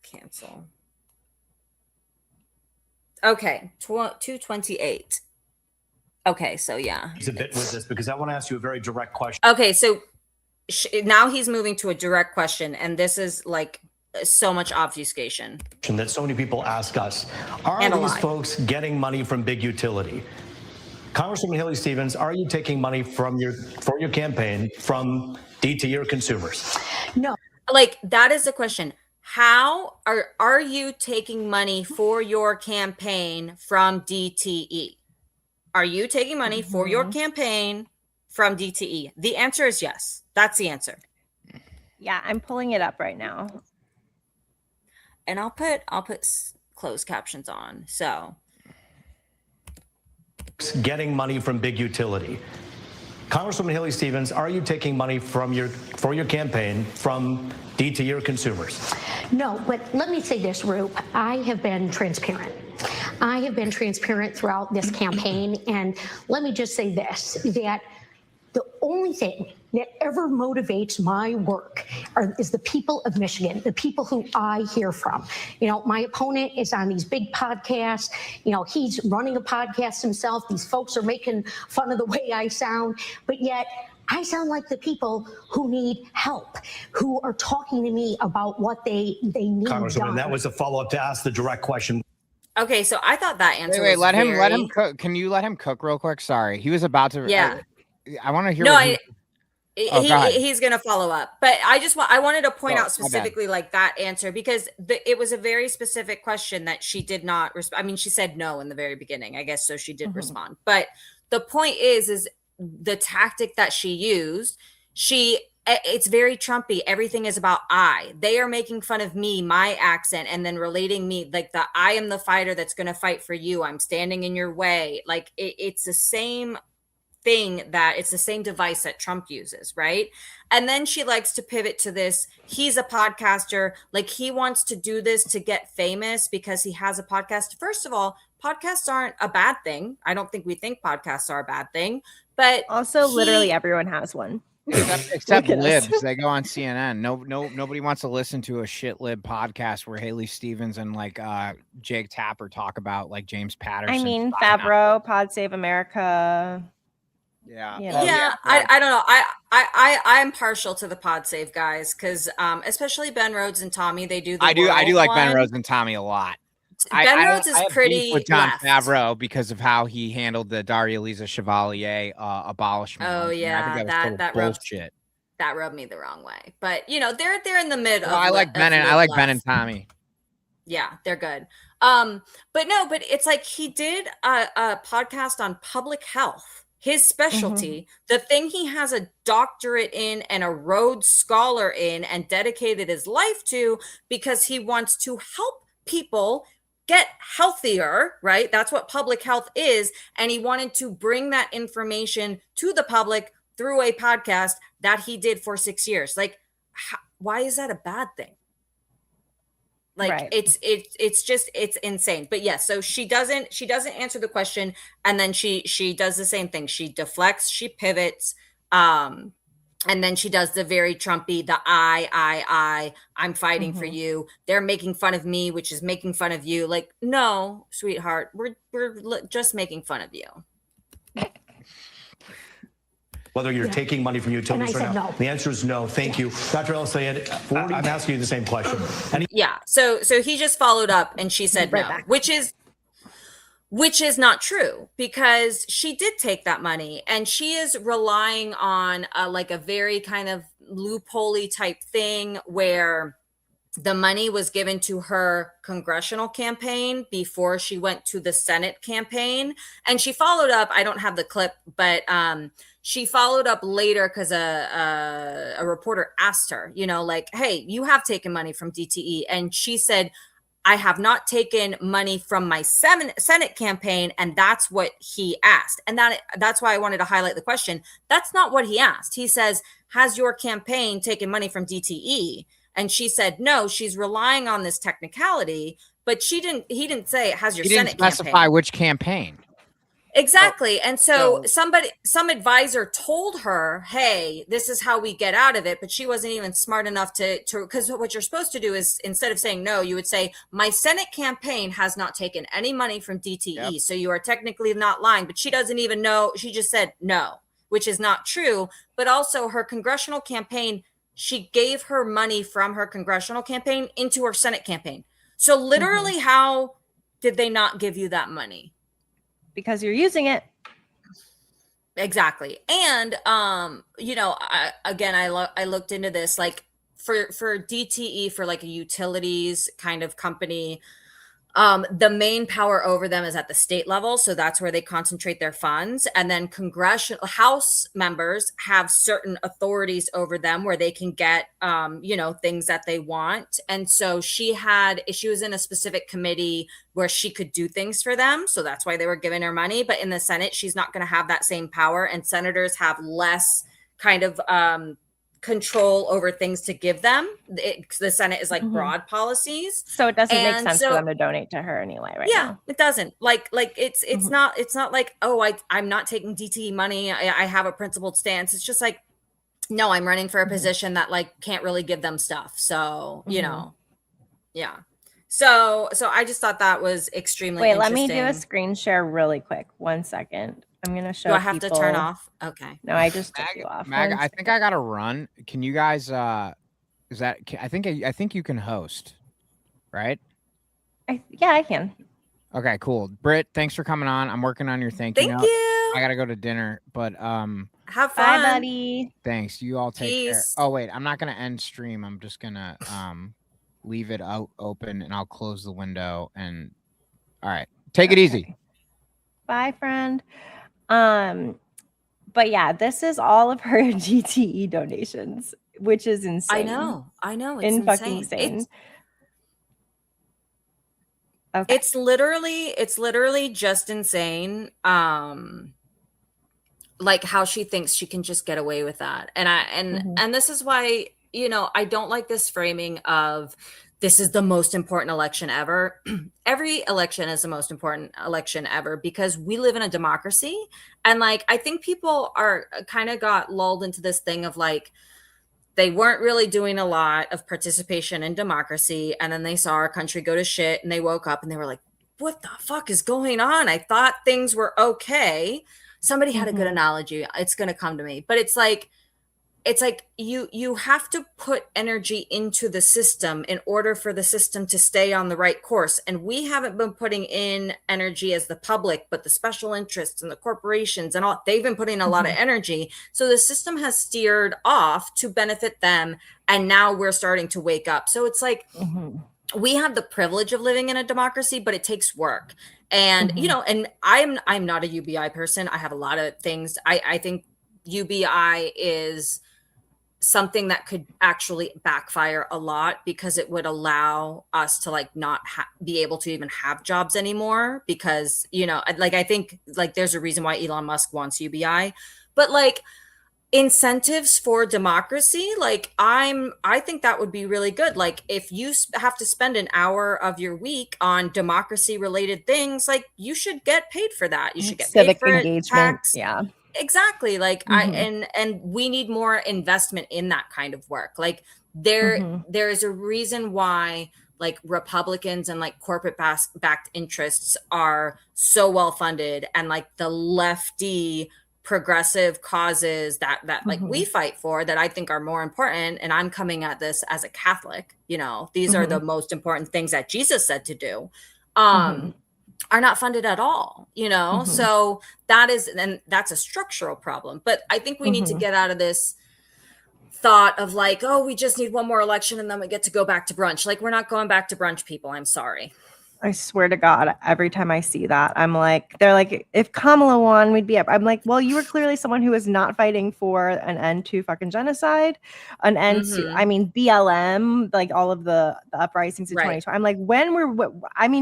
Cancel. Okay, 228. Okay, so yeah. He's a bit with this because I want to ask you a very direct question. Okay, so now he's moving to a direct question, and this is like so much obfuscation. That so many people ask us, are these folks getting money from big utility? Congresswoman Haley Stevens, are you taking money for your campaign from DTE or consumers? No. Like, that is the question. How are you taking money for your campaign from DTE? Are you taking money for your campaign from DTE? The answer is yes. That's the answer. Yeah, I'm pulling it up right now. And I'll put closed captions on. So, getting money from big utility. Congresswoman Haley Stevens, are you taking money for your campaign from DTE or consumers? No, but let me say this, Roop. I have been transparent. I have been transparent throughout this campaign, and let me just say this, that the only thing that ever motivates my work is the people of Michigan, the people who I hear from. You know, my opponent is on these big podcasts. You know, he's running a podcast himself. These folks are making fun of the way I sound, but yet I sound like the people who need help, who are talking to me about what they need Congresswoman, done. that was a follow-up to ask the direct question. okay, so I thought that answer Wait, was let him cook. Can you let him cook real quick? Sorry, he was about to. Yeah. I want to hear. No, what he's going to follow up, but I wanted to point out my bad. specifically like that answer, because it was a very specific question that she did not respond. I mean, she said no in the very beginning, I guess. So she did respond, but the point is the tactic that she used, it's very Trumpy. Everything is about they are making fun of me, my accent, and then relating me like I am the fighter that's going to fight for you. I'm standing in your way. Like it's the same thing, that it's the same device that Trump uses, right? And then she likes to pivot to this. He's a podcaster. Like, he wants to do this to get famous because he has a podcast. First of all, podcasts aren't a bad thing. I don't think we think podcasts are a bad thing, but Also, literally everyone has one. Except libs, they go on CNN. Nobody wants to listen to a shit lib podcast where Haley Stevens and like Jake Tapper talk about like James Patterson. I mean, Favreau, Pod Save America. Yeah. You know. Yeah, I don't know. I'm partial to the Pod Save guys because especially Ben Rhodes and Tommy, they do. I do like Ben Rhodes and Tommy a lot. Ben Rhodes is pretty with John left. Favreau because of how he handled the Daria Lisa Chevalier abolishment. Oh yeah, I think that was bullshit. That rubbed me the wrong way. But you know, they're in the mid. Well, I like Ben and Tommy. Yeah, they're good. But it's like he did a podcast on public health. His specialty, the thing he has a doctorate in and a Rhodes Scholar in and dedicated his life to, because he wants to help people get healthier, right? That's what public health is. And he wanted to bring that information to the public through a podcast that he did for 6 years. Like, why is that a bad thing? Like, right. It's insane. But yes, so she doesn't answer the question, and then she does the same thing. She deflects, she pivots, and then she does the very Trumpy, the I'm fighting for you. They're making fun of me, which is making fun of you. Like, no, sweetheart, we're just making fun of you. Whether you're taking money from utilities or not. No. The answer is no. Thank you. Dr. El Sayed, I'm asking you the same question. So he just followed up and she said no, which is not true, because she did take that money and she is relying on like a very kind of loophole-y type thing where the money was given to her congressional campaign before she went to the Senate campaign. And she followed up. I don't have the clip, but she followed up later because a reporter asked her, you know, like, hey, you have taken money from DTE. And she said, I have not taken money from my Senate campaign. And that's what he asked. And that's why I wanted to highlight the question. That's not what he asked. He says, has your campaign taken money from DTE? And she said, no, she's relying on this technicality, but he didn't say, has your Senate campaign. He didn't specify which campaign. Exactly. And so some advisor told her, hey, this is how we get out of it. But she wasn't even smart enough to, because what you're supposed to do is instead of saying no, you would say, my Senate campaign has not taken any money from DTE. Yep. So you are technically not lying, but she doesn't even know. She just said no, which is not true. But also her congressional campaign, she gave her money from her congressional campaign into her Senate campaign. So literally, how did they not give you that money? Because you're using it. Exactly. And I looked into this, like for DTE, for like a utilities kind of company, the main power over them is at the state level, so that's where they concentrate their funds. And then congressional House members have certain authorities over them where they can get things that they want. And so she was in a specific committee where she could do things for them, so that's why they were giving her money. But in the Senate, she's not going to have that same power, and senators have less kind of control over things to give them. The Senate is like broad policies, so it doesn't make sense for them to donate to her anyway, right? Now. It doesn't. Like it's not like, oh, I'm not taking DTE money, I have a principled stance. It's just like, no, I'm running for a position that like can't really give them stuff. So so I just thought that was extremely interesting. Let me do a screen share really quick. 1 second. I'm gonna show. Do I have to turn off? Okay. No, I just took you off. Mag, I think I gotta run. Can you guys? Is that? I think you can host, right? Yeah, I can. Okay, cool. Britt, thanks for coming on. I'm working on your thank you. I gotta go to dinner, but have fun, bye, buddy. Thanks. You all take care. Oh wait, I'm not gonna end stream. I'm just gonna leave it out open, and I'll close the window. And all right, take it easy. Bye, friend. But yeah, this is all of her GTE donations, which is insane. I know. It's fucking insane. Okay. It's literally just insane. Like how she thinks she can just get away with that. And this is why, I don't like this framing of this is the most important election ever. Every election is the most important election ever because we live in a democracy. And like, I think people are kind of got lulled into this thing of like, they weren't really doing a lot of participation in democracy. And then they saw our country go to shit and they woke up and they were like, what the fuck is going on? I thought things were okay. Somebody had a good analogy. It's going to come to me, but it's like you have to put energy into the system in order for the system to stay on the right course. And we haven't been putting in energy as the public, but the special interests and the corporations and all, they've been putting a lot of energy. So the system has steered off to benefit them. And now we're starting to wake up. So it's like, we have the privilege of living in a democracy, but it takes work. And, and I'm not a UBI person. I have a lot of things. I think UBI is something that could actually backfire a lot because it would allow us to like not be able to even have jobs anymore because, like, I think like there's a reason why Elon Musk wants UBI, but like incentives for democracy, like I think that would be really good. Like if you have to spend an hour of your week on democracy related things, like you should get paid for that. You should get civic paid for engagement. Tax. Yeah. Exactly. Like and we need more investment in that kind of work. Like there is a reason why like Republicans and like corporate backed interests are so well funded and like the lefty progressive causes that like we fight for that I think are more important. And I'm coming at this as a Catholic, these are the most important things that Jesus said to do. Are not funded at all, so that's a structural problem. But I think we need to get out of this thought of like, oh, we just need one more election and then we get to go back to brunch. Like, we're not going back to brunch, people. I'm sorry. I swear to God, every time I see that, I'm like, they're like, if Kamala won, we'd be up. I'm like, well, you were clearly someone who is not fighting for an end to fucking genocide, an end to, BLM, like all of the uprisings in 2020. I'm like,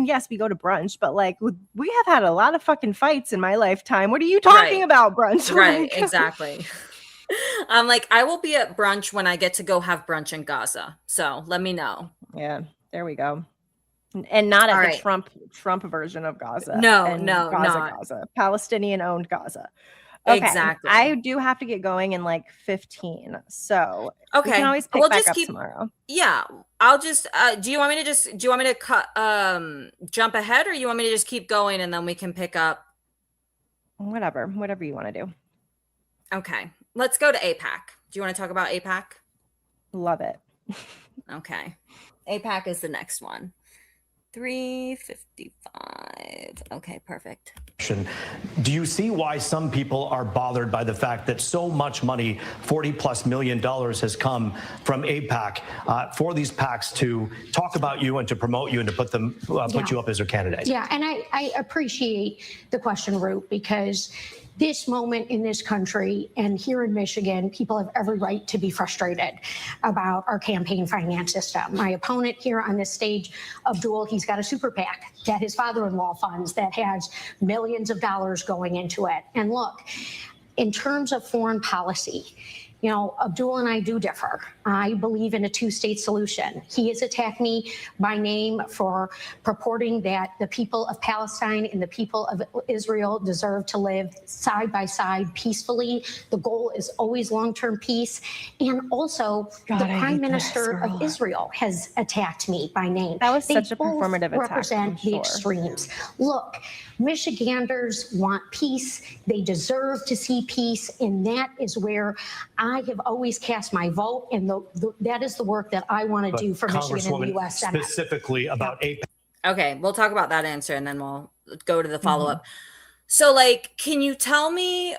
yes, we go to brunch, but like, we have had a lot of fucking fights in my lifetime. What are you talking about, brunch? Right, exactly. I'm like, I will be at brunch when I get to go have brunch in Gaza. So let me know. Yeah, there we go. And not All at the right. Trump version of Gaza. No, and no, not. Gaza, Palestinian-owned Gaza. Okay, Exactly. I do have to get going in like 15, so we Okay. can always pick We'll back just up keep. tomorrow. Yeah, I'll just. Do you want me to cut jump ahead, or you want me to just keep going and then we can pick up? Whatever you want to do. Okay, let's go to APAC. Do you want to talk about APAC? Love it. Okay, APAC is the next one. 355. Okay, perfect. Do you see why some people are bothered by the fact that so much money, $40+ million, has come from AIPAC for these PACs to talk about you and to promote you and to put you up as their candidate? Yeah, and I appreciate the question, Root, because this moment in this country and here in Michigan, people have every right to be frustrated about our campaign finance system. My opponent here on this stage, Abdul, he's got a super PAC that his father-in-law funds that has millions of dollars going into it. And look, in terms of foreign policy, you know, Abdul and I do differ. I believe in a two-state solution. He has attacked me by name for purporting that the people of Palestine and the people of Israel deserve to live side by side peacefully. The goal is always long-term peace. And also, the Prime Minister of Israel has attacked me by name. That was such a both performative attack. Represent the extremes. Look, Michiganders want peace. They deserve to see peace. And that is where I have always cast my vote. And that is the work that I want to do for Michigan and the U.S. Senate. Specifically about AIPAC. Okay, we'll talk about that answer and then we'll go to the follow-up. So, like, can you tell me?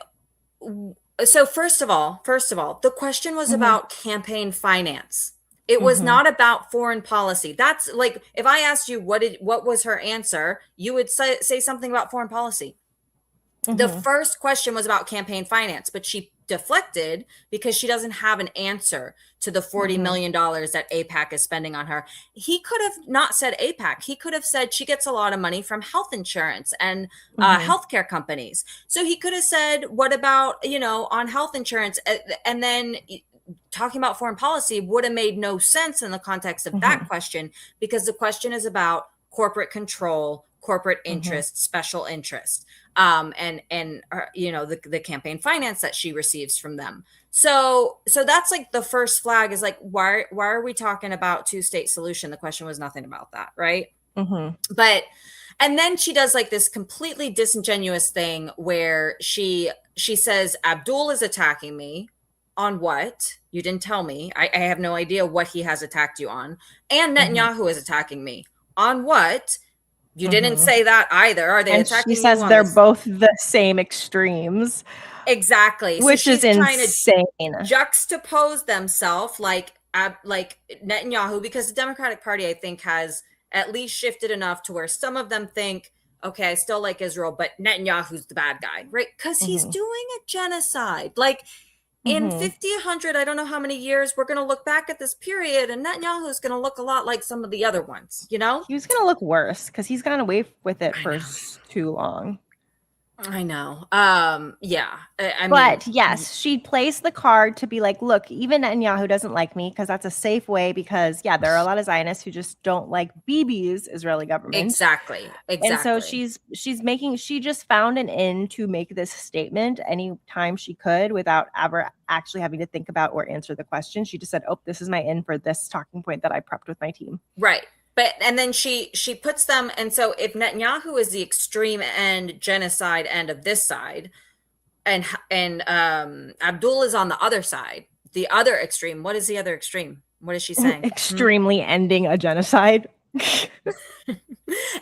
So first of all, the question was about campaign finance. It was not about foreign policy. That's like, if I asked you what was her answer, you would say something about foreign policy. The first question was about campaign finance, but she deflected because she doesn't have an answer to the $40 million that AIPAC is spending on her. He could have not said AIPAC. He could have said she gets a lot of money from health insurance and healthcare companies. So he could have said, what about, on health insurance? And then talking about foreign policy would have made no sense in the context of that question, because the question is about corporate control, corporate interest, special interest, and the campaign finance that she receives from them. So that's like the first flag is like, why are we talking about two-state solution? The question was nothing about that, right? But and then she does like this completely disingenuous thing where she says Abdul is attacking me. On what? You didn't tell me. I have no idea what he has attacked you on. And Netanyahu is attacking me. On what? You didn't say that either. Are they attacking you? She says they're both the same extremes. Exactly. Which is insane. Trying to juxtapose themselves like Netanyahu, because the Democratic Party, I think, has at least shifted enough to where some of them think, okay, I still like Israel, but Netanyahu's the bad guy, right? Because he's doing a genocide. Like, in 50, 100, I don't know how many years, we're going to look back at this period and Netanyahu's going to look a lot like some of the other ones, He was going to look worse because he's gone away with it for too long. I know. Yeah. But yes, she placed the card to be like, look, even Netanyahu doesn't like me, because that's a safe way, because there are a lot of Zionists who just don't like Bibi's Israeli government. Exactly. And so she just found an end to make this statement anytime she could without ever actually having to think about or answer the question. She just said, oh, this is my end for this talking point that I prepped with my team. Right. But and then she puts them, and so if Netanyahu is the extreme end, genocide end of this side, and Abdul is on the other side, the other extreme. What is the other extreme? What is she saying? Extremely ending a genocide.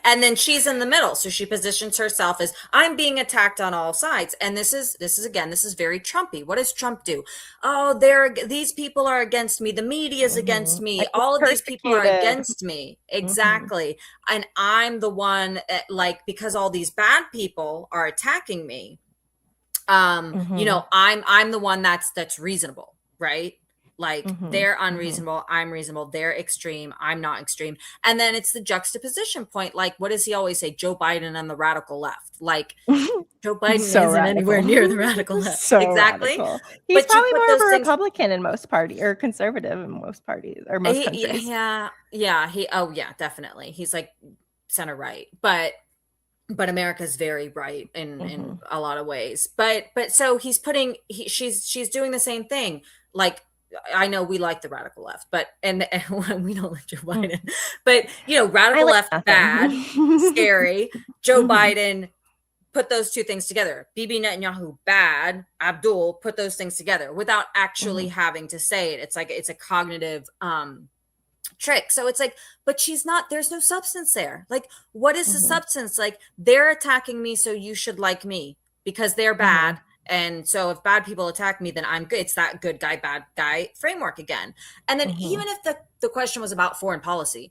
And then she's in the middle, so she positions herself as, I'm being attacked on all sides. And this is very Trumpy. What does Trump do? Oh, these people are against me. The media is against me. All of these people are against me. Exactly. And I'm the one because all these bad people are attacking me. I'm the one that's reasonable, right? Like they're unreasonable, I'm reasonable, they're extreme, I'm not extreme. And then it's the juxtaposition point. Like, what does he always say? Joe Biden and the radical left. Like, Joe Biden So isn't anywhere radical. near the radical left. So Exactly. radical. He's But you probably put more of those a things- Republican in most parties, or conservative in most parties, or most countries. Yeah. Definitely. He's like center right. But America's very right in a lot of ways. But so he's putting she's doing the same thing. Like, I know we like the radical left, but and we don't like Joe Biden. But radical left bad, scary. Joe Biden, put those two things together. Bibi Netanyahu bad, Abdul, put those things together without actually having to say it. It's like it's a cognitive trick. So it's like, but there's no substance there. Like, what is the substance? Like, they're attacking me, so you should like me because they're bad. And so if bad people attack me, then I'm good. It's that good guy, bad guy framework again. And then even if the question was about foreign policy,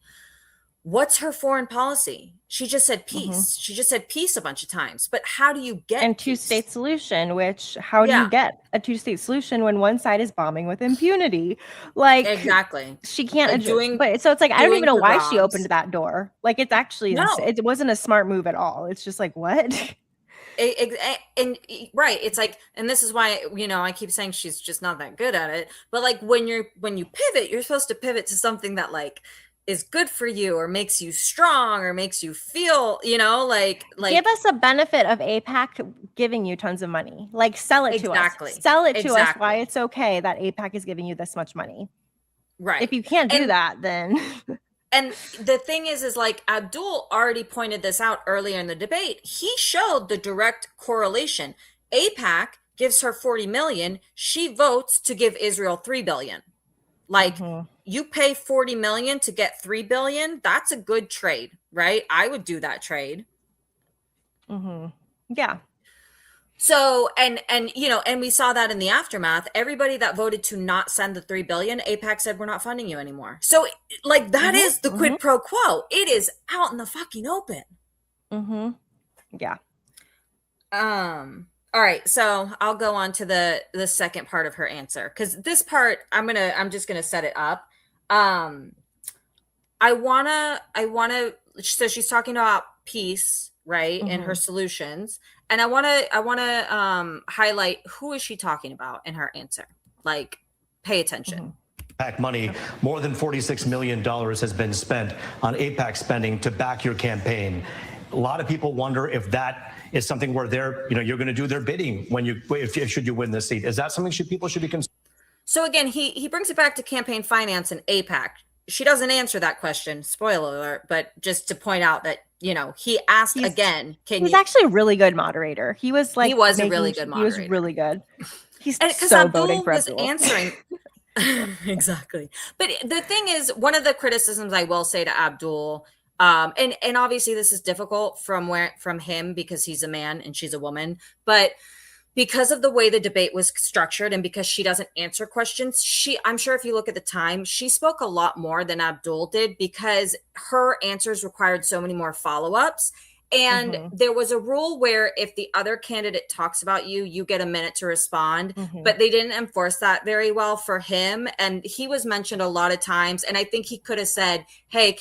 what's her foreign policy? She just said peace. She just said peace a bunch of times. But how do you get and two-state solution? Which how do you get a two-state solution when one side is bombing with impunity? Like, exactly, she can't like but so it's like I don't even know why she pogroms. opened that door. Like, it's actually it wasn't a smart move at all. It's just like, what? And right, it's like, and this is why I keep saying she's just not that good at it. But like when you pivot, you're supposed to pivot to something that like is good for you or makes you strong or makes you feel, like give us a benefit of AIPAC giving you tons of money. Like, sell it to us. Sell it to us why it's okay that AIPAC is giving you this much money. Right. If you can't do that, then and the thing is like Abdul already pointed this out earlier in the debate. He showed the direct correlation. AIPAC gives her 40 million. She votes to give Israel 3 billion. Like, you pay 40 million to get 3 billion. That's a good trade, right? I would do that trade. Yeah. So, and we saw that in the aftermath. Everybody that voted to not send the 3 billion, AIPAC said, we're not funding you anymore. So like that is the quid pro quo. It is out in the fucking open. Yeah. All right, so I'll go on to the second part of her answer, because this part I'm just gonna set it up. I wanna. So she's talking about peace, right, and her solutions, and I wanna highlight who is she talking about in her answer. Like, pay attention. AIPAC money, more than $46 million has been spent on AIPAC spending to back your campaign. A lot of people wonder if that is something where you're going to do their bidding should you win this seat. Is that something people should be considering? So again, he brings it back to campaign finance and AIPAC. She doesn't answer that question. Spoiler alert, but just to point out that, he asked again. He's actually a really good moderator. He was like, he was a really good moderator. He was really good. He's because so Abdul voting for was Abdul. answering. Exactly. But the thing is, one of the criticisms I will say to Abdul, and obviously this is difficult from him because he's a man and she's a woman, but because of the way the debate was structured and because she doesn't answer questions, I'm sure if you look at the time, she spoke a lot more than Abdul did because her answers required so many more follow-ups. And there was a rule where if the other candidate talks about you, you get a minute to respond, but they didn't enforce that very well for him. And he was mentioned a lot of times. And I think he could have said, hey,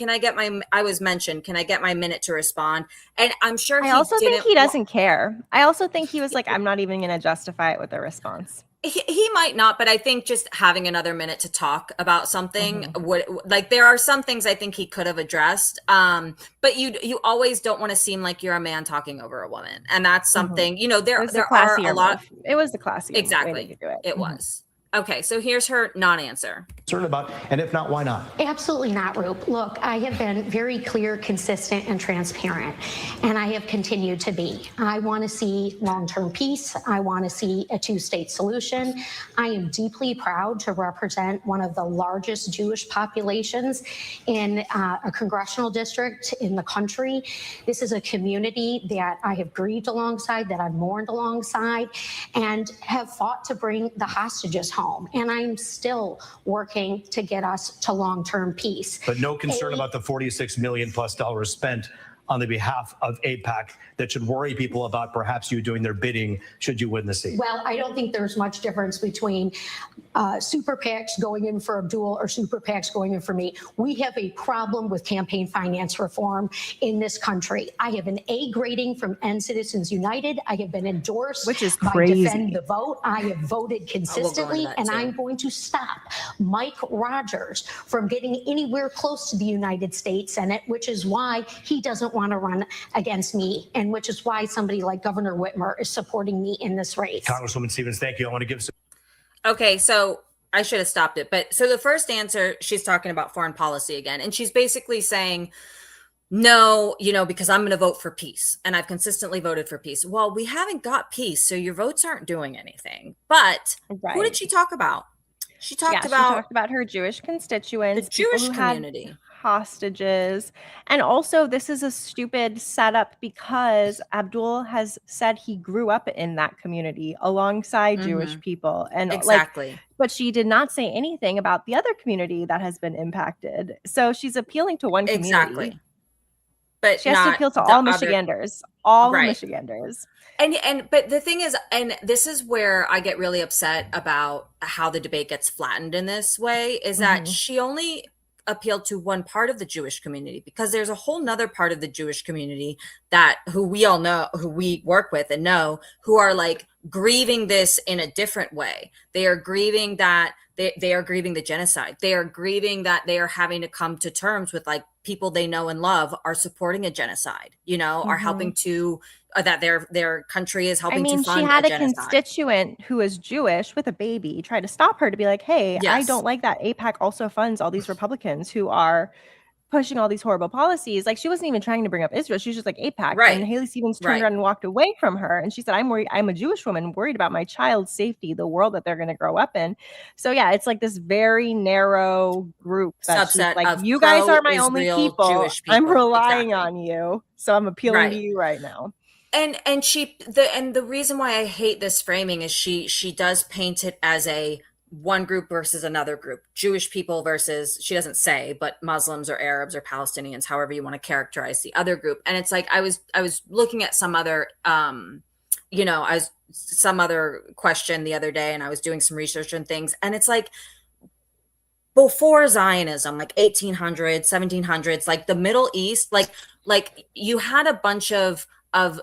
I was mentioned, can I get my minute to respond? And I'm sure I also think he doesn't care. I also think he was like, I'm not even going to justify it with a response. He might not, but I think just having another minute to talk about something would, like, there are some things I think he could have addressed. But you always don't want to seem like you're a man talking over a woman, and that's something there are a lot. It was the classier exactly. way to do it. It was. Okay, so here's her non-answer. Concerned about, and if not, why not? Absolutely not, Roop. Look, I have been very clear, consistent, and transparent, and I have continued to be. I want to see long-term peace. I want to see a two-state solution. I am deeply proud to represent one of the largest Jewish populations in a congressional district in the country. This is a community that I have grieved alongside, that I've mourned alongside, and have fought to bring the hostages home. And I'm still working to get us to long-term peace. But no concern about the $46 million+ spent on the behalf of AIPAC that should worry people about perhaps you doing their bidding should you win the seat? Well, I don't think there's much difference between super PACs going in for Abdul or super PACs going in for me. We have a problem with campaign finance reform in this country. I have an A grading from End Citizens United. I have been endorsed Which is by crazy. Defend the Vote. I have voted consistently, that and too. I'm going to stop Mike Rogers from getting anywhere close to the United States Senate, which is why he doesn't want to run against me, and which is why somebody like Governor Whitmer is supporting me in this race. Congresswoman Stevens, thank you. I want to give some. Okay, so I should have stopped it. But so the first answer, she's talking about foreign policy again. And she's basically saying, no, because I'm going to vote for peace. And I've consistently voted for peace. Well, we haven't got peace, so your votes aren't doing anything. But who did she talk about? She talked about her Jewish constituents, the Jewish people who had community. hostages. And also, this is a stupid setup because Abdul has said he grew up in that community alongside Jewish people. And exactly. But she did not say anything about the other community that has been impacted. So she's appealing to one community. Exactly. But she has to appeal to all Michiganders. All Michiganders. But the thing is, and this is where I get really upset about how the debate gets flattened in this way, is that she only appealed to one part of the Jewish community, because there's a whole nother part of the Jewish community who we all know, who we work with and know, who are like grieving this in a different way. They are grieving that they are grieving the genocide. They are grieving that they are having to come to terms with like people they know and love are supporting a genocide, are helping to that their country is helping to fund she had a genocide. Constituent who was Jewish with a baby try to stop her to be like, hey, I don't like that AIPAC also funds all these Republicans who are pushing all these horrible policies. Like, she wasn't even trying to bring up Israel. She was just like AIPAC. Right. And Haley Stevens turned around and walked away from her. And she said, I'm worried. I'm a Jewish woman worried about my child's safety, the world that they're going to grow up in. So yeah, it's like this very narrow group that subset like, of you guys are my only people. Jewish people. I'm relying on you. So I'm appealing to you right now. And the reason why I hate this framing is she does paint it as a one group versus another group, Jewish people versus, she doesn't say, but Muslims or Arabs or Palestinians, however you want to characterize the other group. And it's like, I was looking at some other, some other question the other day, and I was doing some research and things. And it's like, before Zionism, like 1800s, 1700s, like the Middle East, like you had a bunch of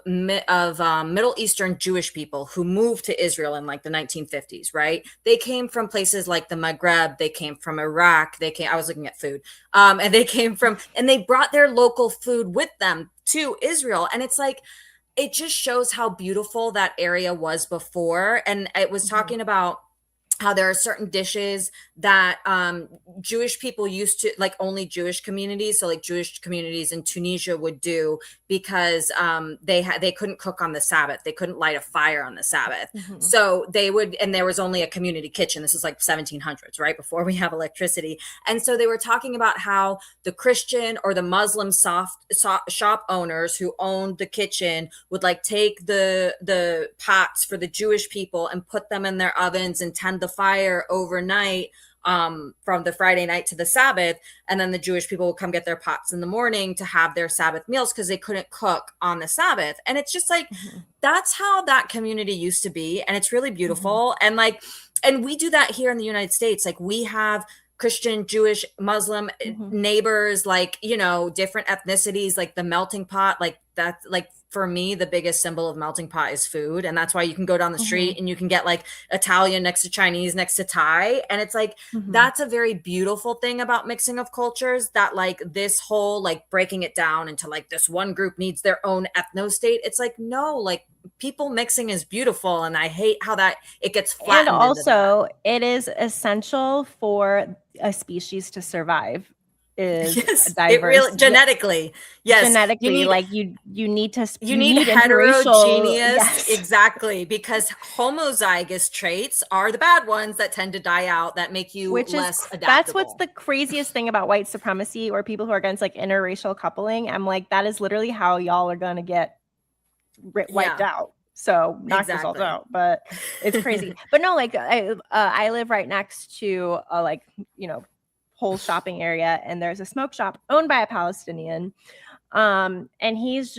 Middle Eastern Jewish people who moved to Israel in like the 1950s, right? They came from places like the Maghreb. They came from Iraq. I was looking at food. And they brought their local food with them to Israel. And it's like, it just shows how beautiful that area was before. And it was talking about how there are certain dishes that Jewish people used to, like only Jewish communities, so like Jewish communities in Tunisia would do, because they couldn't cook on the Sabbath. They couldn't light a fire on the Sabbath. So they would, and there was only a community kitchen. This is like 1700s, right? Before we have electricity. And so they were talking about how the Christian or the Muslim shop owners who owned the kitchen would like take the pots for the Jewish people and put them in their ovens and tend the fire overnight from the Friday night to the Sabbath. And then the Jewish people would come get their pots in the morning to have their Sabbath meals because they couldn't cook on the Sabbath. And it's just like, that's how that community used to be. And it's really beautiful. And like, and we do that here in the United States. Like, we have Christian, Jewish, Muslim neighbors, like, different ethnicities, like the melting pot, like that's like, for me, the biggest symbol of melting pot is food. And that's why you can go down the street and you can get like Italian next to Chinese next to Thai. And it's like, that's a very beautiful thing about mixing of cultures, that like this whole like breaking it down into like this one group needs their own ethno state. It's like, no, like people mixing is beautiful. And I hate how that it gets flattened. And also it is essential for a species to survive. Is diverse genetically. Genetically, you need heterogeneous, exactly, because homozygous traits are the bad ones that tend to die out, that make you less adaptable. That's what's the craziest thing about white supremacy or people who are against like interracial coupling. I'm like, that is literally how y'all are gonna get wiped out. So knock yourselves out, but it's crazy. But no, like I live right next to a whole shopping area, and there's a smoke shop owned by a Palestinian. And his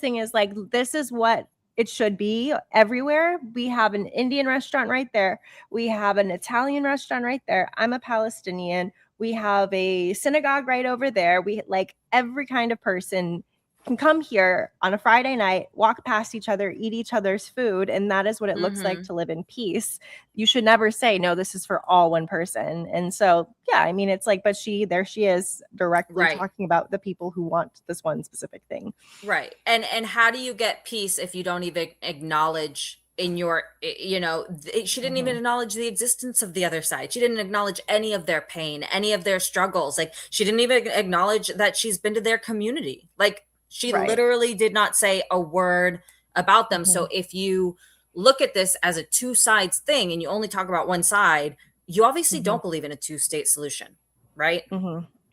thing is like, this is what it should be everywhere. We have an Indian restaurant right there. We have an Italian restaurant right there. I'm a Palestinian. We have a synagogue right over there. We like every kind of person can come here on a Friday night, walk past each other, eat each other's food, and that is what it looks like to live in peace. You should never say, no, this is for all one person. And so, yeah, I mean, it's like, but there she is directly talking about the people who want this one specific thing. Right. And how do you get peace if you don't even acknowledge in your, she didn't even acknowledge the existence of the other side. She didn't acknowledge any of their pain, any of their struggles. Like, she didn't even acknowledge that she's been to their community. Like, she literally did not say a word about them. So if you look at this as a two sides thing and you only talk about one side, you obviously don't believe in a two-state solution, right?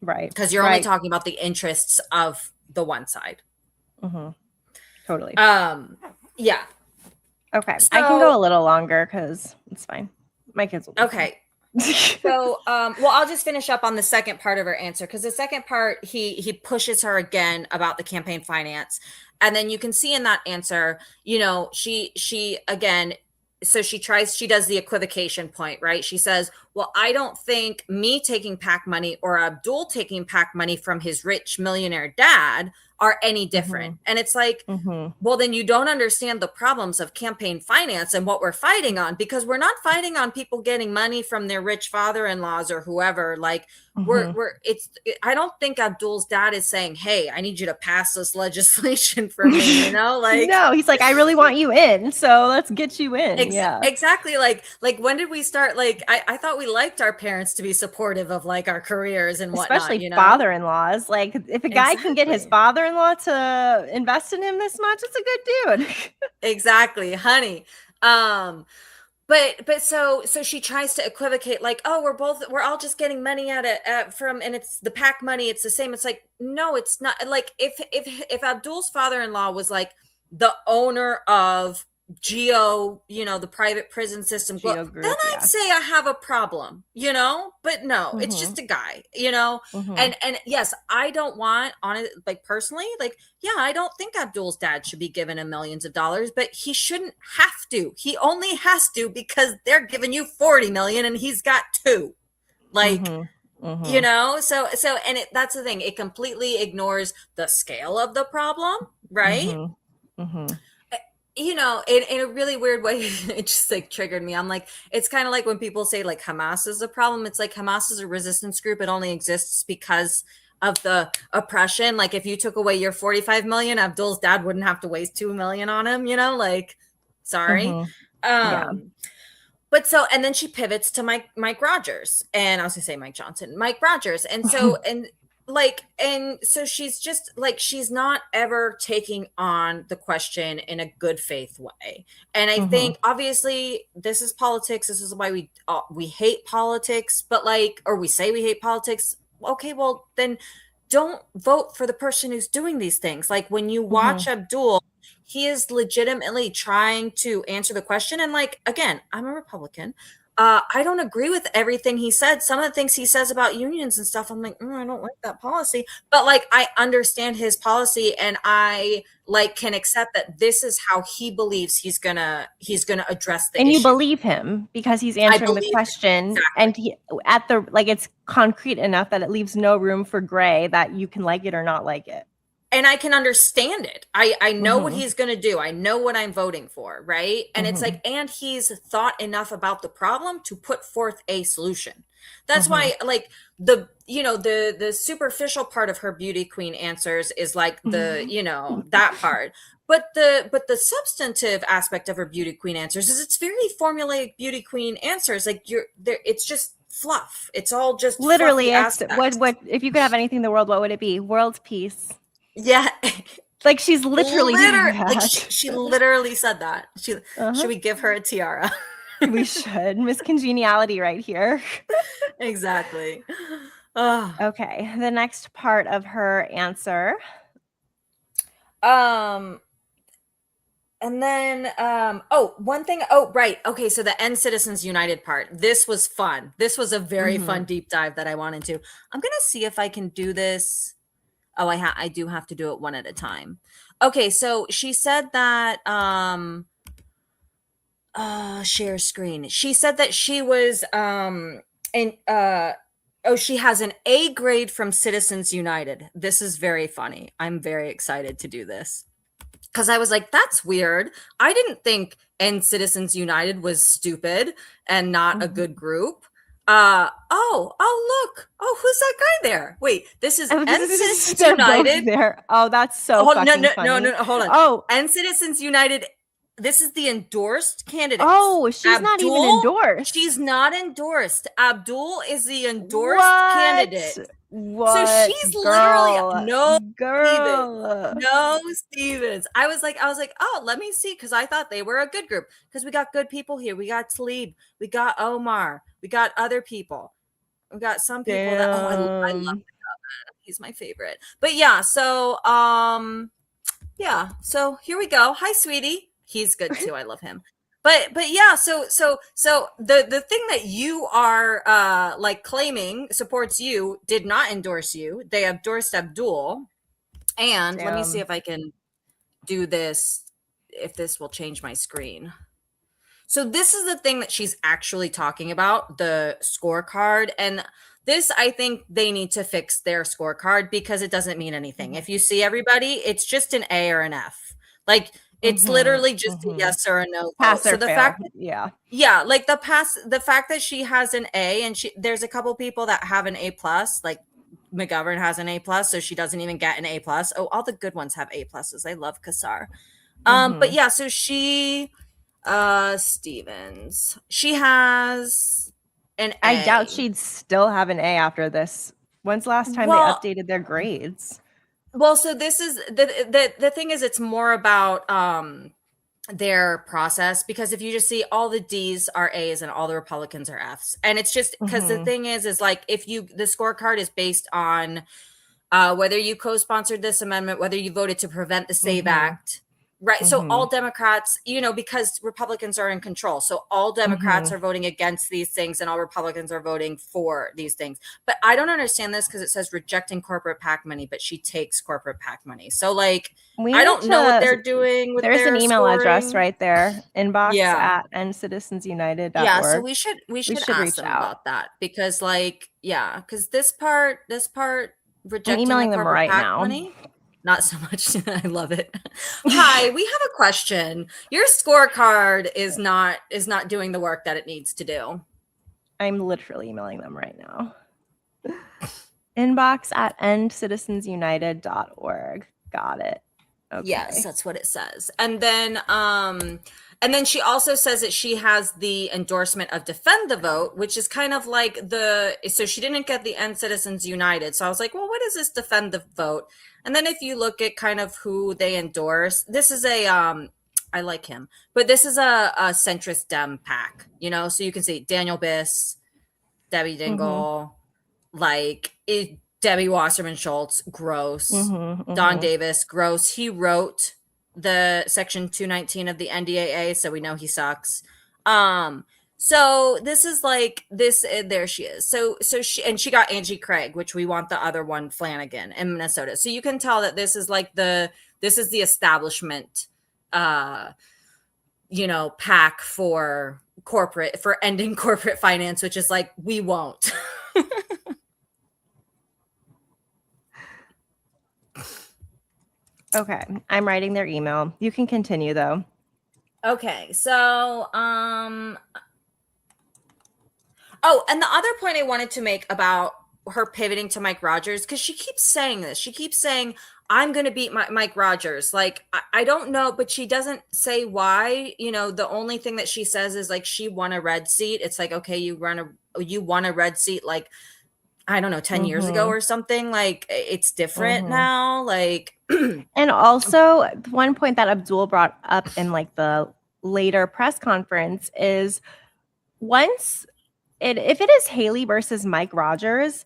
Right. Because you're only talking about the interests of the one side. Totally. Yeah. Okay. So, I can go a little longer because it's fine. My kids will. Okay. So, well, I'll just finish up on the second part of her answer, because the second part, he pushes her again about the campaign finance. And then you can see in that answer, she again, so she does the equivocation point, right? She says, well, I don't think me taking PAC money or Abdul taking PAC money from his rich millionaire dad are any different. And it's like, well, then you don't understand the problems of campaign finance and what we're fighting on, because we're not fighting on people getting money from their rich father-in-laws or whoever. Like, I don't think Abdul's dad is saying, hey, I need you to pass this legislation for me, like, no, he's like, I really want you in, so let's get you in. Exactly. Like when did we start? Like, I thought we liked our parents to be supportive of like our careers and whatnot, especially father-in-laws. Like, if a guy can get his father-in-law to invest in him this much, it's a good dude. Exactly, honey. But so she tries to equivocate, like, oh, we're all just getting money from, and it's the PAC money, it's the same. It's like, no, it's not. Like, if Abdul's father-in-law was like the owner of Geo, the private prison system, then I'd say I have a problem, but no, it's just a guy, and yes, I don't want on it, like, personally, like, yeah, I don't think Abdul's dad should be given him millions of dollars, but he shouldn't have to. He only has to because they're giving you 40 million and he's got 2, like, so and that's the thing, it completely ignores the scale of the problem, right? In a really weird way, it just like triggered me. I'm like, it's kind of like when people say like Hamas is a problem. It's like Hamas is a resistance group. It only exists because of the oppression. Like, if you took away your 45 million, Abdul's dad wouldn't have to waste 2 million on him, like, sorry. But so, and then she pivots to Mike Rogers, and I was gonna say Mike Johnson, Mike Rogers. And so, and so she's just like, she's not ever taking on the question in a good faith way. And I think obviously this is politics. This is why we hate politics, but like, or we say we hate politics. Okay, well then don't vote for the person who's doing these things. Like, when you watch Abdul, he is legitimately trying to answer the question. And like, again, I'm a Republican. I don't agree with everything he said. Some of the things he says about unions and stuff, I'm like, I don't like that policy. But like, I understand his policy, and I like can accept that this is how he believes he's gonna address the issue. And you believe him because he's answering the question, and it's concrete enough that it leaves no room for gray, that you can like it or not like it. And I can understand it. I know what he's going to do. I know what I'm voting for, right? And it's like, and he's thought enough about the problem to put forth a solution. That's why, like, the superficial part of her beauty queen answers is like the, that part. But the substantive aspect of her beauty queen answers is it's very formulaic beauty queen answers. Like, it's just fluff. It's all just literally what if you could have anything in the world, what would it be? World peace. Yeah. Like, she's literally like she literally said that. Should we give her a tiara? We should. Miss Congeniality right here. Exactly. Okay. The next part of her answer. And then one thing. Oh, right. Okay. So the End Citizens United part. This was fun. This was a very fun deep dive that I wanted to. I'm gonna see if I can do this. Oh, I do have to do it one at a time. Okay, so she said that share screen. She said that she was she has an A grade from Citizens United. This is very funny. I'm very excited to do this. Because I was like, that's weird. I didn't think End Citizens United was stupid and not a good group. Look. Oh, who's that guy there? Wait, this is End Citizens United. There. Oh, that's so fucking funny. No, hold on. Oh, End Citizens United. This is the endorsed candidate. Oh, she's not even endorsed. She's not endorsed. Abdul is the endorsed candidate. What? So she's literally no Stevens. I was like, oh, let me see, because I thought they were a good group. Because we got good people here. We got Tlaib, we got Omar, we got other people. We got some people that I love. He's my favorite. But yeah, so so here we go. Hi, sweetie. He's good too. I love him. But yeah, so the thing that you are like claiming supports you did not endorse you. They endorsed Abdul. And let me see if I can do this, if this will change my screen. So this is the thing that she's actually talking about, the scorecard. And this, I think they need to fix their scorecard because it doesn't mean anything. If you see everybody, it's just an A or an F. Like, it's literally just a yes or a no. Pass so or the fail. fact, like the fact that she has an A, and there's a couple people that have an A plus, like McGovern has an A plus, so she doesn't even get an A plus. Oh, all the good ones have A pluses. I love Kassar. But yeah, so she Stevens, she has an A. I doubt she'd still have an A after this. When's the last time they updated their grades? Well, so this is the thing is, it's more about their process, because if you just see all the D's are A's and all the Republicans are F's, and it's just because the thing is like, the scorecard is based on whether you co-sponsored this amendment, whether you voted to prevent the SAVE Act. Right. So all Democrats, because Republicans are in control. So all Democrats are voting against these things and all Republicans are voting for these things. But I don't understand this because it says rejecting corporate PAC money, but she takes corporate PAC money. So like, I don't know what they're doing with there's their an email scoring. Address right there, inbox at endcitizensunited.org. Yeah, so we should ask reach them out about that, because like, because this part rejecting I'm emailing the them corporate right PAC now. money. Not so much. I love it. Hi, we have a question. Your scorecard is not doing the work that it needs to do. I'm literally emailing them right now. Inbox at endcitizensunited.org. Got it. Okay. Yes, that's what it says. And then she also says that she has the endorsement of Defend the Vote, which is kind of like so she didn't get the End Citizens United. So I was like, well, what is this Defend the Vote? And then if you look at kind of who they endorse, this is I like him, but this is a centrist Dem PAC, so you can see Daniel Biss, Debbie Dingell, Debbie Wasserman Schultz, gross. Don Davis, gross. He wrote the Section 219 of the NDAA, so we know he sucks. So this is like this. There she is. So she got Angie Craig, which we want the other one, Flanagan, in Minnesota. So you can tell that this is like the establishment, PAC for ending corporate finance, which is like, we won't. Okay, I'm writing their email. You can continue though. Okay, so and the other point I wanted to make about her pivoting to Mike Rogers, because she keeps saying this. She keeps saying, I'm going to beat Mike Rogers. Like, I don't know, but she doesn't say why. The only thing that she says is like, she won a red seat. It's like, okay, you won a red seat, like, I don't know, 10 years ago or something. Like, it's different now. Like, and also one point that Abdul brought up in like the later press conference is if it is Haley versus Mike Rogers,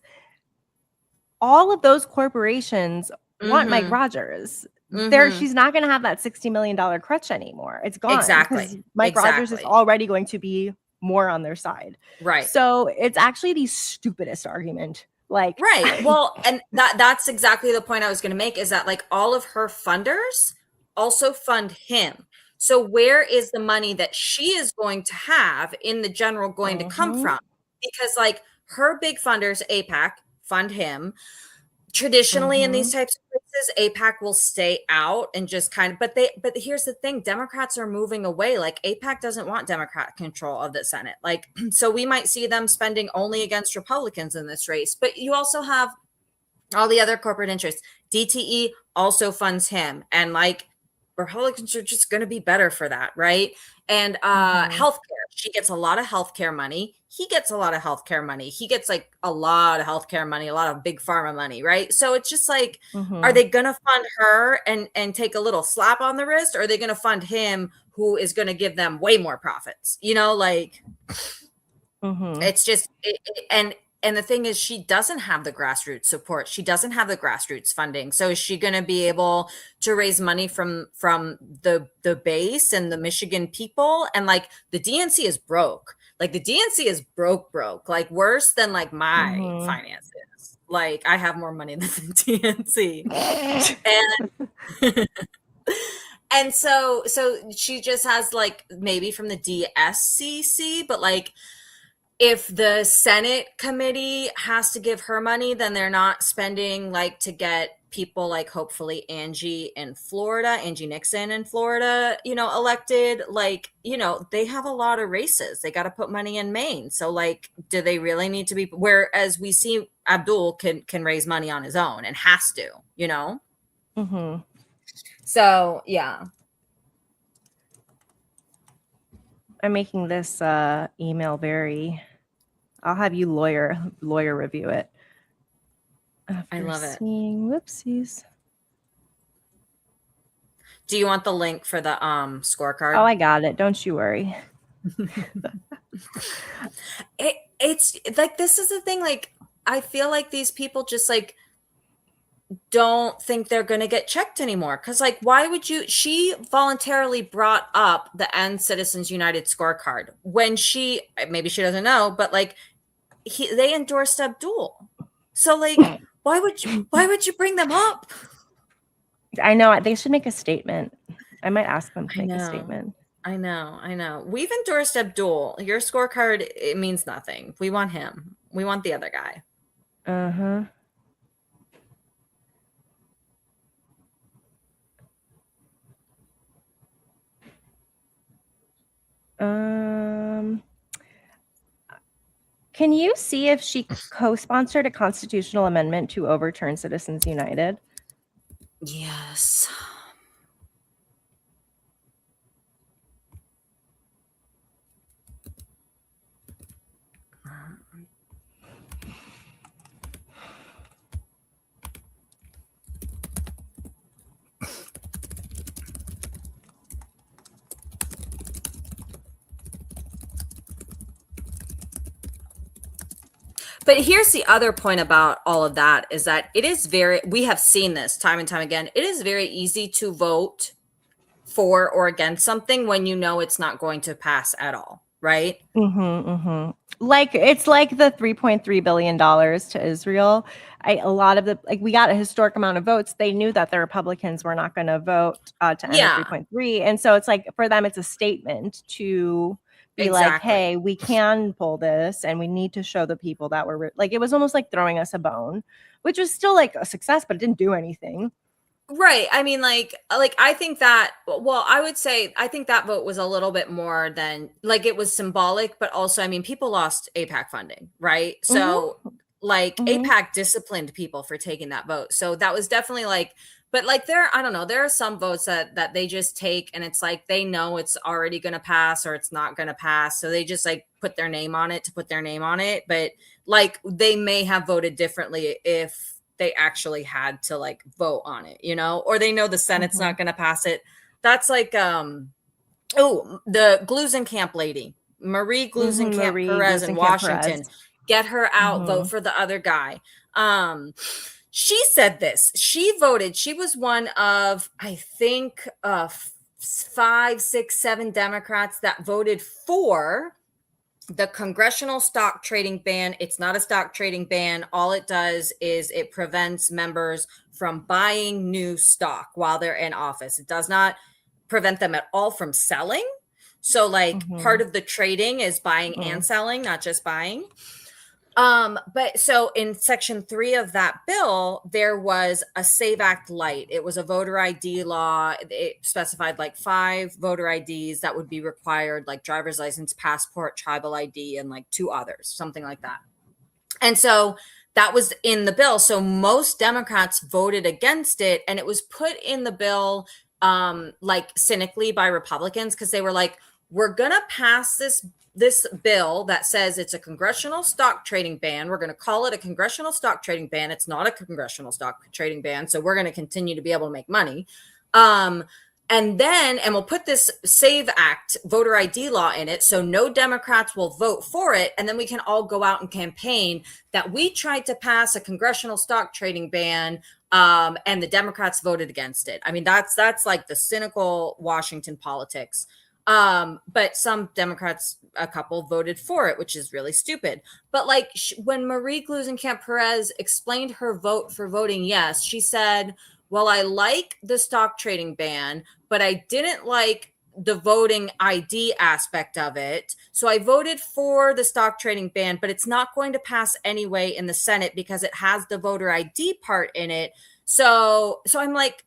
all of those corporations want Mike Rogers. She's not going to have that $60 million crutch anymore. It's gone. Exactly. Mike Rogers is already going to be more on their side. Right. So it's actually the stupidest argument Like, right. Well, and that's exactly the point I was going to make, is that like all of her funders also fund him. So where is the money that she is going to have in the general going to come from? Because like her big funders, AIPAC, fund him. Traditionally in these types of places, AIPAC will stay out and just kind of, but here's the thing, Democrats are moving away. Like AIPAC doesn't want Democrat control of the Senate. Like, so we might see them spending only against Republicans in this race, but you also have all the other corporate interests. DTE also funds him, and like Republicans are just going to be better for that, right? And healthcare, she gets a lot of healthcare money. He gets a lot of healthcare money. He gets like a lot of healthcare money, a lot of big pharma money, right? So it's just like, are they going to fund her and take a little slap on the wrist, or are they going to fund him, who is going to give them way more profits? You know, like it's just and the thing is, she doesn't have the grassroots support. She doesn't have the grassroots funding. So is she going to be able to raise money from the base and the Michigan people? And like the DNC is broke. Like the DNC is broke, like worse than like my finances. Like I have more money than the DNC. And so she just has like maybe from the DSCC, but like if the Senate committee has to give her money, then they're not spending like to get people like hopefully Angie Nixon in Florida, you know, elected. Like, you know, they have a lot of races. They got to put money in Maine. So like, do they really need to be, whereas we see Abdul can raise money on his own and has to, you know? So, yeah. I'm making this email very, I'll have you lawyer review it. I love it. Whoopsies. Do you want the link for the scorecard? Oh, I got it. Don't you worry. It's like, this is the thing. Like, I feel like these people just like don't think they're going to get checked anymore. Cause like, why would you, she voluntarily brought up the End Citizens United scorecard when maybe she doesn't know, but like they endorsed Abdul. So like, why would you bring them up? I know they should make a statement. I might ask them to make a statement. I know. We've endorsed Abdul. Your scorecard, it means nothing. We want him. We want the other guy. Can you see if she co-sponsored a constitutional amendment to overturn Citizens United? Yes. But here's the other point about all of that is that we have seen this time and time again. It is very easy to vote for or against something when you know it's not going to pass at all, right? Like it's like the $3.3 billion to Israel. We got a historic amount of votes. They knew that the Republicans were not going to vote to end the 3.3, and so it's like for them, it's a statement to be like, hey, we can pull this, and we need to show the people that we're like. It was almost like throwing us a bone, which was still like a success, but it didn't do anything. Right. I mean, like I think that, well, I would say I think that vote was a little bit more than like it was symbolic, but also, I mean, people lost AIPAC funding, right? So like AIPAC disciplined people for taking that vote. So that was definitely like, but like I don't know, there are some votes that they just take and it's like they know it's already going to pass or it's not going to pass. So they just like put their name on it to put their name on it. But like they may have voted differently if they actually had to like vote on it, you know, or they know the Senate's not going to pass it. That's like, the Glusenkamp lady, Marie Glusenkamp Perez in Washington. Get her out, vote for the other guy. She said this. She voted. She was one of, I think, 5, 6, 7 Democrats that voted for the congressional stock trading ban, it's not a stock trading ban. All it does is it prevents members from buying new stock while they're in office. It does not prevent them at all from selling. So like part of the trading is buying and selling, not just buying. But so in section 3 of that bill, there was a SAVE Act Light. It was a voter ID law. It specified like 5 voter IDs that would be required, like driver's license, passport, tribal ID, and like 2 others, something like that. And so that was in the bill. So most Democrats voted against it, and it was put in the bill like cynically by Republicans, because they were like, we're gonna pass this bill that says it's a congressional stock trading ban. We're going to call it a congressional stock trading ban. It's not a congressional stock trading ban. So we're going to continue to be able to make money. And we'll put this SAVE Act voter ID law in it. So no Democrats will vote for it. And then we can all go out and campaign that we tried to pass a congressional stock trading ban. And the Democrats voted against it. I mean, that's like the cynical Washington politics. But some Democrats, a couple, voted for it, which is really stupid. But like when Marie Gluesenkamp-Perez explained her vote for voting yes, she said, well, I like the stock trading ban, but I didn't like the voting ID aspect of it. So I voted for the stock trading ban, but it's not going to pass anyway in the Senate because it has the voter ID part in it. So I'm like,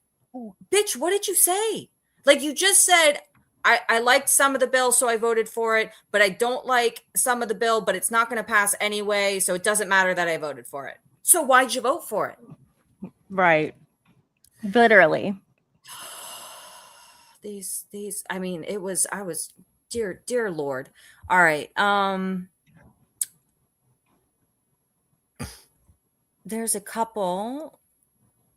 bitch, what did you say? Like, you just said, I liked some of the bill, so I voted for it, but I don't like some of the bill, but it's not going to pass anyway, so it doesn't matter that I voted for it. So why'd you vote for it? Right. Literally. These, I mean, I was, dear Lord. All right. There's a couple.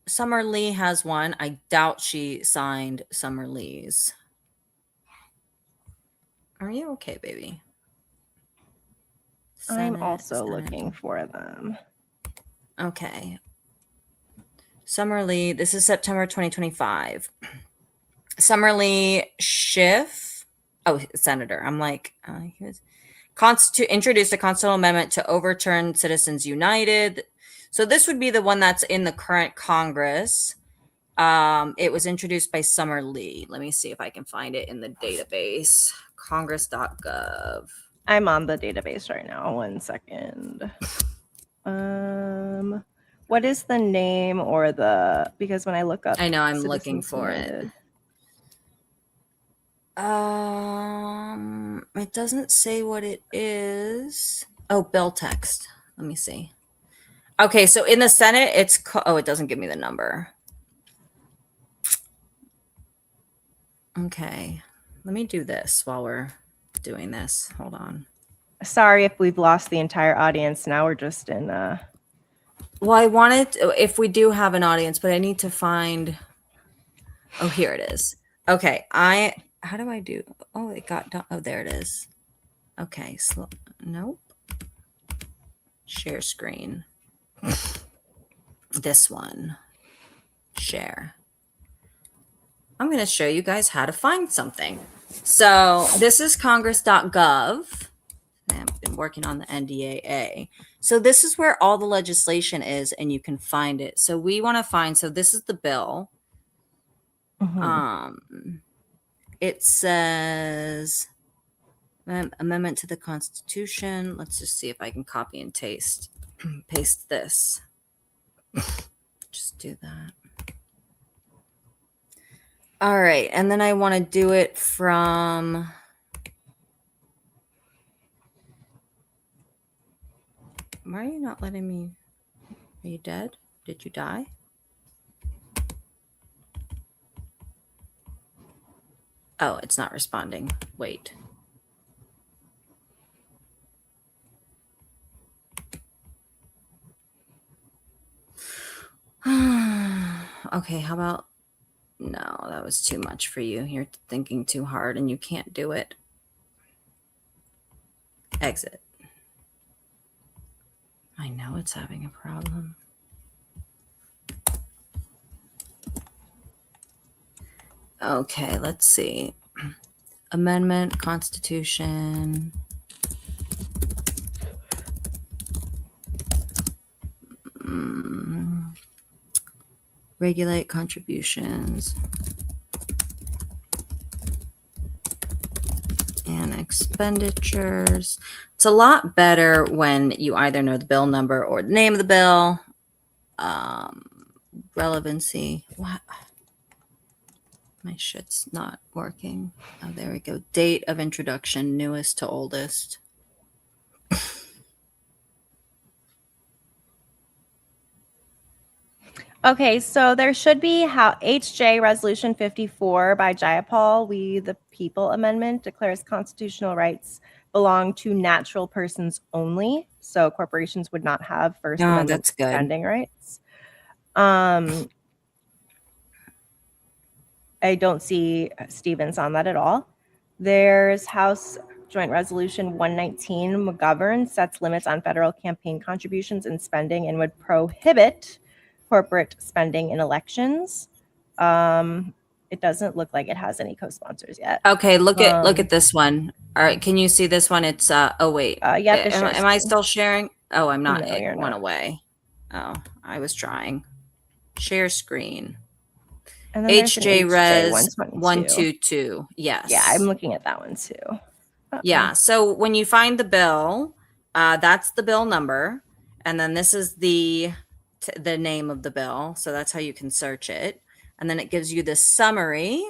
Summer Lee has one. I doubt she signed Summer Lee's. Are you okay, baby? I'm also looking for them. Okay. Summer Lee, this is September 2025. Summer Lee Schiff. Oh, senator. I'm like, introduced a constitutional amendment to overturn Citizens United. So this would be the one that's in the current Congress. It was introduced by Summer Lee. Let me see if I can find it in the database. Congress.gov. I'm on the database right now. 1 second. What is the name or because when I look up, I know I'm looking for it. It doesn't say what it is. Oh, bill text. Let me see. Okay, so in the Senate, it doesn't give me the number. Okay, let me do this while we're doing this. Hold on. Sorry if we've lost the entire audience. Now we're just in. Well, I wanted if we do have an audience, but I need to find. Oh, here it is. Okay, how do I do? Oh, it got done. Oh, there it is. Okay, nope. Share screen. This one. Share. I'm going to show you guys how to find something. So this is congress.gov. I've been working on the NDAA. So this is where all the legislation is, and you can find it. So we want to find, so this is the bill. It says amendment to the Constitution. Let's just see if I can copy and paste this. Just do that. All right. And then I want to do it from. Why are you not letting me? Are you dead? Did you die? Oh, it's not responding. Wait. Okay, how about... No, that was too much for you. You're thinking too hard and you can't do it. Exit. I know it's having a problem. Okay, let's see. Amendment, Constitution. Regulate contributions and expenditures. It's a lot better when you either know the bill number or the name of the bill. Relevancy. What? My shit's not working. Oh, there we go. Date of introduction, newest to oldest. Okay, so there should be HJ Resolution 54 by Jayapal, We the People Amendment declares constitutional rights belong to natural persons only. So corporations would not have First Amendment that's good. spending rights. I don't see Stevens on that at all. There's House Joint Resolution 119. McGovern sets limits on federal campaign contributions and spending and would prohibit corporate spending in elections. It doesn't look like it has any co-sponsors yet. Okay, look at this one. All right, can you see this one? It's oh wait. Am I still sharing? Oh, I'm not. No, it went away. Oh, I was trying. Share screen. And then HJ Res 122. 122. Yes. Yeah, I'm looking at that one too. Yeah. So when you find the bill, that's the bill number, and then this is the name of the bill. So that's how you can search it, and then it gives you the summary.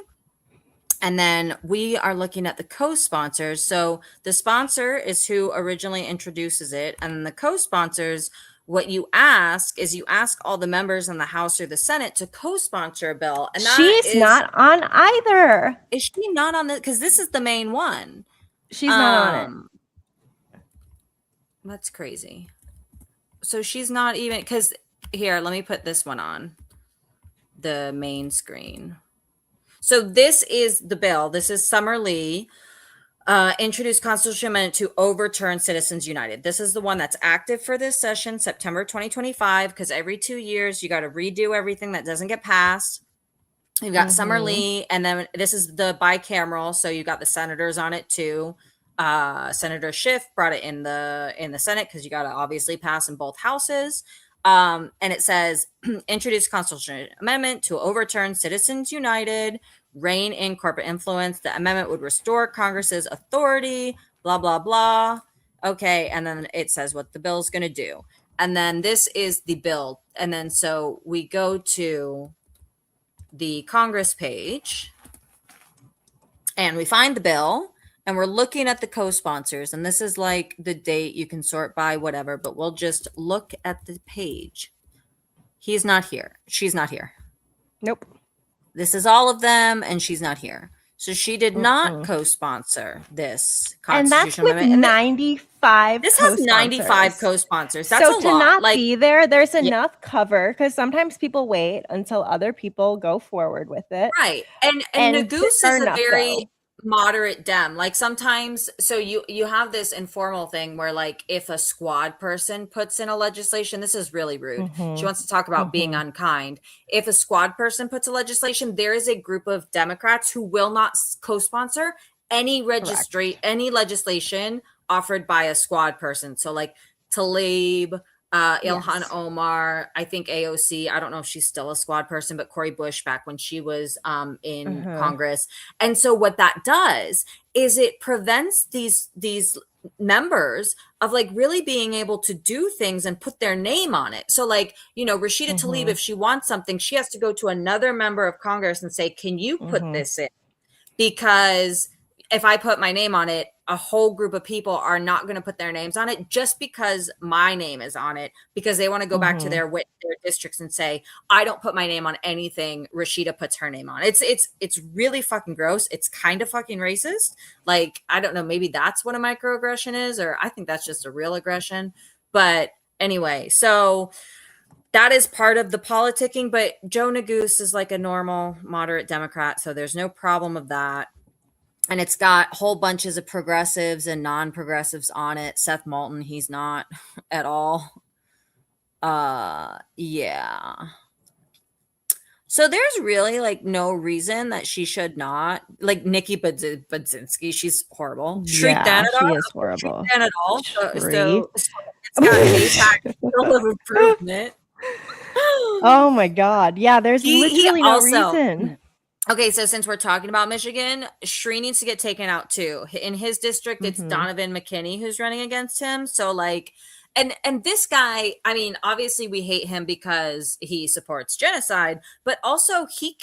And then we are looking at the co-sponsors. So the sponsor is who originally introduces it, and then the co-sponsors. What you ask is all the members in the House or the Senate to co-sponsor a bill. And she's not on either. Is she not on the? Because this is the main one. She's not on it. That's crazy. So she's not even, because here, let me put this one on the main screen. So this is the bill. This is Summer Lee. Introduced constitutional amendment to overturn Citizens United. This is the one that's active for this session, September 2025, because every 2 years you got to redo everything that doesn't get passed. You've got Summer Lee, and then this is the bicameral, so you got the senators on it too. Senator Schiff brought it in the Senate because you got to obviously pass in both houses. And it says introduce constitutional amendment to overturn Citizens United. Rein in corporate influence. The amendment would restore Congress's authority, blah, blah, blah. Okay, and then it says what the bill is going to do. And then this is the bill. And then so we go to the Congress page and we find the bill and we're looking at the co-sponsors. And this is like the date, you can sort by whatever, but we'll just look at the page. He's not here. She's not here. Nope. This is all of them, and she's not here. So she did not co-sponsor this constitutional amendment. And that's with 95 This has 95 co-sponsors. That's so a to lot. not be there, there's enough cover, because sometimes people wait until other people go forward with it. Right. And Nagoose is a very moderate Dem. Like sometimes, so you have this informal thing where like if a squad person puts in a legislation, this is really rude. She wants to talk about being unkind. If a squad person puts a legislation, there is a group of Democrats who will not co-sponsor any legislation offered by a squad person. So like Tlaib, Ilhan Omar, I think AOC, I don't know if she's still a squad person, but Cori Bush back when she was in Congress. And so what that does is it prevents these members of like really being able to do things and put their name on it. So like, you know, Rashida Tlaib, if she wants something, she has to go to another member of Congress and say, can you put this in? Because if I put my name on it, a whole group of people are not going to put their names on it just because my name is on it, because they want to go back to their districts and say, I don't put my name on anything Rashida puts her name on. It's really fucking gross. It's kind of fucking racist. Like, I don't know, maybe that's what a microaggression is, or I think that's just a real aggression. But anyway, so that is part of the politicking, but Joe Nagoose is like a normal moderate Democrat, so there's no problem of that. And it's got whole bunches of progressives and non-progressives on it. Seth Moulton, he's not at all. Yeah. So there's really like no reason that she should not. Like Nikki Budzinski, she's horrible. Yeah, she is horrible. So it's got APAC still of improvement. Oh my God. Yeah, there's He literally no also- reason. Okay, so since we're talking about Michigan, Shree needs to get taken out too. In his district, it's Mhm. Donovan McKinney who's running against him. So like, and this guy, I mean, obviously we hate him because he supports genocide, but also he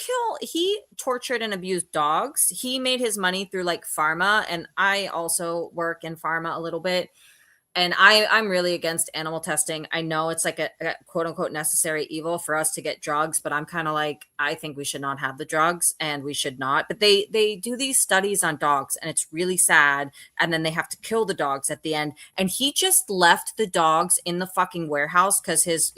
tortured and abused dogs. He made his money through like pharma, and I also work in pharma a little bit. And I'm really against animal testing. I know it's like a quote unquote necessary evil for us to get drugs, but I'm kind of like, I think we should not have the drugs and we should not. But they do these studies on dogs and it's really sad. And then they have to kill the dogs at the end. And he just left the dogs in the fucking warehouse because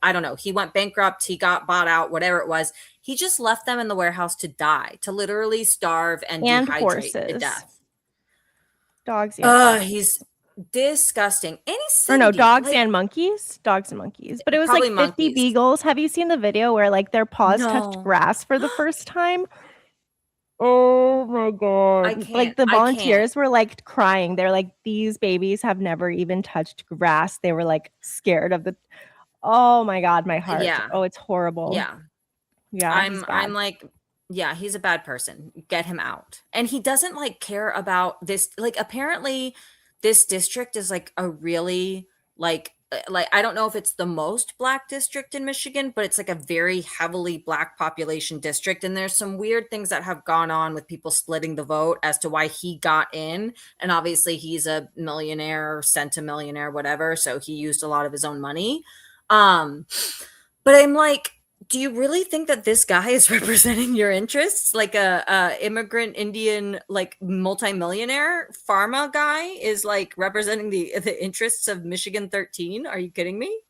I don't know, he went bankrupt, he got bought out, whatever it was. He just left them in the warehouse to die, to literally starve and dehydrate to horses. death. Dogs and horses. He's disgusting. And he's Or no, 70, dogs like- and monkeys. Dogs and monkeys. But it was like Probably 50 monkeys. beagles. Have you seen the video where like their paws No. touched grass for the first time? Oh my God. I Like can't- the I volunteers were like crying. They're like, these babies have never even touched grass. They were like scared of the. Oh my God, my heart. Yeah. Oh, it's horrible. Yeah. Yeah. he's I'm bad. like, yeah, he's a bad person. Get him out. And he doesn't like care about this. Like, apparently this district is like a really like I don't know if it's the most black district in Michigan, but it's like a very heavily black population district. And there's some weird things that have gone on with people splitting the vote as to why he got in. And obviously he's a millionaire, centimillionaire, whatever. So he used a lot of his own money. But I'm like, do you really think that this guy is representing your interests? Like a immigrant Indian, like multimillionaire pharma guy is like representing the interests of Michigan 13? Are you kidding me?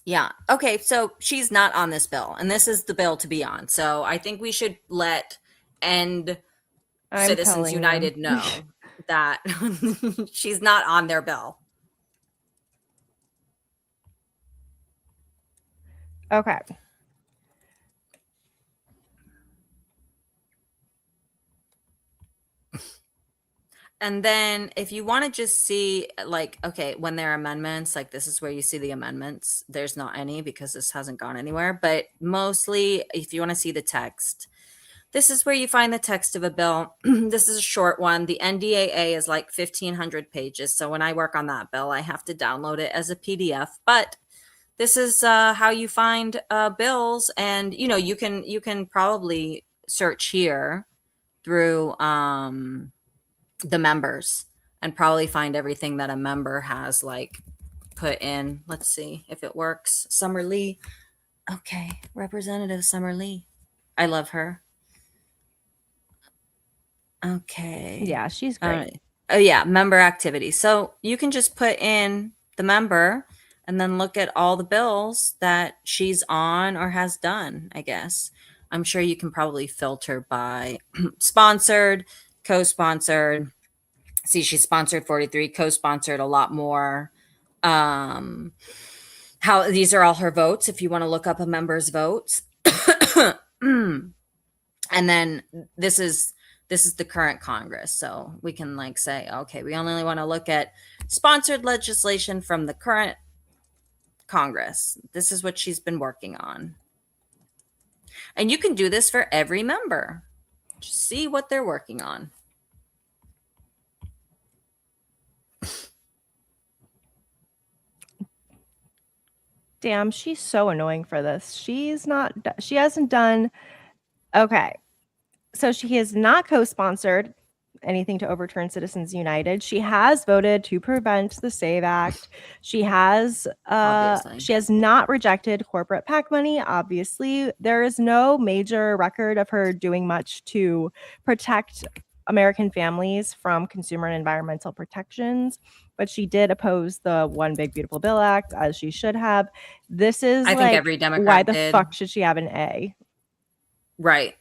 Yeah. Okay. So she's not on this bill, and this is the bill to be on. So I think we should let Citizens telling United them. know that she's not on their bill. Okay. And then if you want to just see like, okay, when there are amendments, like this is where you see the amendments. There's not any because this hasn't gone anywhere, but mostly if you want to see the text, this is where you find the text of a bill. This is a short one. The NDAA is like 1,500 pages. So when I work on that bill, I have to download it as a PDF, but this is how you find bills. And, you know, you can probably search here through the members and probably find everything that a member has like put in. Let's see if it works. Summer Lee. Okay. Representative Summer Lee. I love her. Okay. Yeah, she's great. All right. Oh yeah, member activity. So you can just put in the member and then look at all the bills that she's on or has done, I guess. I'm sure you can probably filter by sponsored, co-sponsored. See, she sponsored 43, co-sponsored a lot more. How these are all her votes if you want to look up a member's votes. And then this is the current Congress. So we can like say, okay, we only want to look at sponsored legislation from the current Congress. This is what she's been working on. And you can do this for every member. Just see what they're working on. Damn, she's so annoying for this. She hasn't done. Okay. So she has not co-sponsored anything to overturn Citizens United. She has voted to prevent the SAVE Act. She has not rejected corporate PAC money. Obviously, there is no major record of her doing much to protect American families from consumer and environmental protections, but she did oppose the One Big Beautiful Bill Act, as she should have. This is I think every Democrat why the did. fuck should she have an A? Right.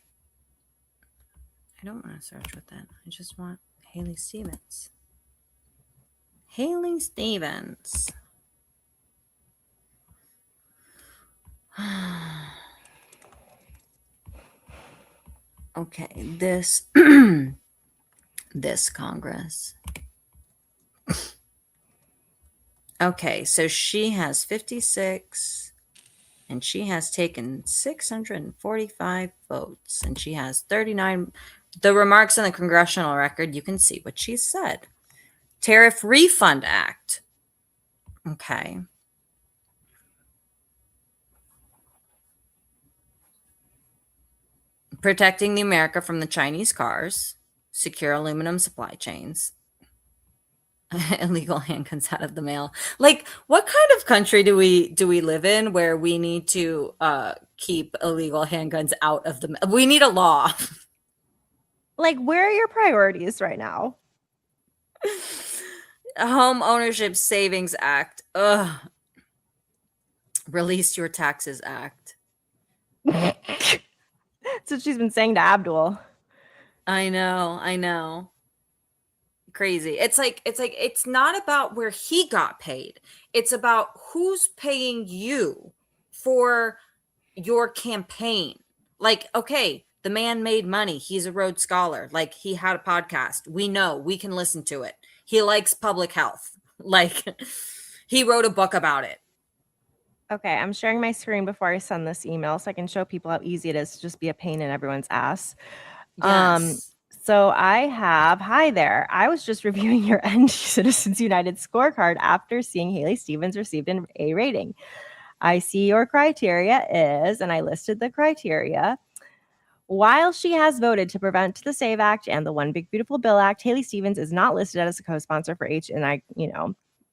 I don't want to search with that. I just want Haley Stevens. Haley Stevens. Okay, this this Congress. Okay, so she has 56 and she has taken 645 votes and she has 39. The remarks on the congressional record, you can see what she said. Tariff Refund Act. Okay. Protecting the America from the Chinese cars, secure aluminum supply chains, illegal handguns out of the mail. Like, what kind of country do we live in where we need to keep illegal handguns out of the mail? We need a law. Like, where are your priorities right now? Home Ownership Savings Act. Ugh. Release Your Taxes Act. That's what she's been saying to Abdul. I know. Crazy. It's like it's not about where he got paid. It's about who's paying you for your campaign. Like, okay, the man made money. He's a Rhodes Scholar. Like, he had a podcast. We know, we can listen to it. He likes public health. Like, he wrote a book about it. Okay, I'm sharing my screen before I send this email so I can show people how easy it is to just be a pain in everyone's ass. Yes. So I have, hi there. I was just reviewing your NG Citizens United scorecard after seeing Haley Stevens received an A rating. I see your criteria is, and I listed the criteria. While she has voted to prevent the SAVE Act and the One Big Beautiful Bill Act, Haley Stevens is not listed as a co-sponsor for H, and I,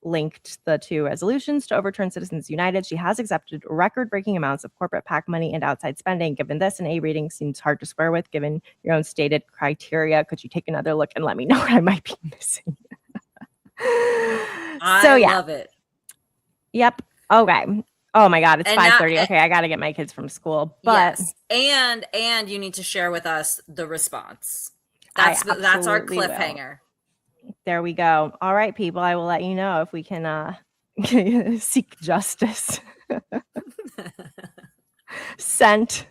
linked the two resolutions to overturn Citizens United. She has accepted record-breaking amounts of corporate PAC money and outside spending. Given this, an A rating seems hard to square with, given your own stated criteria. Could you take another look and let me know what I might be missing? I love it. Yep. Okay. Oh my God, it's 5:30. Okay, I got to get my kids from school. But yes. And you need to share with us the response. That's our cliffhanger. Will. There we go. All right, people. I will let you know if we can seek justice. Sent.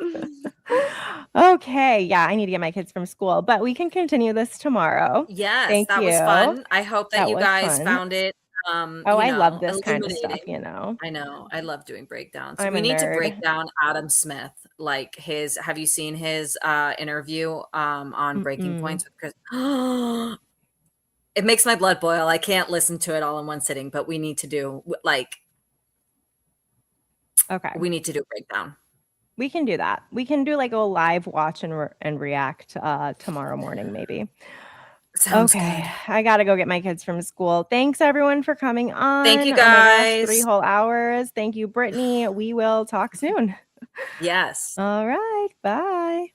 Okay. Yeah, I need to get my kids from school, but we can continue this tomorrow. Yes, that was fun. I hope that you guys found it. I love this kind of stuff, I know. I love doing breakdowns. We need to break down Adam Smith. Like have you seen his interview on Breaking Points with Chris? It makes my blood boil. I can't listen to it all in one sitting, but we need to do we need to do a breakdown. We can do that. We can do like a live watch and react tomorrow morning, maybe. Sounds good. I got to go get my kids from school. Thanks everyone for coming on. Thank you guys. Oh my gosh, 3 whole hours. Thank you, Brittany. We will talk soon. Yes. All right. Bye.